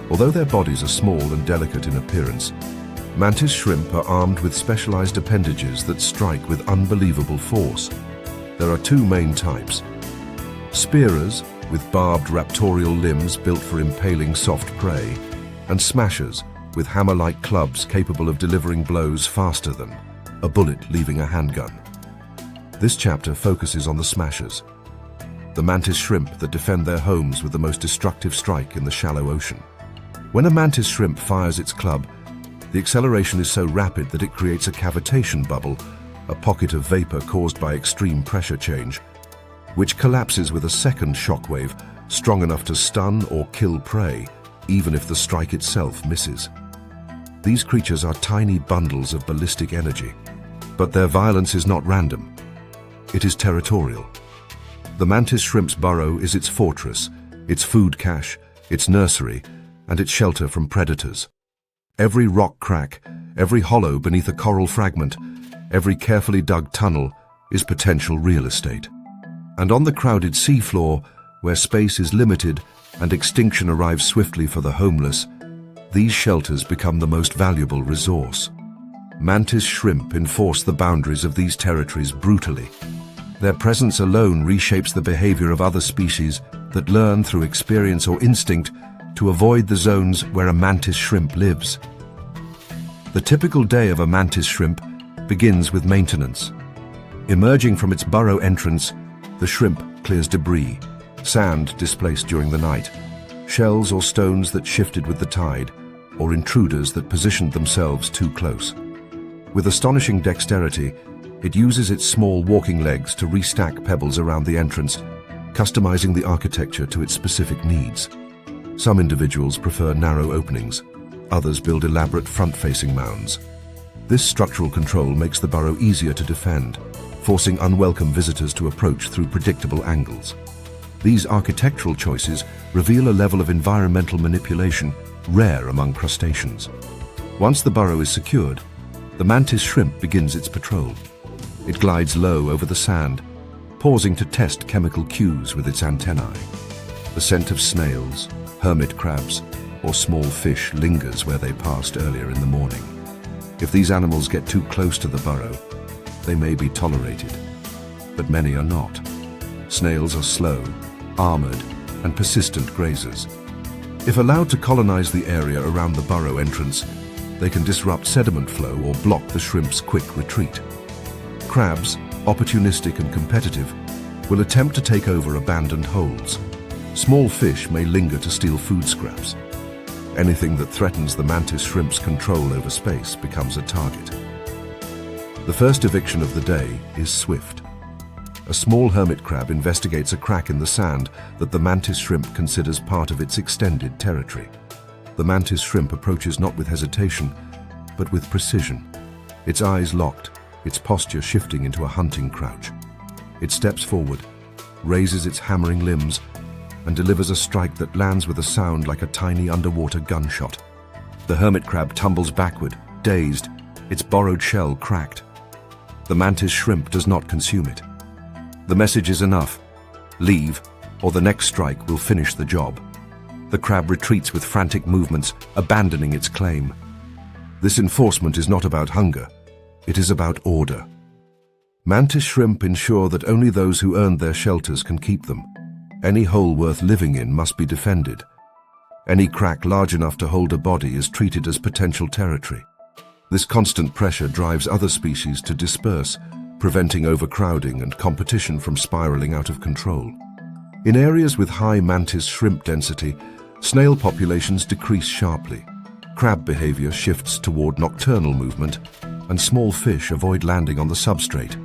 Although their bodies are small and delicate in appearance, mantis shrimp are armed with specialized appendages that strike with unbelievable force. There are two main types: spearers, with barbed raptorial limbs built for impaling soft prey, and smashers, with hammer-like clubs capable of delivering blows faster than a bullet leaving a handgun. This chapter focuses on the smashers, the mantis shrimp that defend their homes with the most destructive strike in the shallow ocean. When a mantis shrimp fires its club, the acceleration is so rapid that it creates a cavitation bubble, a pocket of vapor caused by extreme pressure change, which collapses with a second shockwave strong enough to stun or kill prey, even if the strike itself misses. These creatures are tiny bundles of ballistic energy, but their violence is not random. It is territorial. The mantis shrimp's burrow is its fortress, its food cache, its nursery, and its shelter from predators. Every rock crack, every hollow beneath a coral fragment, every carefully dug tunnel is potential real estate. And on the crowded seafloor, where space is limited and extinction arrives swiftly for the homeless, these shelters become the most valuable resource. Mantis shrimp enforce the boundaries of these territories brutally. Their presence alone reshapes the behavior of other species that learn through experience or instinct to avoid the zones where a mantis shrimp lives. The typical day of a mantis shrimp begins with maintenance. Emerging from its burrow entrance, the shrimp clears debris, sand displaced during the night, shells or stones that shifted with the tide, or intruders that positioned themselves too close. With astonishing dexterity, it uses its small walking legs to restack pebbles around the entrance, customizing the architecture to its specific needs. Some individuals prefer narrow openings, others build elaborate front-facing mounds. This structural control makes the burrow easier to defend, forcing unwelcome visitors to approach through predictable angles. These architectural choices reveal a level of environmental manipulation rare among crustaceans. Once the burrow is secured, the mantis shrimp begins its patrol. It glides low over the sand, pausing to test chemical cues with its antennae. The scent of snails, hermit crabs, or small fish lingers where they passed earlier in the morning. If these animals get too close to the burrow, they may be tolerated, but many are not. Snails are slow, armored, and persistent grazers. If allowed to colonize the area around the burrow entrance, they can disrupt sediment flow or block the shrimp's quick retreat. Crabs, opportunistic and competitive, will attempt to take over abandoned holes. Small fish may linger to steal food scraps. Anything that threatens the mantis shrimp's control over space becomes a target. The first eviction of the day is swift. A small hermit crab investigates a crack in the sand that the mantis shrimp considers part of its extended territory. The mantis shrimp approaches not with hesitation, but with precision. Its eyes locked, its posture shifting into a hunting crouch. It steps forward, raises its hammering limbs, and delivers a strike that lands with a sound like a tiny underwater gunshot. The hermit crab tumbles backward, dazed, its borrowed shell cracked. The mantis shrimp does not consume it. The message is enough: leave, or the next strike will finish the job. The crab retreats with frantic movements, abandoning its claim. This enforcement is not about hunger, it is about order. Mantis shrimp ensure that only those who earned their shelters can keep them. Any hole worth living in must be defended. Any crack large enough to hold a body is treated as potential territory. This constant pressure drives other species to disperse, preventing overcrowding and competition from spiraling out of control. In areas with high mantis shrimp density, snail populations decrease sharply. Crab behavior shifts toward nocturnal movement, and small fish avoid landing on the substrate,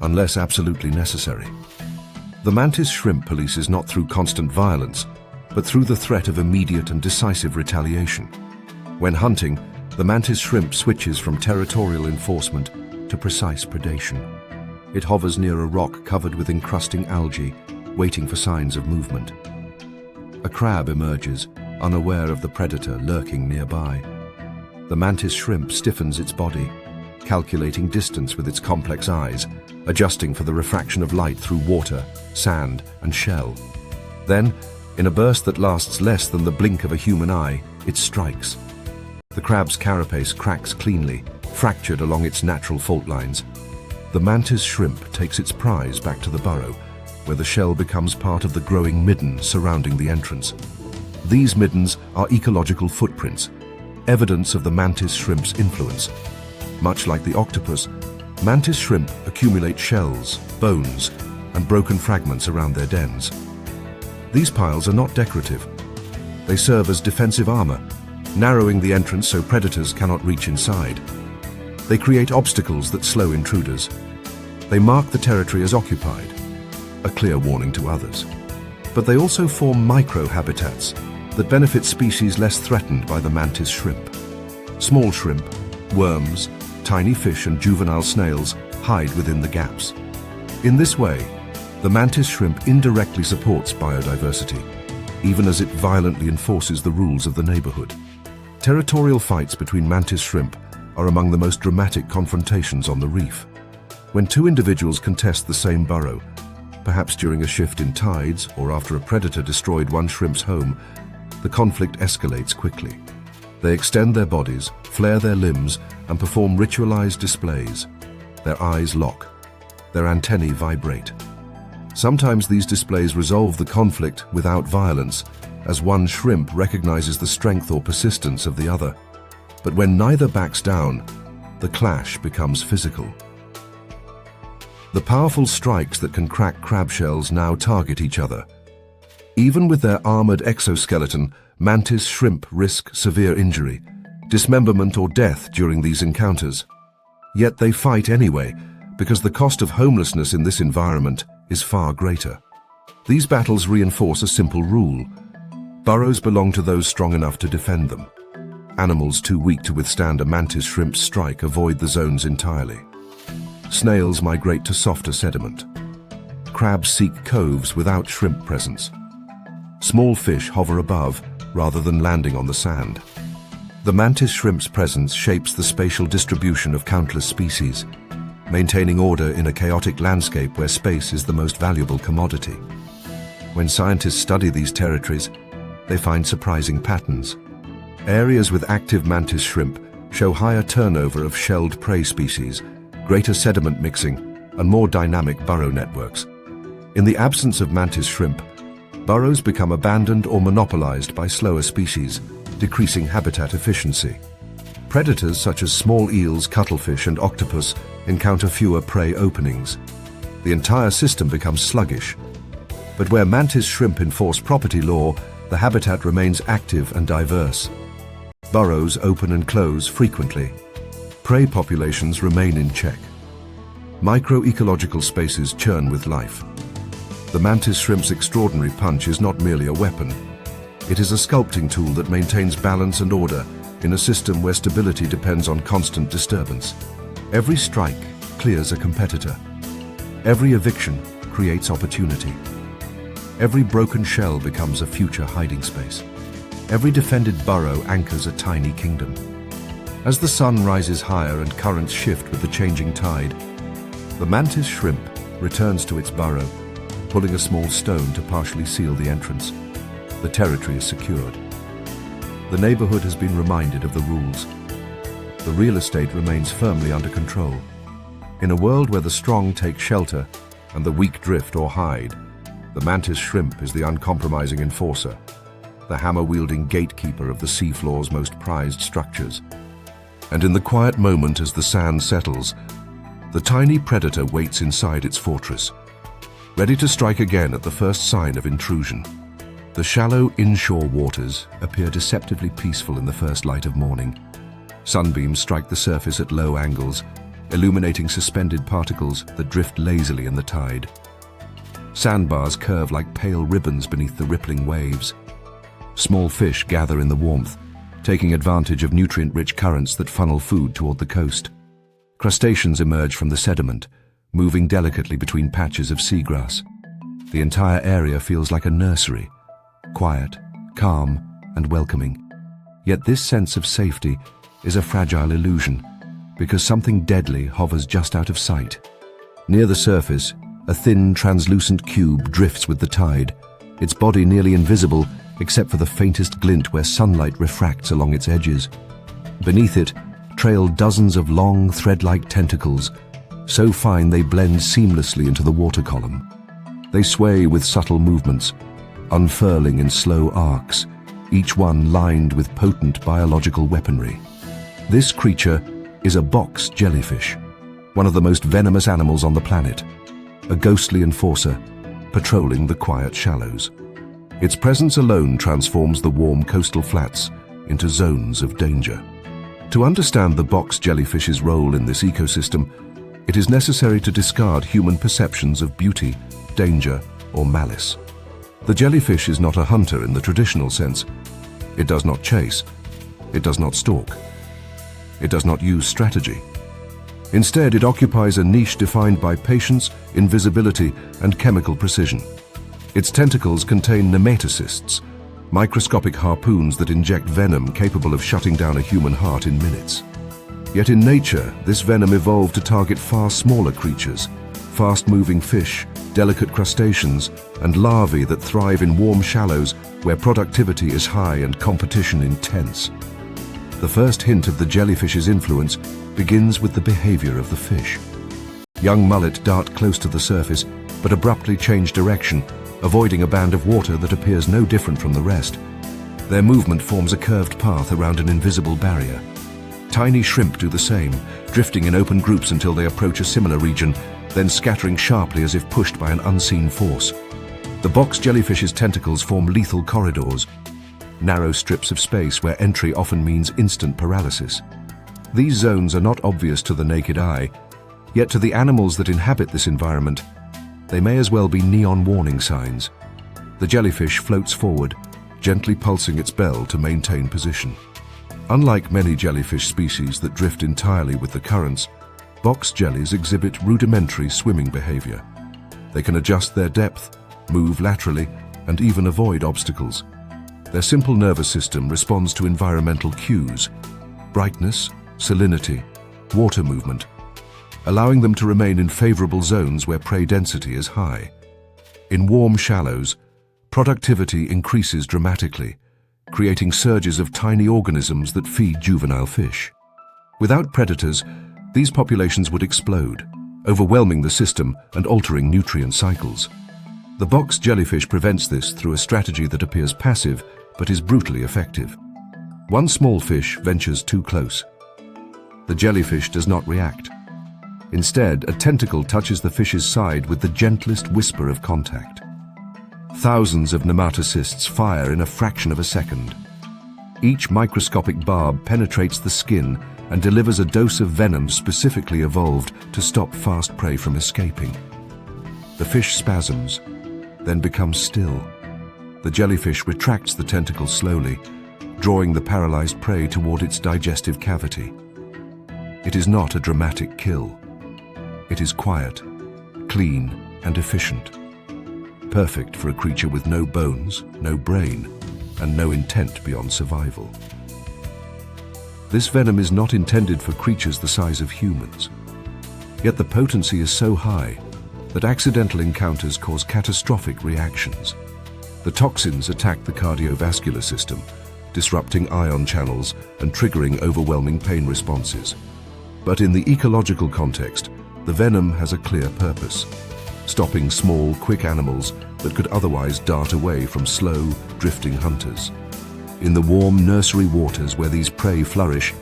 unless absolutely necessary. The mantis shrimp polices not through constant violence, but through the threat of immediate and decisive retaliation. When hunting, the mantis shrimp switches from territorial enforcement to precise predation. It hovers near a rock covered with encrusting algae, waiting for signs of movement. A crab emerges, unaware of the predator lurking nearby. The mantis shrimp stiffens its body, calculating distance with its complex eyes, adjusting for the refraction of light through water, sand, and shell. Then, in a burst that lasts less than the blink of a human eye, it strikes. The crab's carapace cracks cleanly, fractured along its natural fault lines. The mantis shrimp takes its prize back to the burrow, where the shell becomes part of the growing midden surrounding the entrance. These middens are ecological footprints, evidence of the mantis shrimp's influence. Much like the octopus, mantis shrimp accumulate shells, bones, and broken fragments around their dens. These piles are not decorative. They serve as defensive armor, narrowing the entrance so predators cannot reach inside. They create obstacles that slow intruders. They mark the territory as occupied, a clear warning to others. But they also form micro-habitats that benefit species less threatened by the mantis shrimp. Small shrimp, worms, tiny fish and juvenile snails hide within the gaps. In this way, the mantis shrimp indirectly supports biodiversity, even as it violently enforces the rules of the neighborhood. Territorial fights between mantis shrimp are among the most dramatic confrontations on the reef. When two individuals contest the same burrow, perhaps during a shift in tides or after a predator destroyed one shrimp's home, the conflict escalates quickly. They extend their bodies, flare their limbs, and perform ritualized displays. Their eyes lock. Their antennae vibrate. Sometimes these displays resolve the conflict without violence, as one shrimp recognizes the strength or persistence of the other. But when neither backs down, the clash becomes physical. The powerful strikes that can crack crab shells now target each other. Even with their armored exoskeleton, mantis shrimp risk severe injury, dismemberment or death during these encounters. Yet they fight anyway, because the cost of homelessness in this environment is far greater. These battles reinforce a simple rule. Burrows belong to those strong enough to defend them. Animals too weak to withstand a mantis shrimp's strike avoid the zones entirely. Snails migrate to softer sediment. Crabs seek coves without shrimp presence. Small fish hover above rather than landing on the sand. The mantis shrimp's presence shapes the spatial distribution of countless species, maintaining order in a chaotic landscape where space is the most valuable commodity. When scientists study these territories, they find surprising patterns. Areas with active mantis shrimp show higher turnover of shelled prey species, greater sediment mixing, and more dynamic burrow networks. In the absence of mantis shrimp, burrows become abandoned or monopolized by slower species, decreasing habitat efficiency. Predators such as small eels, cuttlefish, and octopus encounter fewer prey openings. The entire system becomes sluggish. But where mantis shrimp enforce property law, the habitat remains active and diverse. Burrows open and close frequently. Prey populations remain in check. Microecological spaces churn with life. The mantis shrimp's extraordinary punch is not merely a weapon. It is a sculpting tool that maintains balance and order in a system where stability depends on constant disturbance. Every strike clears a competitor. Every eviction creates opportunity. Every broken shell becomes a future hiding space. Every defended burrow anchors a tiny kingdom. As the sun rises higher and currents shift with the changing tide, the mantis shrimp returns to its burrow, pulling a small stone to partially seal the entrance. The territory is secured. The neighborhood has been reminded of the rules. The real estate remains firmly under control. In a world where the strong take shelter and the weak drift or hide, the mantis shrimp is the uncompromising enforcer, the hammer-wielding gatekeeper of the seafloor's most prized structures. And in the quiet moment as the sand settles, the tiny predator waits inside its fortress, ready to strike again at the first sign of intrusion. The shallow inshore waters appear deceptively peaceful in the first light of morning. Sunbeams strike the surface at low angles, illuminating suspended particles that drift lazily in the tide. Sandbars curve like pale ribbons beneath the rippling waves. Small fish gather in the warmth, taking advantage of nutrient-rich currents that funnel food toward the coast. Crustaceans emerge from the sediment, moving delicately between patches of seagrass. The entire area feels like a nursery, quiet, calm, and welcoming. Yet this sense of safety is a fragile illusion, because something deadly hovers just out of sight. Near the surface, a thin, translucent cube drifts with the tide, its body nearly invisible except for the faintest glint where sunlight refracts along its edges. Beneath it trail dozens of long, thread-like tentacles, so fine they blend seamlessly into the water column. They sway with subtle movements, unfurling in slow arcs, each one lined with potent biological weaponry. This creature is a box jellyfish, one of the most venomous animals on the planet, a ghostly enforcer patrolling the quiet shallows. Its presence alone transforms the warm coastal flats into zones of danger. To understand the box jellyfish's role in this ecosystem, it is necessary to discard human perceptions of beauty, danger, or malice. The jellyfish is not a hunter in the traditional sense. It does not chase. It does not stalk. It does not use strategy. Instead, it occupies a niche defined by patience, invisibility, and chemical precision. Its tentacles contain nematocysts, microscopic harpoons that inject venom capable of shutting down a human heart in minutes. Yet in nature, this venom evolved to target far smaller creatures, fast-moving fish, delicate crustaceans, and larvae that thrive in warm shallows where productivity is high and competition intense. The first hint of the jellyfish's influence begins with the behavior of the fish. Young mullet dart close to the surface, but abruptly change direction, avoiding a band of water that appears no different from the rest. Their movement forms a curved path around an invisible barrier. Tiny shrimp do the same, drifting in open groups until they approach a similar region, then scattering sharply as if pushed by an unseen force. The box jellyfish's tentacles form lethal corridors, narrow strips of space where entry often means instant paralysis. These zones are not obvious to the naked eye, yet to the animals that inhabit this environment, they may as well be neon warning signs. The jellyfish floats forward, gently pulsing its bell to maintain position. Unlike many jellyfish species that drift entirely with the currents, box jellies exhibit rudimentary swimming behavior. They can adjust their depth, move laterally, and even avoid obstacles. Their simple nervous system responds to environmental cues, brightness, salinity, water movement, allowing them to remain in favorable zones where prey density is high. In warm shallows, productivity increases dramatically, creating surges of tiny organisms that feed juvenile fish. Without predators, these populations would explode, overwhelming the system and altering nutrient cycles. The box jellyfish prevents this through a strategy that appears passive but is brutally effective. One small fish ventures too close. The jellyfish does not react. Instead, a tentacle touches the fish's side with the gentlest whisper of contact. Thousands of nematocysts fire in a fraction of a second. Each microscopic barb penetrates the skin and delivers a dose of venom specifically evolved to stop fast prey from escaping. The fish spasms, then becomes still. The jellyfish retracts the tentacle slowly, drawing the paralyzed prey toward its digestive cavity. It is not a dramatic kill. It is quiet, clean, and efficient. Perfect for a creature with no bones, no brain, and no intent beyond survival. This venom is not intended for creatures the size of humans. Yet the potency is so high that accidental encounters cause catastrophic reactions. The toxins attack the cardiovascular system, disrupting ion channels and triggering overwhelming pain responses. But in the ecological context, the venom has a clear purpose: stopping small, quick animals that could otherwise dart away from slow, drifting hunters. In the warm nursery waters where these prey flourish,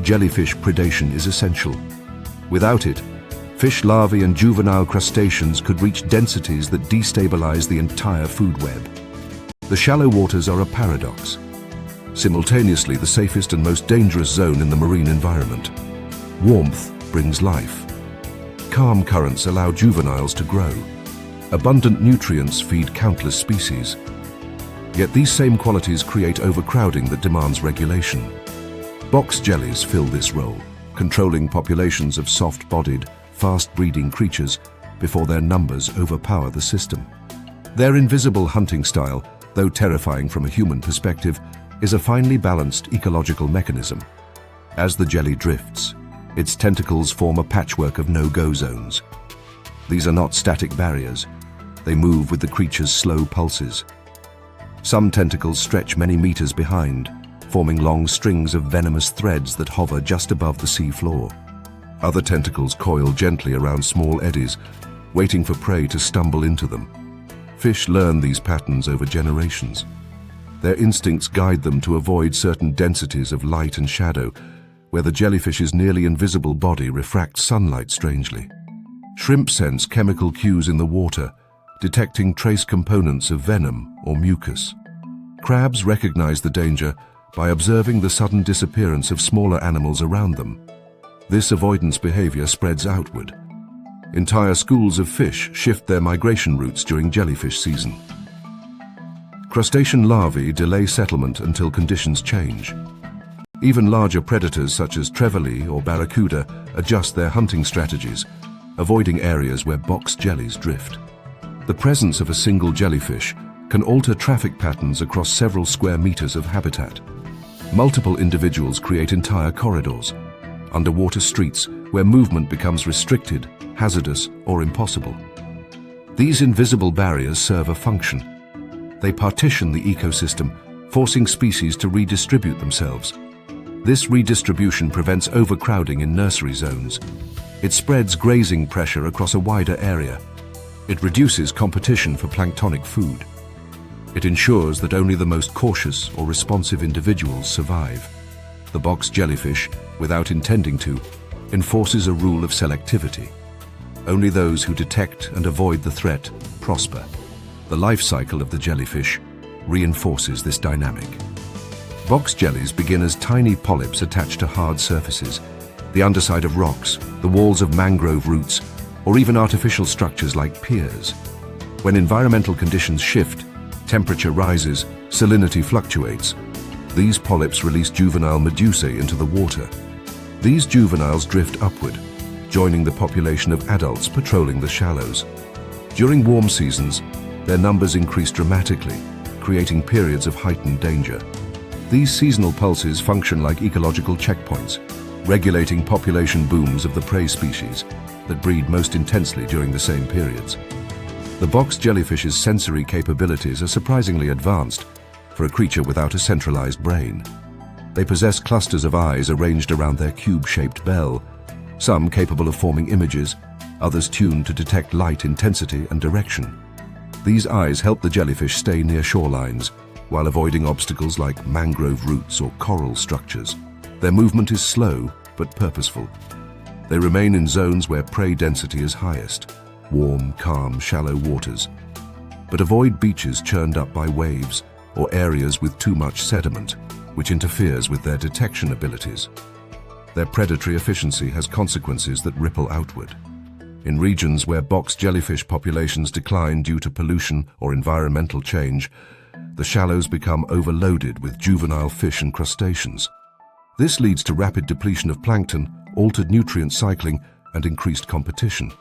jellyfish predation is essential. Without it, fish larvae and juvenile crustaceans could reach densities that destabilize the entire food web. The shallow waters are a paradox, simultaneously the safest and most dangerous zone in the marine environment. Warmth brings life. Calm currents allow juveniles to grow. Abundant nutrients feed countless species. Yet these same qualities create overcrowding that demands regulation. Box jellies fill this role, controlling populations of soft-bodied, fast-breeding creatures before their numbers overpower the system. Their invisible hunting style, though terrifying from a human perspective, is a finely balanced ecological mechanism. As the jelly drifts, its tentacles form a patchwork of no-go zones. These are not static barriers. They move with the creature's slow pulses. Some tentacles stretch many meters behind, forming long strings of venomous threads that hover just above the sea floor. Other tentacles coil gently around small eddies, waiting for prey to stumble into them. Fish learn these patterns over generations. Their instincts guide them to avoid certain densities of light and shadow, where the jellyfish's nearly invisible body refracts sunlight strangely. Shrimp sense chemical cues in the water, detecting trace components of venom or mucus. Crabs recognize the danger by observing the sudden disappearance of smaller animals around them. This avoidance behavior spreads outward. Entire schools of fish shift their migration routes during jellyfish season. Crustacean larvae delay settlement until conditions change. Even larger predators such as trevally or barracuda adjust their hunting strategies, avoiding areas where box jellies drift. The presence of a single jellyfish can alter traffic patterns across several square meters of habitat. Multiple individuals create entire corridors, underwater streets where movement becomes restricted, hazardous, or impossible. These invisible barriers serve a function. They partition the ecosystem, forcing species to redistribute themselves. This redistribution prevents overcrowding in nursery zones. It spreads grazing pressure across a wider area. It reduces competition for planktonic food. It ensures that only the most cautious or responsive individuals survive. The box jellyfish, without intending to, enforces a rule of selectivity. Only those who detect and avoid the threat prosper. The life cycle of the jellyfish reinforces this dynamic. Box jellies begin as tiny polyps attached to hard surfaces, the underside of rocks, the walls of mangrove roots, or even artificial structures like piers. When environmental conditions shift, temperature rises, salinity fluctuates. These polyps release juvenile medusae into the water. These juveniles drift upward, joining the population of adults patrolling the shallows. During warm seasons, their numbers increase dramatically, creating periods of heightened danger. These seasonal pulses function like ecological checkpoints, regulating population booms of the prey species that breed most intensely during the same periods. The box jellyfish's sensory capabilities are surprisingly advanced for a creature without a centralized brain. They possess clusters of eyes arranged around their cube-shaped bell, some capable of forming images, others tuned to detect light intensity and direction. These eyes help the jellyfish stay near shorelines, while avoiding obstacles like mangrove roots or coral structures. Their movement is slow but purposeful. They remain in zones where prey density is highest, warm, calm, shallow waters, but avoid beaches churned up by waves or areas with too much sediment, which interferes with their detection abilities. Their predatory efficiency has consequences that ripple outward. In regions where box jellyfish populations decline due to pollution or environmental change, the shallows become overloaded with juvenile fish and crustaceans. This leads to rapid depletion of plankton, altered nutrient cycling, and increased competition.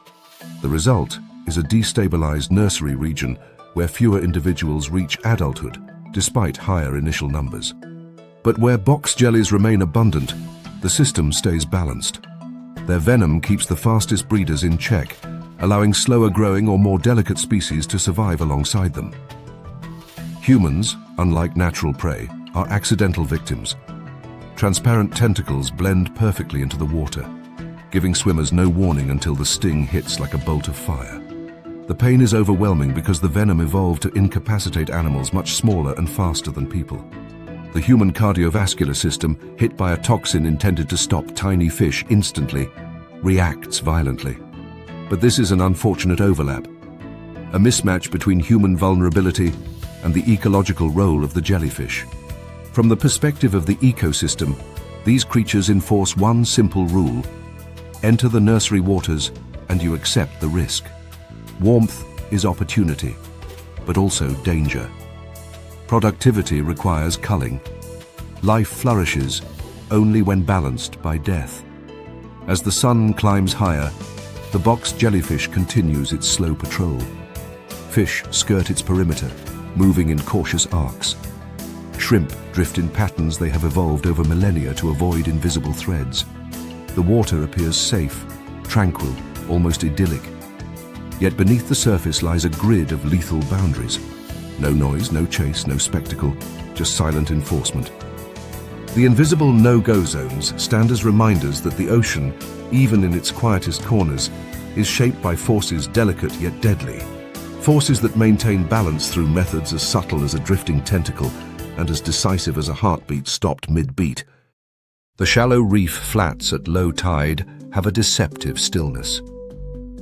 The result is a destabilized nursery region where fewer individuals reach adulthood, despite higher initial numbers. But where box jellies remain abundant, the system stays balanced. Their venom keeps the fastest breeders in check, allowing slower growing or more delicate species to survive alongside them. Humans, unlike natural prey, are accidental victims. Transparent tentacles blend perfectly into the water, giving swimmers no warning until the sting hits like a bolt of fire. The pain is overwhelming because the venom evolved to incapacitate animals much smaller and faster than people. The human cardiovascular system, hit by a toxin intended to stop tiny fish instantly, reacts violently. But this is an unfortunate overlap, a mismatch between human vulnerability and the ecological role of the jellyfish. From the perspective of the ecosystem, these creatures enforce one simple rule: enter the nursery waters and you accept the risk. Warmth is opportunity, but also danger. Productivity requires culling. Life flourishes only when balanced by death. As the sun climbs higher, the box jellyfish continues its slow patrol. Fish skirt its perimeter, moving in cautious arcs. Shrimp drift in patterns they have evolved over millennia to avoid invisible threads. The water appears safe, tranquil, almost idyllic. Yet beneath the surface lies a grid of lethal boundaries. No noise, no chase, no spectacle, just silent enforcement. The invisible no-go zones stand as reminders that the ocean, even in its quietest corners, is shaped by forces delicate yet deadly. Forces that maintain balance through methods as subtle as a drifting tentacle and as decisive as a heartbeat stopped mid-beat. The shallow reef flats at low tide have a deceptive stillness.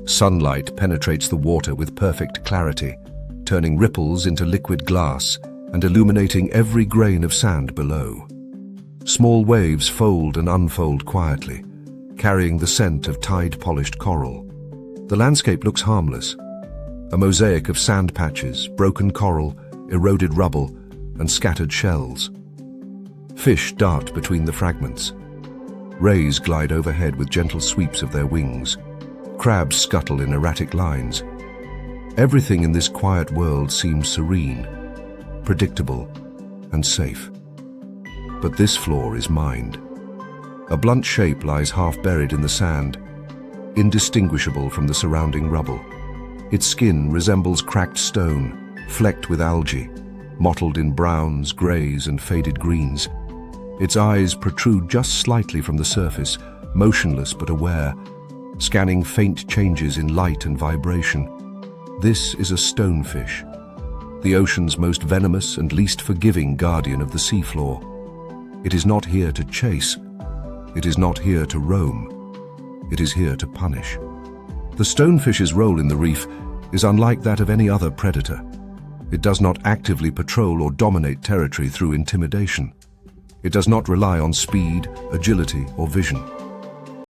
Sunlight penetrates the water with perfect clarity, turning ripples into liquid glass and illuminating every grain of sand below. Small waves fold and unfold quietly, carrying the scent of tide-polished coral. The landscape looks harmless, a mosaic of sand patches, broken coral, eroded rubble, and scattered shells. Fish dart between the fragments. Rays glide overhead with gentle sweeps of their wings. Crabs scuttle in erratic lines. Everything in this quiet world seems serene, predictable, and safe. But this floor is mined. A blunt shape lies half buried in the sand, indistinguishable from the surrounding rubble. Its skin resembles cracked stone, flecked with algae, mottled in browns, greys, and faded greens. Its eyes protrude just slightly from the surface, motionless but aware, scanning faint changes in light and vibration. This is a stonefish, the ocean's most venomous and least forgiving guardian of the seafloor. It is not here to chase. It is not here to roam. It is here to punish. The stonefish's role in the reef is unlike that of any other predator. It does not actively patrol or dominate territory through intimidation. It does not rely on speed, agility, or vision.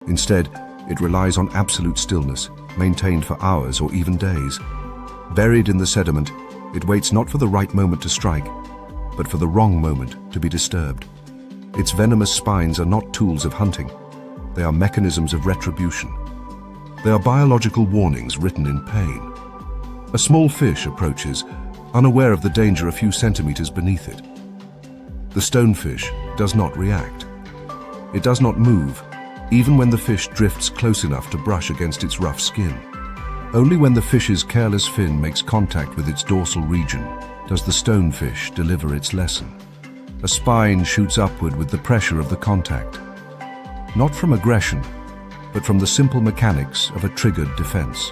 Instead, it relies on absolute stillness, maintained for hours or even days. Buried in the sediment, it waits not for the right moment to strike, but for the wrong moment to be disturbed. Its venomous spines are not tools of hunting. They are mechanisms of retribution. They are biological warnings written in pain. A small fish approaches, unaware of the danger a few centimeters beneath it. The stonefish does not react. It does not move, even when the fish drifts close enough to brush against its rough skin. Only when the fish's careless fin makes contact with its dorsal region does the stonefish deliver its lesson. A spine shoots upward with the pressure of the contact. Not from aggression, but from the simple mechanics of a triggered defense.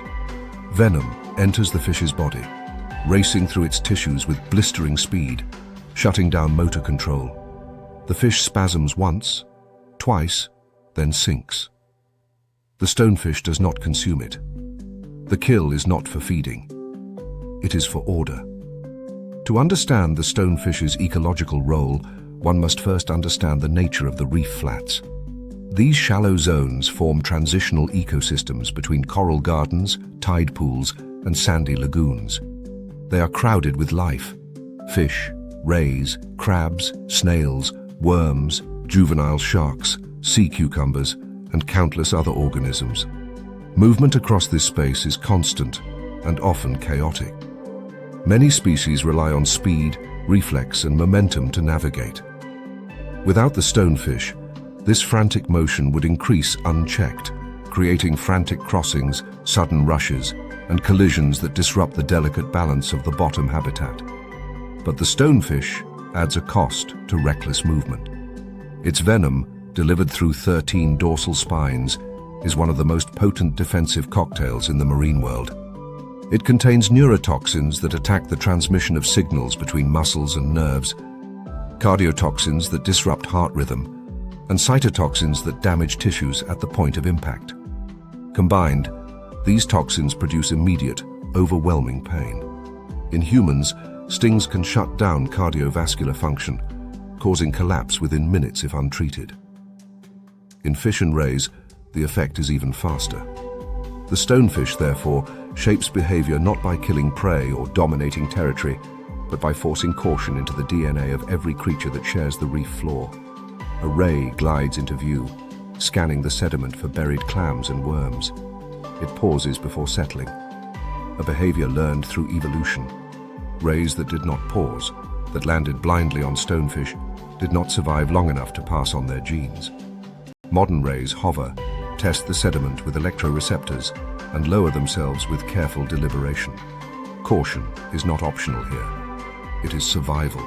Venom enters the fish's body, racing through its tissues with blistering speed, shutting down motor control. The fish spasms once, twice, then sinks. The stonefish does not consume it. The kill is not for feeding. It is for order. To understand the stonefish's ecological role, one must first understand the nature of the reef flats. These shallow zones form transitional ecosystems between coral gardens, tide pools, and sandy lagoons. They are crowded with life: fish, rays, crabs, snails, worms, juvenile sharks, sea cucumbers, and countless other organisms. Movement across this space is constant and often chaotic. Many species rely on speed, reflex, and momentum to navigate. Without the stonefish, this frantic motion would increase unchecked, creating frantic crossings, sudden rushes, and collisions that disrupt the delicate balance of the bottom habitat. But the stonefish adds a cost to reckless movement. Its venom, delivered through 13 dorsal spines, is one of the most potent defensive cocktails in the marine world. It contains neurotoxins that attack the transmission of signals between muscles and nerves, cardiotoxins that disrupt heart rhythm, and cytotoxins that damage tissues at the point of impact. Combined, these toxins produce immediate, overwhelming pain. In humans, stings can shut down cardiovascular function, causing collapse within minutes if untreated. In fish and rays, the effect is even faster. The stonefish, therefore, shapes behavior not by killing prey or dominating territory, but by forcing caution into the DNA of every creature that shares the reef floor. A ray glides into view, scanning the sediment for buried clams and worms. It pauses before settling, a behavior learned through evolution. Rays that did not pause, that landed blindly on stonefish, did not survive long enough to pass on their genes. Modern rays hover, test the sediment with electroreceptors, and lower themselves with careful deliberation. Caution is not optional here. It is survival.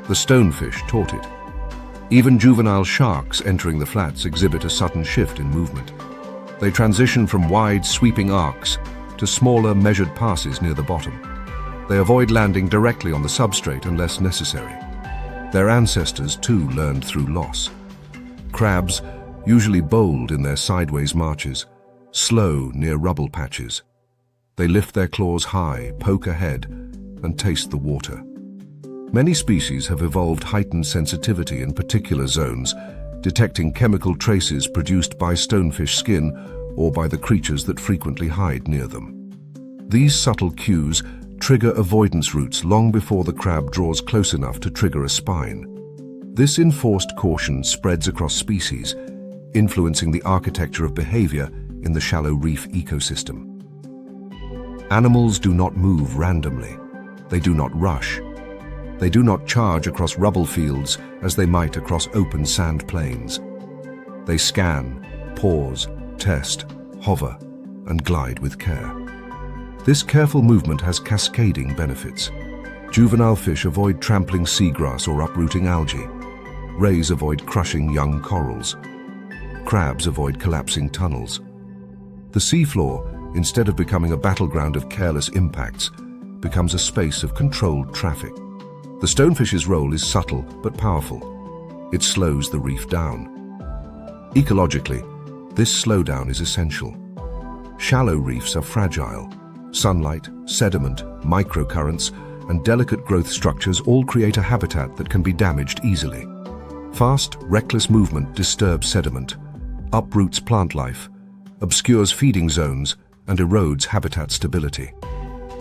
The stonefish taught it. Even juvenile sharks entering the flats exhibit a sudden shift in movement. They transition from wide, sweeping arcs to smaller, measured passes near the bottom. They avoid landing directly on the substrate unless necessary. Their ancestors, too, learned through loss. Crabs, usually bold in their sideways marches, slow near rubble patches. They lift their claws high, poke ahead, and taste the water. Many species have evolved heightened sensitivity in particular zones, detecting chemical traces produced by stonefish skin or by the creatures that frequently hide near them. These subtle cues trigger avoidance routes long before the crab draws close enough to trigger a spine. This enforced caution spreads across species, influencing the architecture of behavior in the shallow reef ecosystem. Animals do not move randomly. They do not rush. They do not charge across rubble fields as they might across open sand plains. They scan, pause, test, hover, and glide with care. This careful movement has cascading benefits. Juvenile fish avoid trampling seagrass or uprooting algae. Rays avoid crushing young corals. Crabs avoid collapsing tunnels. The seafloor, instead of becoming a battleground of careless impacts, becomes a space of controlled traffic. The stonefish's role is subtle but powerful. It slows the reef down. Ecologically, this slowdown is essential. Shallow reefs are fragile. Sunlight, sediment, microcurrents, and delicate growth structures all create a habitat that can be damaged easily. Fast, reckless movement disturbs sediment, uproots plant life, obscures feeding zones, and erodes habitat stability.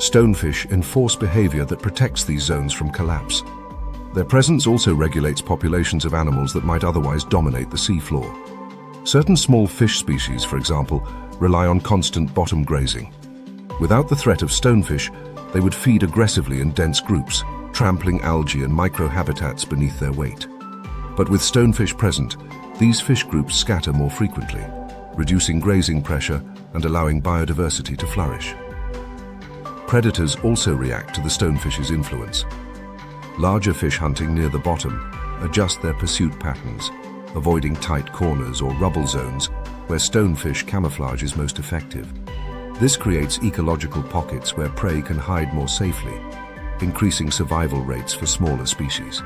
Stonefish enforce behavior that protects these zones from collapse. Their presence also regulates populations of animals that might otherwise dominate the seafloor. Certain small fish species, for example, rely on constant bottom grazing. Without the threat of stonefish, they would feed aggressively in dense groups, trampling algae and microhabitats beneath their weight. But with stonefish present, these fish groups scatter more frequently, reducing grazing pressure and allowing biodiversity to flourish. Predators also react to the stonefish's influence. Larger fish hunting near the bottom adjust their pursuit patterns, avoiding tight corners or rubble zones where stonefish camouflage is most effective. This creates ecological pockets where prey can hide more safely, increasing survival rates for smaller species.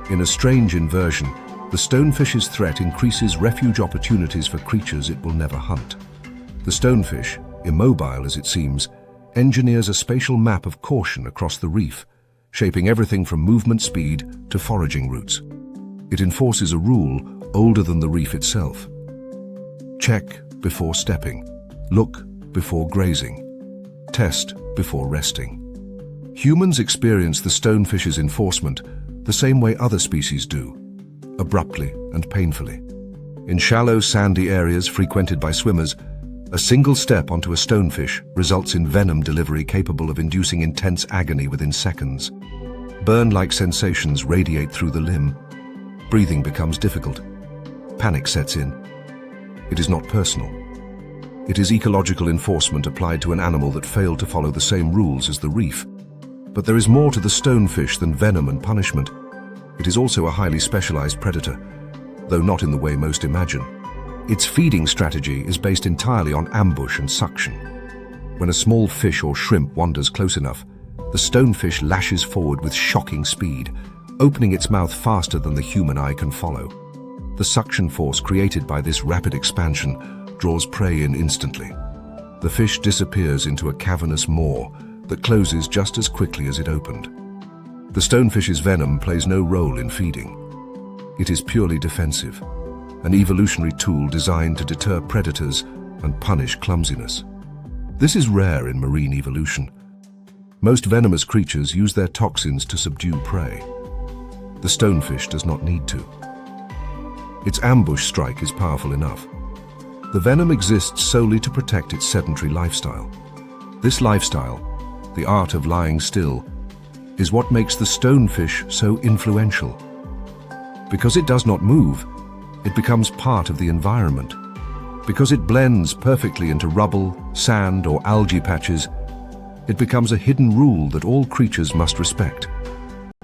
In a strange inversion, the stonefish's threat increases refuge opportunities for creatures it will never hunt. The stonefish, immobile as it seems, engineers a spatial map of caution across the reef, shaping everything from movement speed to foraging routes. It enforces a rule older than the reef itself. Check before stepping. Look before grazing. Test before resting. Humans experience the stonefish's enforcement the same way other species do, abruptly and painfully. In shallow, sandy areas frequented by swimmers, a single step onto a stonefish results in venom delivery capable of inducing intense agony within seconds. Burn-like sensations radiate through the limb. Breathing becomes difficult. Panic sets in. It is not personal. It is ecological enforcement applied to an animal that failed to follow the same rules as the reef. But there is more to the stonefish than venom and punishment. It is also a highly specialized predator, though not in the way most imagine. Its feeding strategy is based entirely on ambush and suction. When a small fish or shrimp wanders close enough, the stonefish lashes forward with shocking speed, opening its mouth faster than the human eye can follow. The suction force created by this rapid expansion draws prey in instantly. The fish disappears into a cavernous maw that closes just as quickly as it opened. The stonefish's venom plays no role in feeding. It is purely defensive, an evolutionary tool designed to deter predators and punish clumsiness. This is rare in marine evolution. Most venomous creatures use their toxins to subdue prey. The stonefish does not need to. Its ambush strike is powerful enough. The venom exists solely to protect its sedentary lifestyle. This lifestyle, the art of lying still, is what makes the stonefish so influential. Because it does not move, it becomes part of the environment. Because it blends perfectly into rubble, sand, or algae patches, it becomes a hidden rule that all creatures must respect.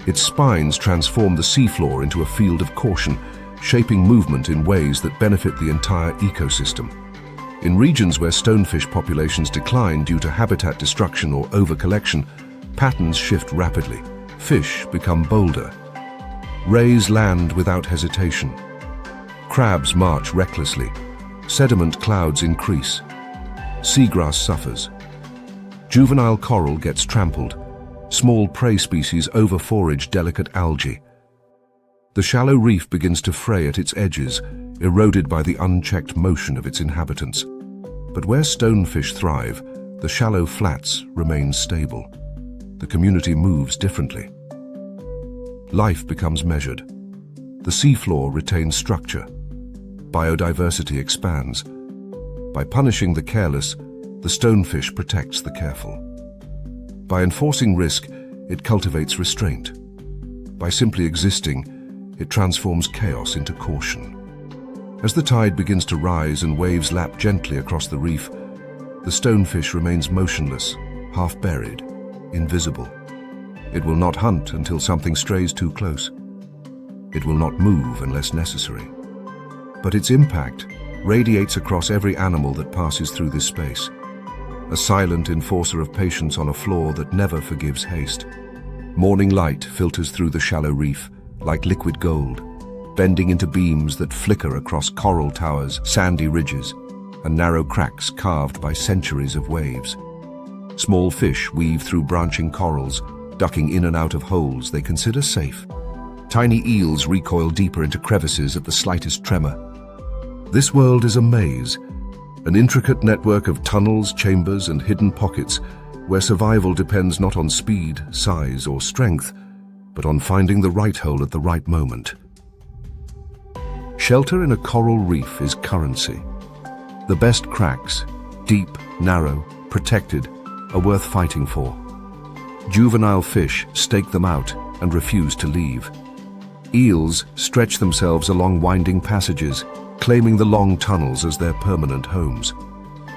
Its spines transform the seafloor into a field of caution, shaping movement in ways that benefit the entire ecosystem. In regions where stonefish populations decline due to habitat destruction or overcollection, patterns shift rapidly. Fish become bolder. Rays land without hesitation. Crabs march recklessly. Sediment clouds increase. Seagrass suffers. Juvenile coral gets trampled. Small prey species overforage delicate algae. The shallow reef begins to fray at its edges, eroded by the unchecked motion of its inhabitants. But where stonefish thrive, the shallow flats remain stable. The community moves differently. Life becomes measured. The seafloor retains structure. Biodiversity expands. By punishing the careless, the stonefish protects the careful. By enforcing risk, it cultivates restraint. By simply existing, it transforms chaos into caution. As the tide begins to rise and waves lap gently across the reef, the stonefish remains motionless, half-buried, invisible. It will not hunt until something strays too close. It will not move unless necessary. But its impact radiates across every animal that passes through this space, a silent enforcer of patience on a floor that never forgives haste. Morning light filters through the shallow reef like liquid gold, bending into beams that flicker across coral towers, sandy ridges, and narrow cracks carved by centuries of waves. Small fish weave through branching corals, ducking in and out of holes they consider safe. Tiny eels recoil deeper into crevices at the slightest tremor. This world is a maze, an intricate network of tunnels, chambers, and hidden pockets where survival depends not on speed, size, or strength, but on finding the right hole at the right moment. Shelter in a coral reef is currency. The best cracks, deep, narrow, protected, are worth fighting for. Juvenile fish stake them out and refuse to leave. Eels stretch themselves along winding passages, claiming the long tunnels as their permanent homes.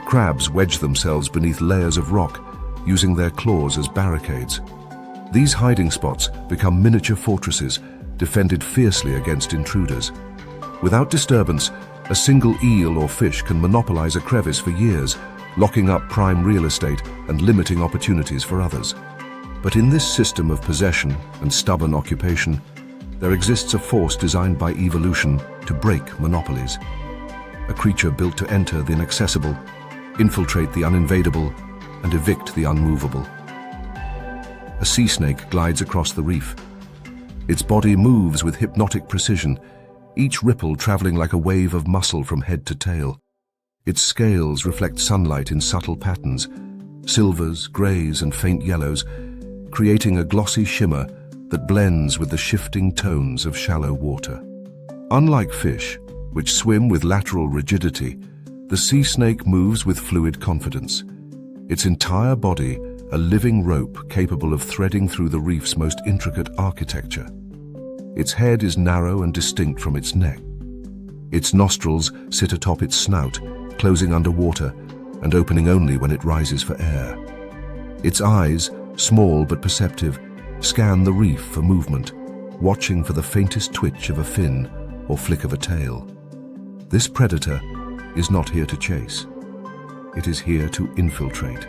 Crabs wedge themselves beneath layers of rock, using their claws as barricades. These hiding spots become miniature fortresses, defended fiercely against intruders. Without disturbance, a single eel or fish can monopolize a crevice for years, locking up prime real estate and limiting opportunities for others. But in this system of possession and stubborn occupation, there exists a force designed by evolution to break monopolies. A creature built to enter the inaccessible, infiltrate the uninvadable, and evict the unmovable. A sea snake glides across the reef. Its body moves with hypnotic precision, each ripple traveling like a wave of muscle from head to tail. Its scales reflect sunlight in subtle patterns, silvers, greys, and faint yellows, creating a glossy shimmer that blends with the shifting tones of shallow water. Unlike fish, which swim with lateral rigidity, the sea snake moves with fluid confidence. Its entire body, a living rope capable of threading through the reef's most intricate architecture. Its head is narrow and distinct from its neck. Its nostrils sit atop its snout, closing underwater and opening only when it rises for air. Its eyes, small but perceptive, scan the reef for movement, watching for the faintest twitch of a fin or flick of a tail. This predator is not here to chase. It is here to infiltrate.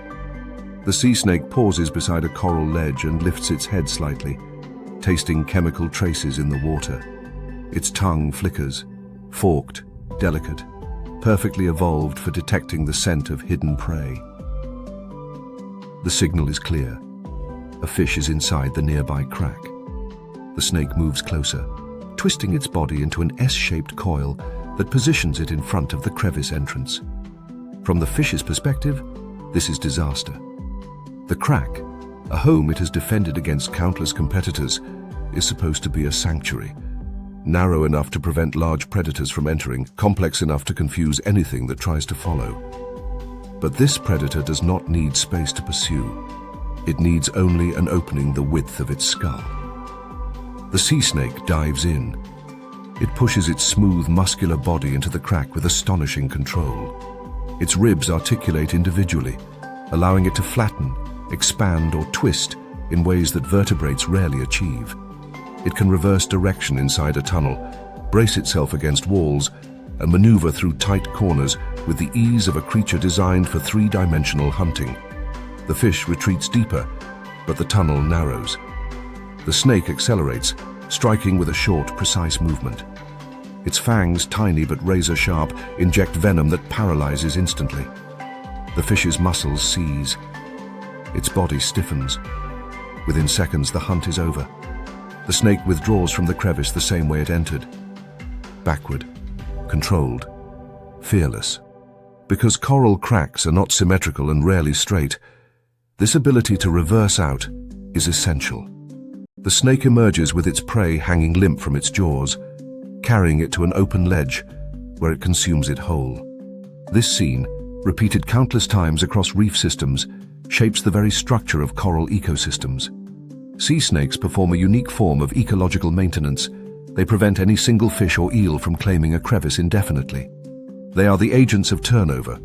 The sea snake pauses beside a coral ledge and lifts its head slightly, tasting chemical traces in the water. Its tongue flickers, forked, delicate, perfectly evolved for detecting the scent of hidden prey. The signal is clear. A fish is inside the nearby crack. The snake moves closer, twisting its body into an S-shaped coil that positions it in front of the crevice entrance. From the fish's perspective, this is disaster. The crack, a home it has defended against countless competitors, is supposed to be a sanctuary, narrow enough to prevent large predators from entering, complex enough to confuse anything that tries to follow. But this predator does not need space to pursue. It needs only an opening the width of its skull. The sea snake dives in. It pushes its smooth, muscular body into the crack with astonishing control. Its ribs articulate individually, allowing it to flatten, expand, or twist in ways that vertebrates rarely achieve. It can reverse direction inside a tunnel, brace itself against walls, and maneuver through tight corners with the ease of a creature designed for three-dimensional hunting. The fish retreats deeper, but the tunnel narrows. The snake accelerates, striking with a short, precise movement. Its fangs, tiny but razor-sharp, inject venom that paralyzes instantly. The fish's muscles seize. Its body stiffens. Within seconds, the hunt is over. The snake withdraws from the crevice the same way it entered. Backward, controlled, fearless. Because coral cracks are not symmetrical and rarely straight, this ability to reverse out is essential. The snake emerges with its prey hanging limp from its jaws, carrying it to an open ledge where it consumes it whole. This scene, repeated countless times across reef systems, shapes the very structure of coral ecosystems. Sea snakes perform a unique form of ecological maintenance. They prevent any single fish or eel from claiming a crevice indefinitely. They are the agents of turnover,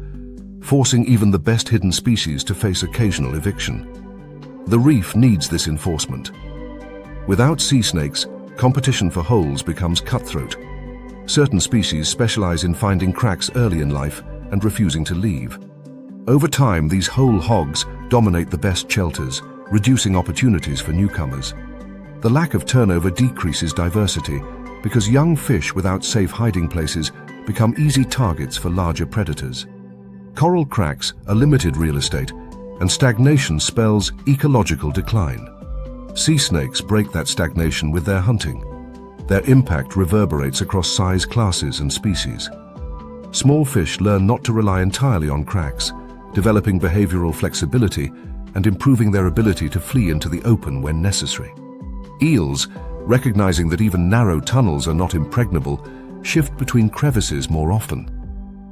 forcing even the best hidden species to face occasional eviction. The reef needs this enforcement. Without sea snakes, competition for holes becomes cutthroat. Certain species specialize in finding cracks early in life and refusing to leave. Over time, these whole hogs dominate the best shelters, reducing opportunities for newcomers. The lack of turnover decreases diversity because young fish without safe hiding places become easy targets for larger predators. Coral cracks are limited real estate, and stagnation spells ecological decline. Sea snakes break that stagnation with their hunting. Their impact reverberates across size classes and species. Small fish learn not to rely entirely on cracks, developing behavioral flexibility and improving their ability to flee into the open when necessary. Eels, recognizing that even narrow tunnels are not impregnable, shift between crevices more often.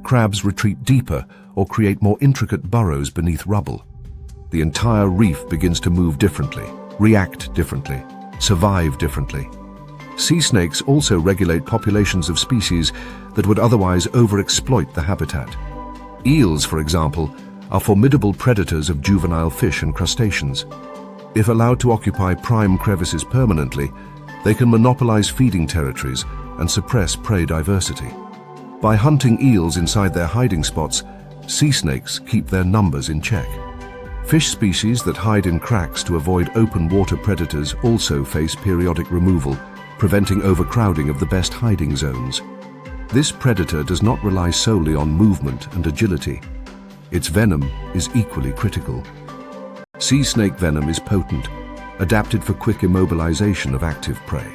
Crabs retreat deeper or create more intricate burrows beneath rubble. The entire reef begins to move differently, react differently, survive differently. Sea snakes also regulate populations of species that would otherwise overexploit the habitat. Eels, for example, are formidable predators of juvenile fish and crustaceans. If allowed to occupy prime crevices permanently, they can monopolize feeding territories and suppress prey diversity. By hunting eels inside their hiding spots, sea snakes keep their numbers in check. Fish species that hide in cracks to avoid open water predators also face periodic removal, preventing overcrowding of the best hiding zones. This predator does not rely solely on movement and agility. Its venom is equally critical. Sea snake venom is potent, adapted for quick immobilization of active prey.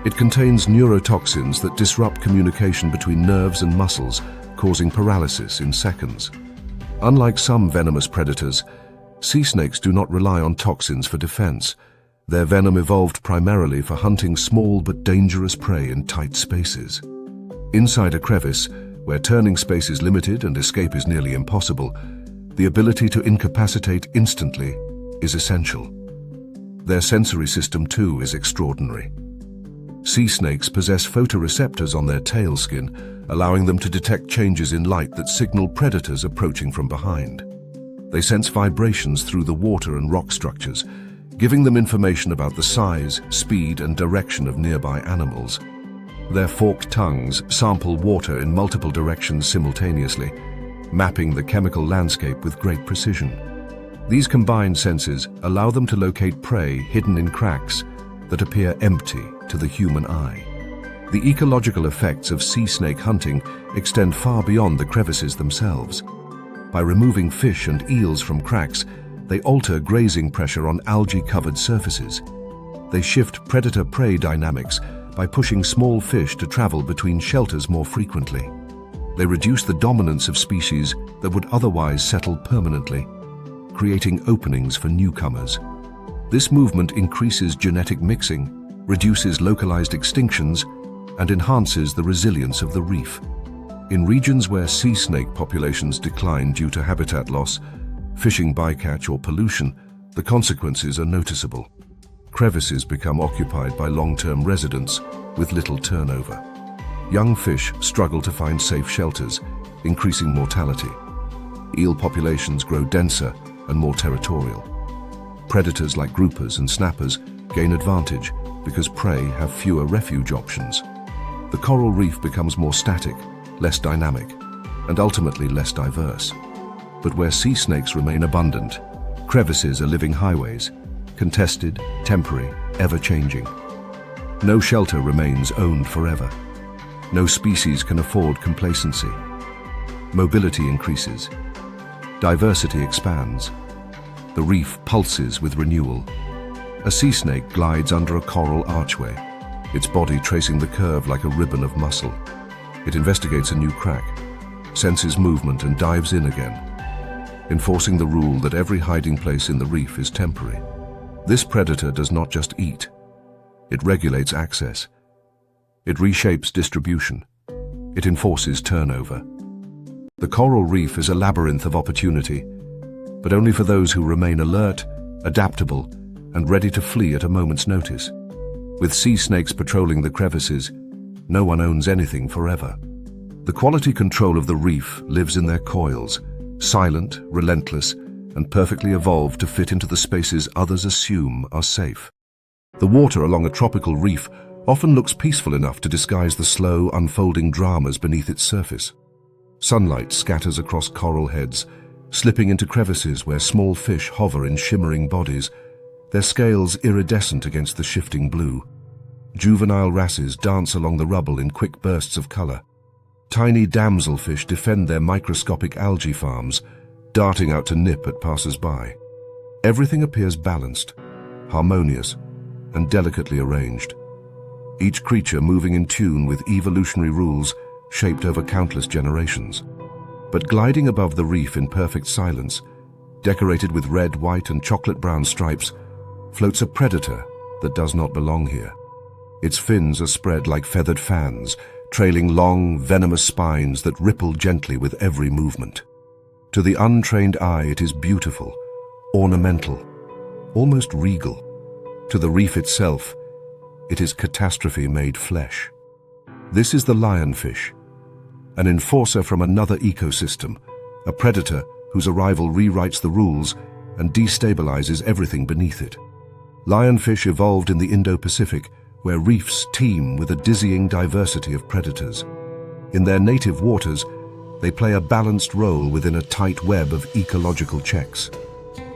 It contains neurotoxins that disrupt communication between nerves and muscles, causing paralysis in seconds. Unlike some venomous predators, sea snakes do not rely on toxins for defense. Their venom evolved primarily for hunting small but dangerous prey in tight spaces. Inside a crevice, where turning space is limited and escape is nearly impossible, the ability to incapacitate instantly is essential. Their sensory system, too, is extraordinary. Sea snakes possess photoreceptors on their tail skin, allowing them to detect changes in light that signal predators approaching from behind. They sense vibrations through the water and rock structures, giving them information about the size, speed, and direction of nearby animals. Their forked tongues sample water in multiple directions simultaneously, mapping the chemical landscape with great precision. These combined senses allow them to locate prey hidden in cracks that appear empty to the human eye. The ecological effects of sea snake hunting extend far beyond the crevices themselves. By removing fish and eels from cracks, they alter grazing pressure on algae-covered surfaces. They shift predator-prey dynamics by pushing small fish to travel between shelters more frequently. They reduce the dominance of species that would otherwise settle permanently, creating openings for newcomers. This movement increases genetic mixing, reduces localized extinctions, and enhances the resilience of the reef. In regions where sea snake populations decline due to habitat loss, fishing bycatch, or pollution, the consequences are noticeable. Crevices become occupied by long-term residents with little turnover. Young fish struggle to find safe shelters, increasing mortality. Eel populations grow denser and more territorial. Predators like groupers and snappers gain advantage, because prey have fewer refuge options. The coral reef becomes more static, less dynamic, and ultimately less diverse. But where sea snakes remain abundant, crevices are living highways, contested, temporary, ever-changing. No shelter remains owned forever. No species can afford complacency. Mobility increases. Diversity expands. The reef pulses with renewal. A sea snake glides under a coral archway, its body tracing the curve like a ribbon of muscle. It investigates a new crack, senses movement and dives in again, enforcing the rule that every hiding place in the reef is temporary. This predator does not just eat. It regulates access. It reshapes distribution. It enforces turnover. The coral reef is a labyrinth of opportunity, but only for those who remain alert, adaptable, and ready to flee at a moment's notice. With sea snakes patrolling the crevices, no one owns anything forever. The quality control of the reef lives in their coils, silent, relentless, and perfectly evolved to fit into the spaces others assume are safe. The water along a tropical reef often looks peaceful enough to disguise the slow, unfolding dramas beneath its surface. Sunlight scatters across coral heads, slipping into crevices where small fish hover in shimmering bodies, their scales iridescent against the shifting blue. Juvenile wrasses dance along the rubble in quick bursts of color. Tiny damselfish defend their microscopic algae farms, darting out to nip at passers-by. Everything appears balanced, harmonious, and delicately arranged. Each creature moving in tune with evolutionary rules shaped over countless generations. But gliding above the reef in perfect silence, decorated with red, white, and chocolate-brown stripes, floats a predator that does not belong here. Its fins are spread like feathered fans, trailing long, venomous spines that ripple gently with every movement. To the untrained eye, it is beautiful, ornamental, almost regal. To the reef itself, it is catastrophe made flesh. This is the lionfish, an enforcer from another ecosystem, a predator whose arrival rewrites the rules and destabilizes everything beneath it. Lionfish evolved in the Indo-Pacific, where reefs teem with a dizzying diversity of predators. In their native waters, they play a balanced role within a tight web of ecological checks.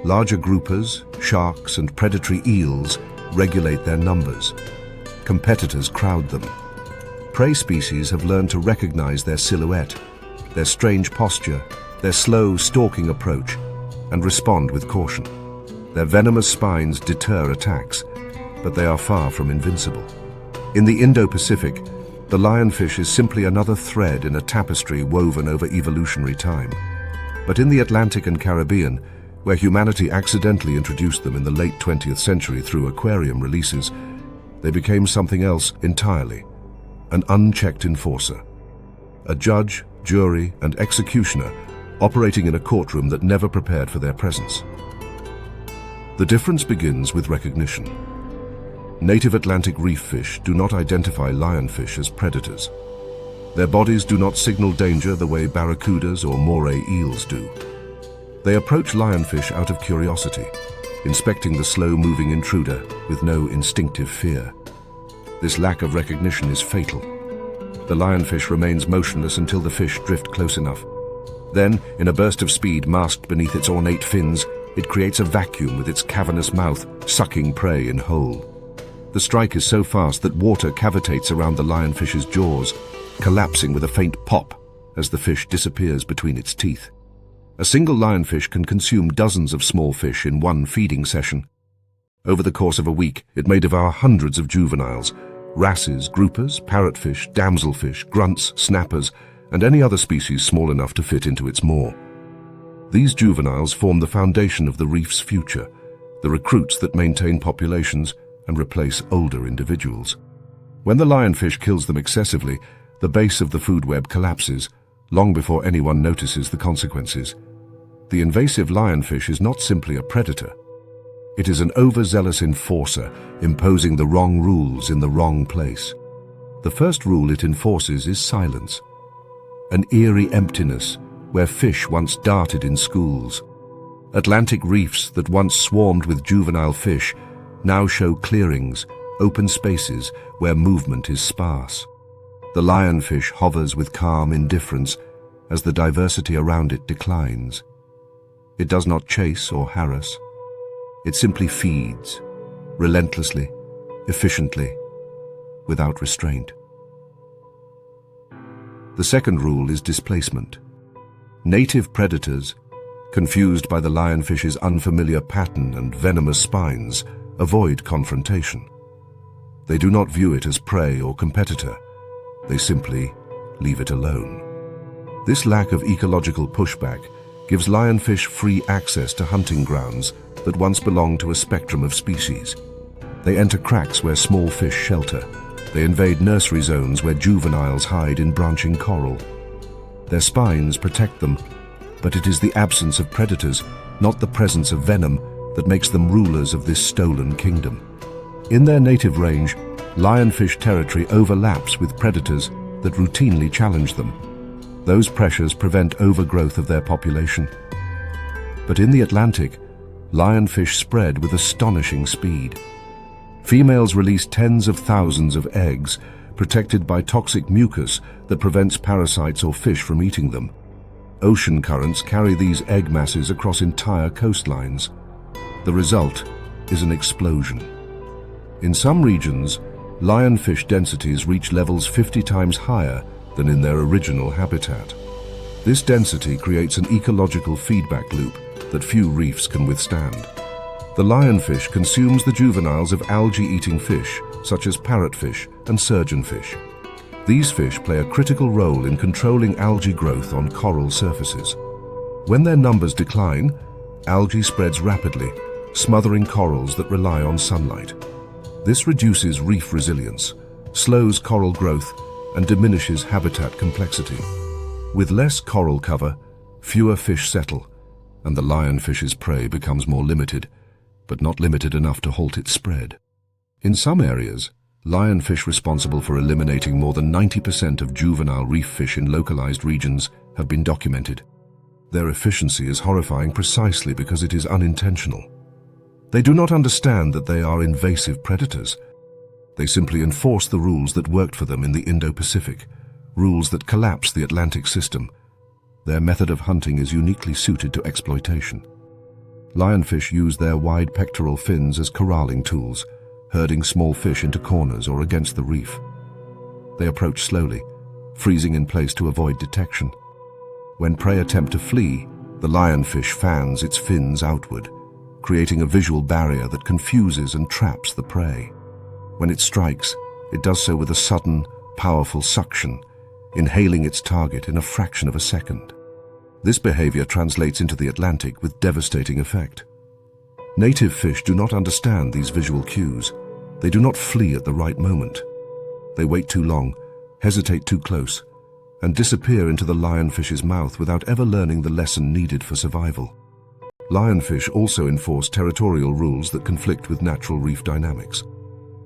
Larger groupers, sharks, and predatory eels regulate their numbers. Competitors crowd them. Prey species have learned to recognize their silhouette, their strange posture, their slow, stalking approach, and respond with caution. Their venomous spines deter attacks, but they are far from invincible. In the Indo-Pacific, the lionfish is simply another thread in a tapestry woven over evolutionary time. But in the Atlantic and Caribbean, where humanity accidentally introduced them in the late 20th century through aquarium releases, they became something else entirely, an unchecked enforcer. A judge, jury, and executioner operating in a courtroom that never prepared for their presence. The difference begins with recognition. Native Atlantic reef fish do not identify lionfish as predators. Their bodies do not signal danger the way barracudas or moray eels do. They approach lionfish out of curiosity, inspecting the slow-moving intruder with no instinctive fear. This lack of recognition is fatal. The lionfish remains motionless until the fish drift close enough. Then, in a burst of speed masked beneath its ornate fins, it creates a vacuum with its cavernous mouth, sucking prey in whole. The strike is so fast that water cavitates around the lionfish's jaws, collapsing with a faint pop as the fish disappears between its teeth. A single lionfish can consume dozens of small fish in one feeding session. Over the course of a week, it may devour hundreds of juveniles, wrasses, groupers, parrotfish, damselfish, grunts, snappers, and any other species small enough to fit into its maw. These juveniles form the foundation of the reef's future, the recruits that maintain populations and replace older individuals. When the lionfish kills them excessively, the base of the food web collapses, long before anyone notices the consequences. The invasive lionfish is not simply a predator. It is an overzealous enforcer, imposing the wrong rules in the wrong place. The first rule it enforces is silence. An eerie emptiness where fish once darted in schools. Atlantic reefs that once swarmed with juvenile fish now show clearings, open spaces where movement is sparse. The lionfish hovers with calm indifference as the diversity around it declines. It does not chase or harass. It simply feeds, relentlessly, efficiently, without restraint. The second rule is displacement. Native predators, confused by the lionfish's unfamiliar pattern and venomous spines, avoid confrontation. They do not view it as prey or competitor. They simply leave it alone. This lack of ecological pushback gives lionfish free access to hunting grounds that once belonged to a spectrum of species. They enter cracks where small fish shelter. They invade nursery zones where juveniles hide in branching coral. Their spines protect them, but it is the absence of predators, not the presence of venom, that makes them rulers of this stolen kingdom. In their native range, lionfish territory overlaps with predators that routinely challenge them. Those pressures prevent overgrowth of their population. But in the Atlantic, lionfish spread with astonishing speed. Females release tens of thousands of eggs, protected by toxic mucus that prevents parasites or fish from eating them. Ocean currents carry these egg masses across entire coastlines. The result is an explosion. In some regions, lionfish densities reach levels 50 times higher than in their original habitat. This density creates an ecological feedback loop that few reefs can withstand. The lionfish consumes the juveniles of algae-eating fish, such as parrotfish and surgeonfish. These fish play a critical role in controlling algae growth on coral surfaces. When their numbers decline, algae spreads rapidly, smothering corals that rely on sunlight. This reduces reef resilience, slows coral growth, and diminishes habitat complexity. With less coral cover, fewer fish settle, and the lionfish's prey becomes more limited, but not limited enough to halt its spread. In some areas, lionfish responsible for eliminating more than 90% of juvenile reef fish in localized regions have been documented. Their efficiency is horrifying precisely because it is unintentional. They do not understand that they are invasive predators. They simply enforce the rules that worked for them in the Indo-Pacific, rules that collapsed the Atlantic system. Their method of hunting is uniquely suited to exploitation. Lionfish use their wide pectoral fins as corralling tools, herding small fish into corners or against the reef. They approach slowly, freezing in place to avoid detection. When prey attempt to flee, the lionfish fans its fins outward, creating a visual barrier that confuses and traps the prey. When it strikes, it does so with a sudden, powerful suction, inhaling its target in a fraction of a second. This behavior translates into the Atlantic with devastating effect. Native fish do not understand these visual cues. They do not flee at the right moment. They wait too long, hesitate too close, and disappear into the lionfish's mouth without ever learning the lesson needed for survival. Lionfish also enforce territorial rules that conflict with natural reef dynamics.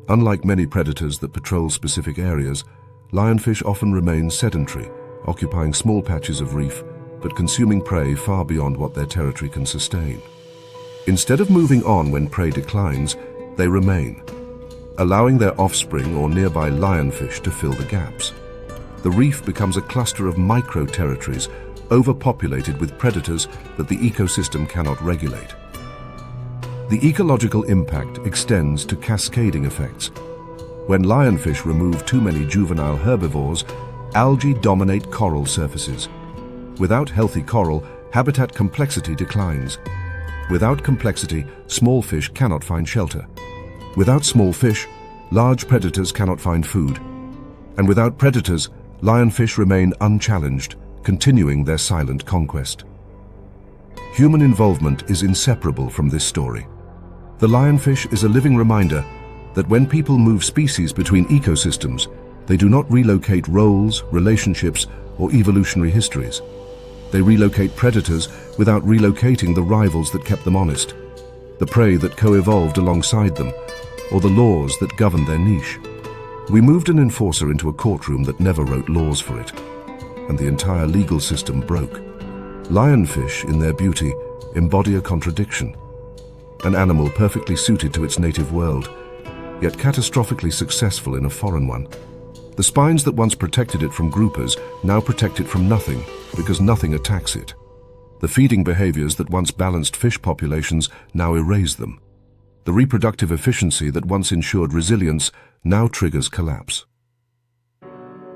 Unlike many predators that patrol specific areas, lionfish often remain sedentary, occupying small patches of reef, but consuming prey far beyond what their territory can sustain. Instead of moving on when prey declines, they remain, allowing their offspring or nearby lionfish to fill the gaps. The reef becomes a cluster of micro-territories, overpopulated with predators that the ecosystem cannot regulate. The ecological impact extends to cascading effects. When lionfish remove too many juvenile herbivores, algae dominate coral surfaces. Without healthy coral, habitat complexity declines. Without complexity, small fish cannot find shelter. Without small fish, large predators cannot find food. And without predators, lionfish remain unchallenged, continuing their silent conquest. Human involvement is inseparable from this story. The lionfish is a living reminder that when people move species between ecosystems, they do not relocate roles, relationships, or evolutionary histories. They relocate predators without relocating the rivals that kept them honest, the prey that co-evolved alongside them, or the laws that govern their niche. We moved an enforcer into a courtroom that never wrote laws for it, and the entire legal system broke. Lionfish, in their beauty, embody a contradiction. An animal perfectly suited to its native world, yet catastrophically successful in a foreign one. The spines that once protected it from groupers now protect it from nothing because nothing attacks it. The feeding behaviors that once balanced fish populations now erase them. The reproductive efficiency that once ensured resilience now triggers collapse.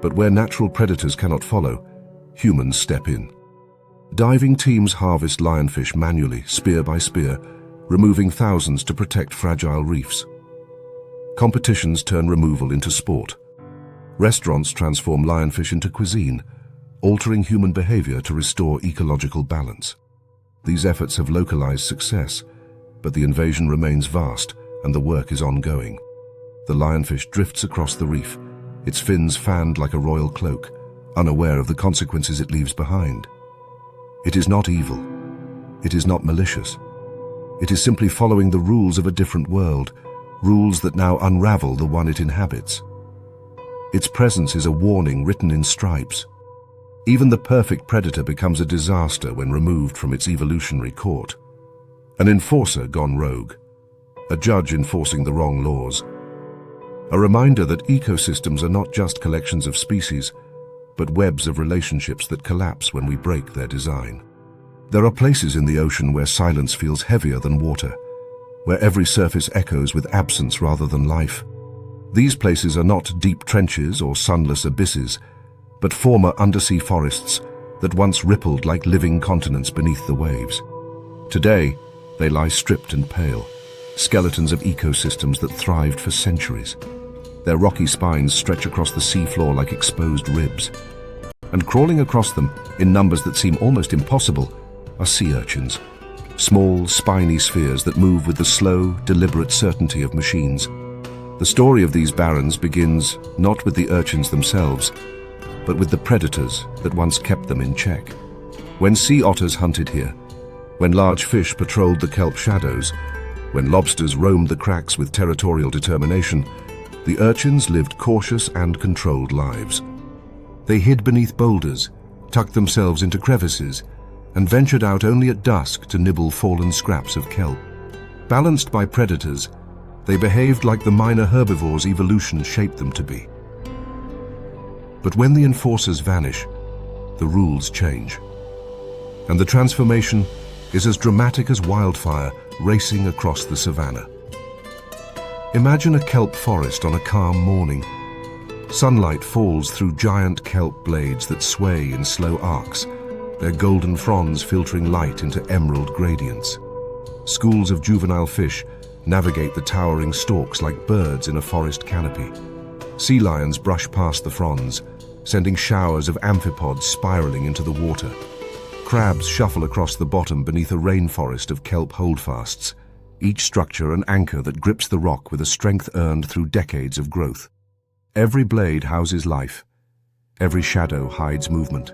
But where natural predators cannot follow, humans step in. Diving teams harvest lionfish manually, spear by spear, removing thousands to protect fragile reefs. Competitions turn removal into sport. Restaurants transform lionfish into cuisine, altering human behavior to restore ecological balance. These efforts have localized success, but the invasion remains vast and the work is ongoing. The lionfish drifts across the reef, its fins fanned like a royal cloak, unaware of the consequences it leaves behind. It is not evil. It is not malicious. It is simply following the rules of a different world, rules that now unravel the one it inhabits. Its presence is a warning written in stripes. Even the perfect predator becomes a disaster when removed from its evolutionary court. An enforcer gone rogue. A judge enforcing the wrong laws. A reminder that ecosystems are not just collections of species, but webs of relationships that collapse when we break their design. There are places in the ocean where silence feels heavier than water, where every surface echoes with absence rather than life. These places are not deep trenches or sunless abysses, but former undersea forests that once rippled like living continents beneath the waves. Today, they lie stripped and pale, skeletons of ecosystems that thrived for centuries. Their rocky spines stretch across the seafloor like exposed ribs. And crawling across them, in numbers that seem almost impossible, are sea urchins. Small, spiny spheres that move with the slow, deliberate certainty of machines. The story of these barrens begins not with the urchins themselves, but with the predators that once kept them in check. When sea otters hunted here, when large fish patrolled the kelp shadows, when lobsters roamed the cracks with territorial determination, the urchins lived cautious and controlled lives. They hid beneath boulders, tucked themselves into crevices, and ventured out only at dusk to nibble fallen scraps of kelp. Balanced by predators, they behaved like the minor herbivores evolution shaped them to be. But when the enforcers vanish, the rules change. And the transformation is as dramatic as wildfire racing across the savannah. Imagine a kelp forest on a calm morning. Sunlight falls through giant kelp blades that sway in slow arcs, their golden fronds filtering light into emerald gradients. Schools of juvenile fish navigate the towering stalks like birds in a forest canopy. Sea lions brush past the fronds, sending showers of amphipods spiraling into the water. Crabs shuffle across the bottom beneath a rainforest of kelp holdfasts, each structure an anchor that grips the rock with a strength earned through decades of growth. Every blade houses life. Every shadow hides movement.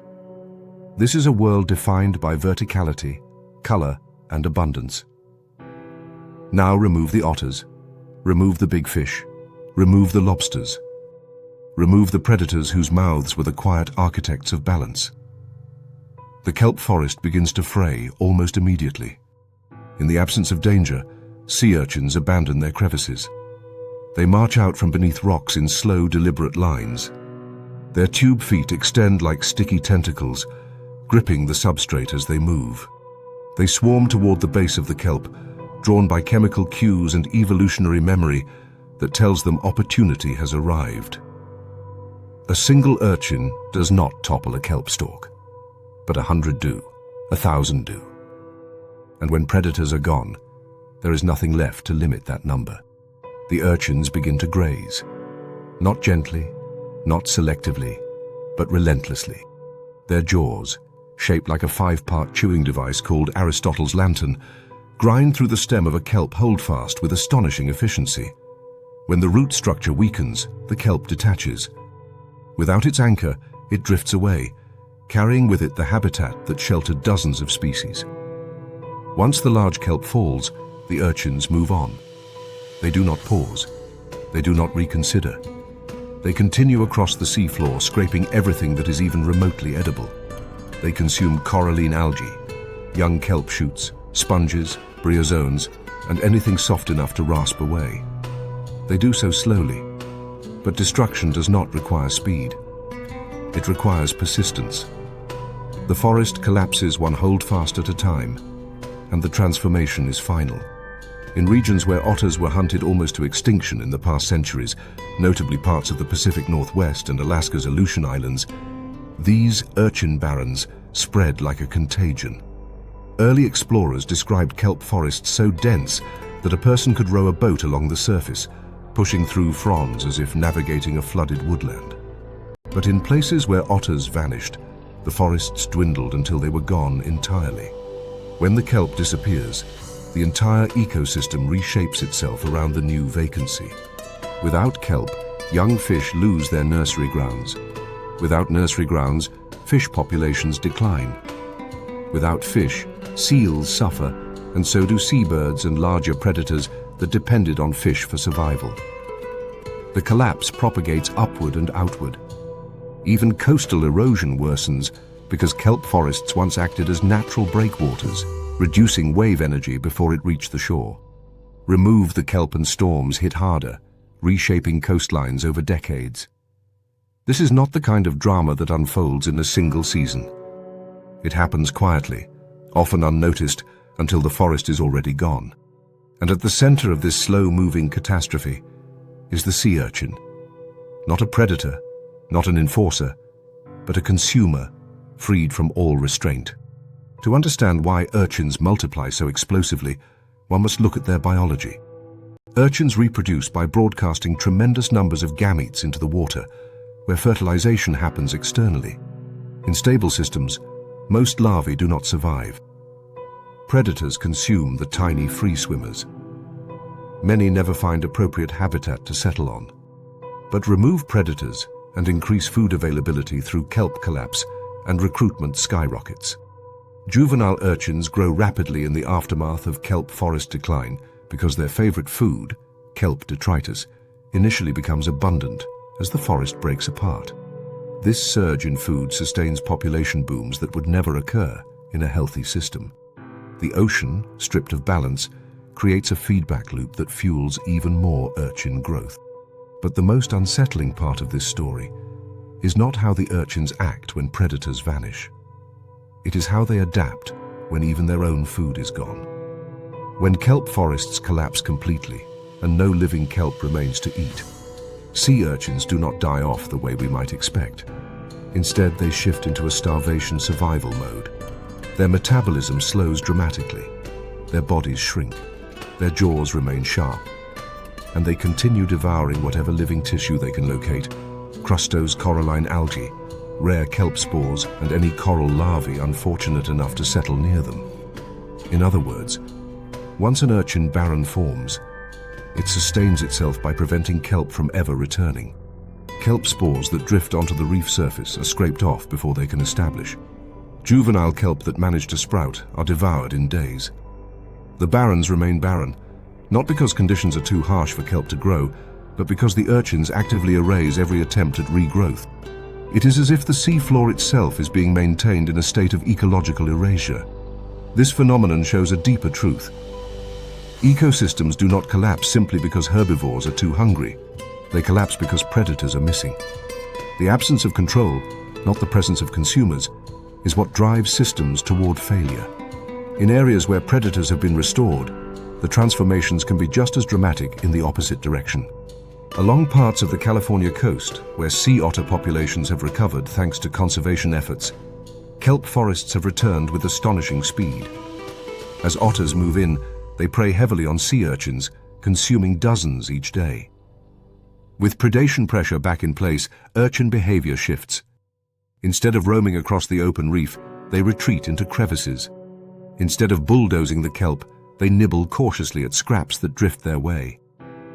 This is a world defined by verticality, color, and abundance. Now remove the otters, remove the big fish, remove the lobsters, remove the predators whose mouths were the quiet architects of balance. The kelp forest begins to fray almost immediately. In the absence of danger, sea urchins abandon their crevices. They march out from beneath rocks in slow, deliberate lines. Their tube feet extend like sticky tentacles, gripping the substrate as they move. They swarm toward the base of the kelp, drawn by chemical cues and evolutionary memory that tells them opportunity has arrived. A single urchin does not topple a kelp stalk, but 100 do, 1,000 do. And when predators are gone, there is nothing left to limit that number. The urchins begin to graze, not gently, not selectively, but relentlessly. Their jaws, shaped like a 5-part chewing device called Aristotle's lantern, grind through the stem of a kelp holdfast with astonishing efficiency. When the root structure weakens, the kelp detaches. Without its anchor, it drifts away, carrying with it the habitat that sheltered dozens of species. Once the large kelp falls, the urchins move on. They do not pause. They do not reconsider. They continue across the seafloor, scraping everything that is even remotely edible. They consume coralline algae, young kelp shoots, sponges, bryozoans, and anything soft enough to rasp away. They do so slowly, but destruction does not require speed. It requires persistence. The forest collapses one holdfast at a time, and the transformation is final. In regions where otters were hunted almost to extinction in the past centuries, notably parts of the Pacific Northwest and Alaska's Aleutian Islands, these urchin barrens spread like a contagion. Early explorers described kelp forests so dense that a person could row a boat along the surface, pushing through fronds as if navigating a flooded woodland. But in places where otters vanished, the forests dwindled until they were gone entirely. When the kelp disappears, the entire ecosystem reshapes itself around the new vacancy. Without kelp, young fish lose their nursery grounds. Without nursery grounds, fish populations decline. Without fish, seals suffer, and so do seabirds and larger predators that depended on fish for survival. The collapse propagates upward and outward. Even coastal erosion worsens because kelp forests once acted as natural breakwaters, reducing wave energy before it reached the shore. Remove the kelp and storms hit harder, reshaping coastlines over decades. This is not the kind of drama that unfolds in a single season. It happens quietly, often unnoticed, until the forest is already gone. And at the center of this slow-moving catastrophe is the sea urchin. Not a predator, not an enforcer, but a consumer, freed from all restraint. To understand why urchins multiply so explosively, one must look at their biology. Urchins reproduce by broadcasting tremendous numbers of gametes into the water, where fertilization happens externally. In stable systems, most larvae do not survive. Predators consume the tiny free swimmers. Many never find appropriate habitat to settle on. But remove predators and increase food availability through kelp collapse, and recruitment skyrockets. Juvenile urchins grow rapidly in the aftermath of kelp forest decline because their favorite food, kelp detritus, initially becomes abundant as the forest breaks apart. This surge in food sustains population booms that would never occur in a healthy system. The ocean, stripped of balance, creates a feedback loop that fuels even more urchin growth. But the most unsettling part of this story is not how the urchins act when predators vanish. It is how they adapt when even their own food is gone. When kelp forests collapse completely and no living kelp remains to eat, sea urchins do not die off the way we might expect. Instead, they shift into a starvation survival mode. Their metabolism slows dramatically. Their bodies shrink. Their jaws remain sharp. And they continue devouring whatever living tissue they can locate: crustose coralline algae, rare kelp spores, and any coral larvae unfortunate enough to settle near them. In other words, once an urchin barren forms, it sustains itself by preventing kelp from ever returning. Kelp spores that drift onto the reef surface are scraped off before they can establish. Juvenile kelp that manage to sprout are devoured in days. The barrens remain barren, not because conditions are too harsh for kelp to grow, but because the urchins actively erase every attempt at regrowth. It is as if the seafloor itself is being maintained in a state of ecological erasure. This phenomenon shows a deeper truth. Ecosystems do not collapse simply because herbivores are too hungry. They collapse because predators are missing. The absence of control, not the presence of consumers, is what drives systems toward failure. In areas where predators have been restored, the transformations can be just as dramatic in the opposite direction. Along parts of the California coast, where sea otter populations have recovered thanks to conservation efforts, kelp forests have returned with astonishing speed. As otters move in, they prey heavily on sea urchins, consuming dozens each day. With predation pressure back in place, urchin behavior shifts. Instead of roaming across the open reef, they retreat into crevices. Instead of bulldozing the kelp, they nibble cautiously at scraps that drift their way.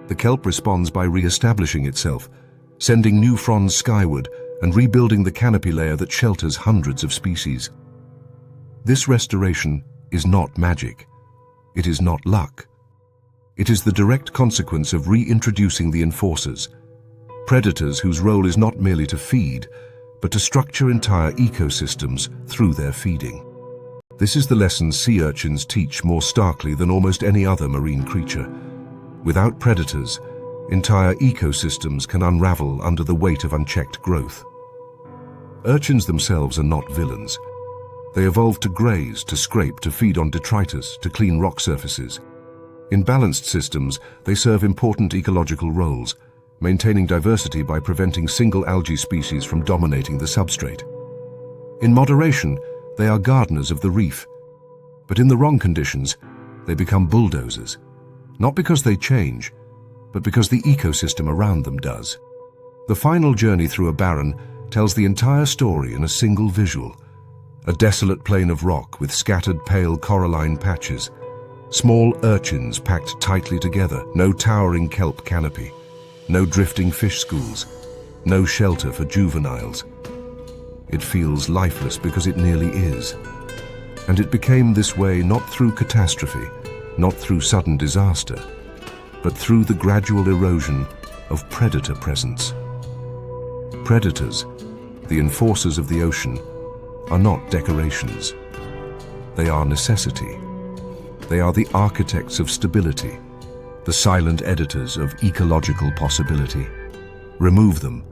The kelp responds by re-establishing itself, sending new fronds skyward and rebuilding the canopy layer that shelters hundreds of species. This restoration is not magic. It is not luck. It is the direct consequence of reintroducing the enforcers, predators whose role is not merely to feed, but to structure entire ecosystems through their feeding. This is the lesson sea urchins teach more starkly than almost any other marine creature. Without predators, Entire ecosystems can unravel under the weight of unchecked growth. Urchins themselves are not villains. They evolved to graze, to scrape, to feed on detritus, to clean rock surfaces. In balanced systems, they serve important ecological roles, maintaining diversity by preventing single algae species from dominating the substrate. In moderation, they are gardeners of the reef. But in the wrong conditions, they become bulldozers. Not because they change, but because the ecosystem around them does. The final journey through a barren tells the entire story in a single visual. A desolate plain of rock with scattered pale coralline patches. Small urchins packed tightly together, no towering kelp canopy, no drifting fish schools, no shelter for juveniles. It feels lifeless because it nearly is. And it became this way not through catastrophe, not through sudden disaster, but through the gradual erosion of predator presence. Predators, the enforcers of the ocean, are not decorations. They are necessity. They are the architects of stability, the silent editors of ecological possibility. Remove them,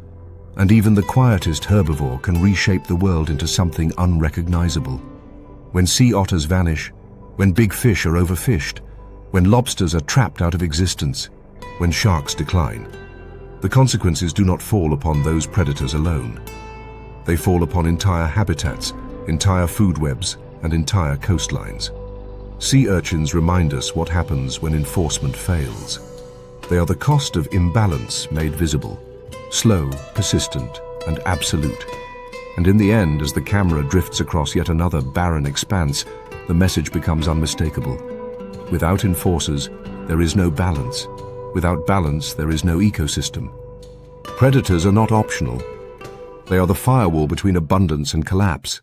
and even the quietest herbivore can reshape the world into something unrecognizable. When sea otters vanish, when big fish are overfished, when lobsters are trapped out of existence, when sharks decline, the consequences do not fall upon those predators alone. They fall upon entire habitats, entire food webs, and entire coastlines. Sea urchins remind us what happens when enforcement fails. They are the cost of imbalance made visible, slow, persistent, and absolute. And in the end, as the camera drifts across yet another barren expanse, the message becomes unmistakable. Without enforcers, there is no balance. Without balance, there is no ecosystem. Predators are not optional. They are the firewall between abundance and collapse.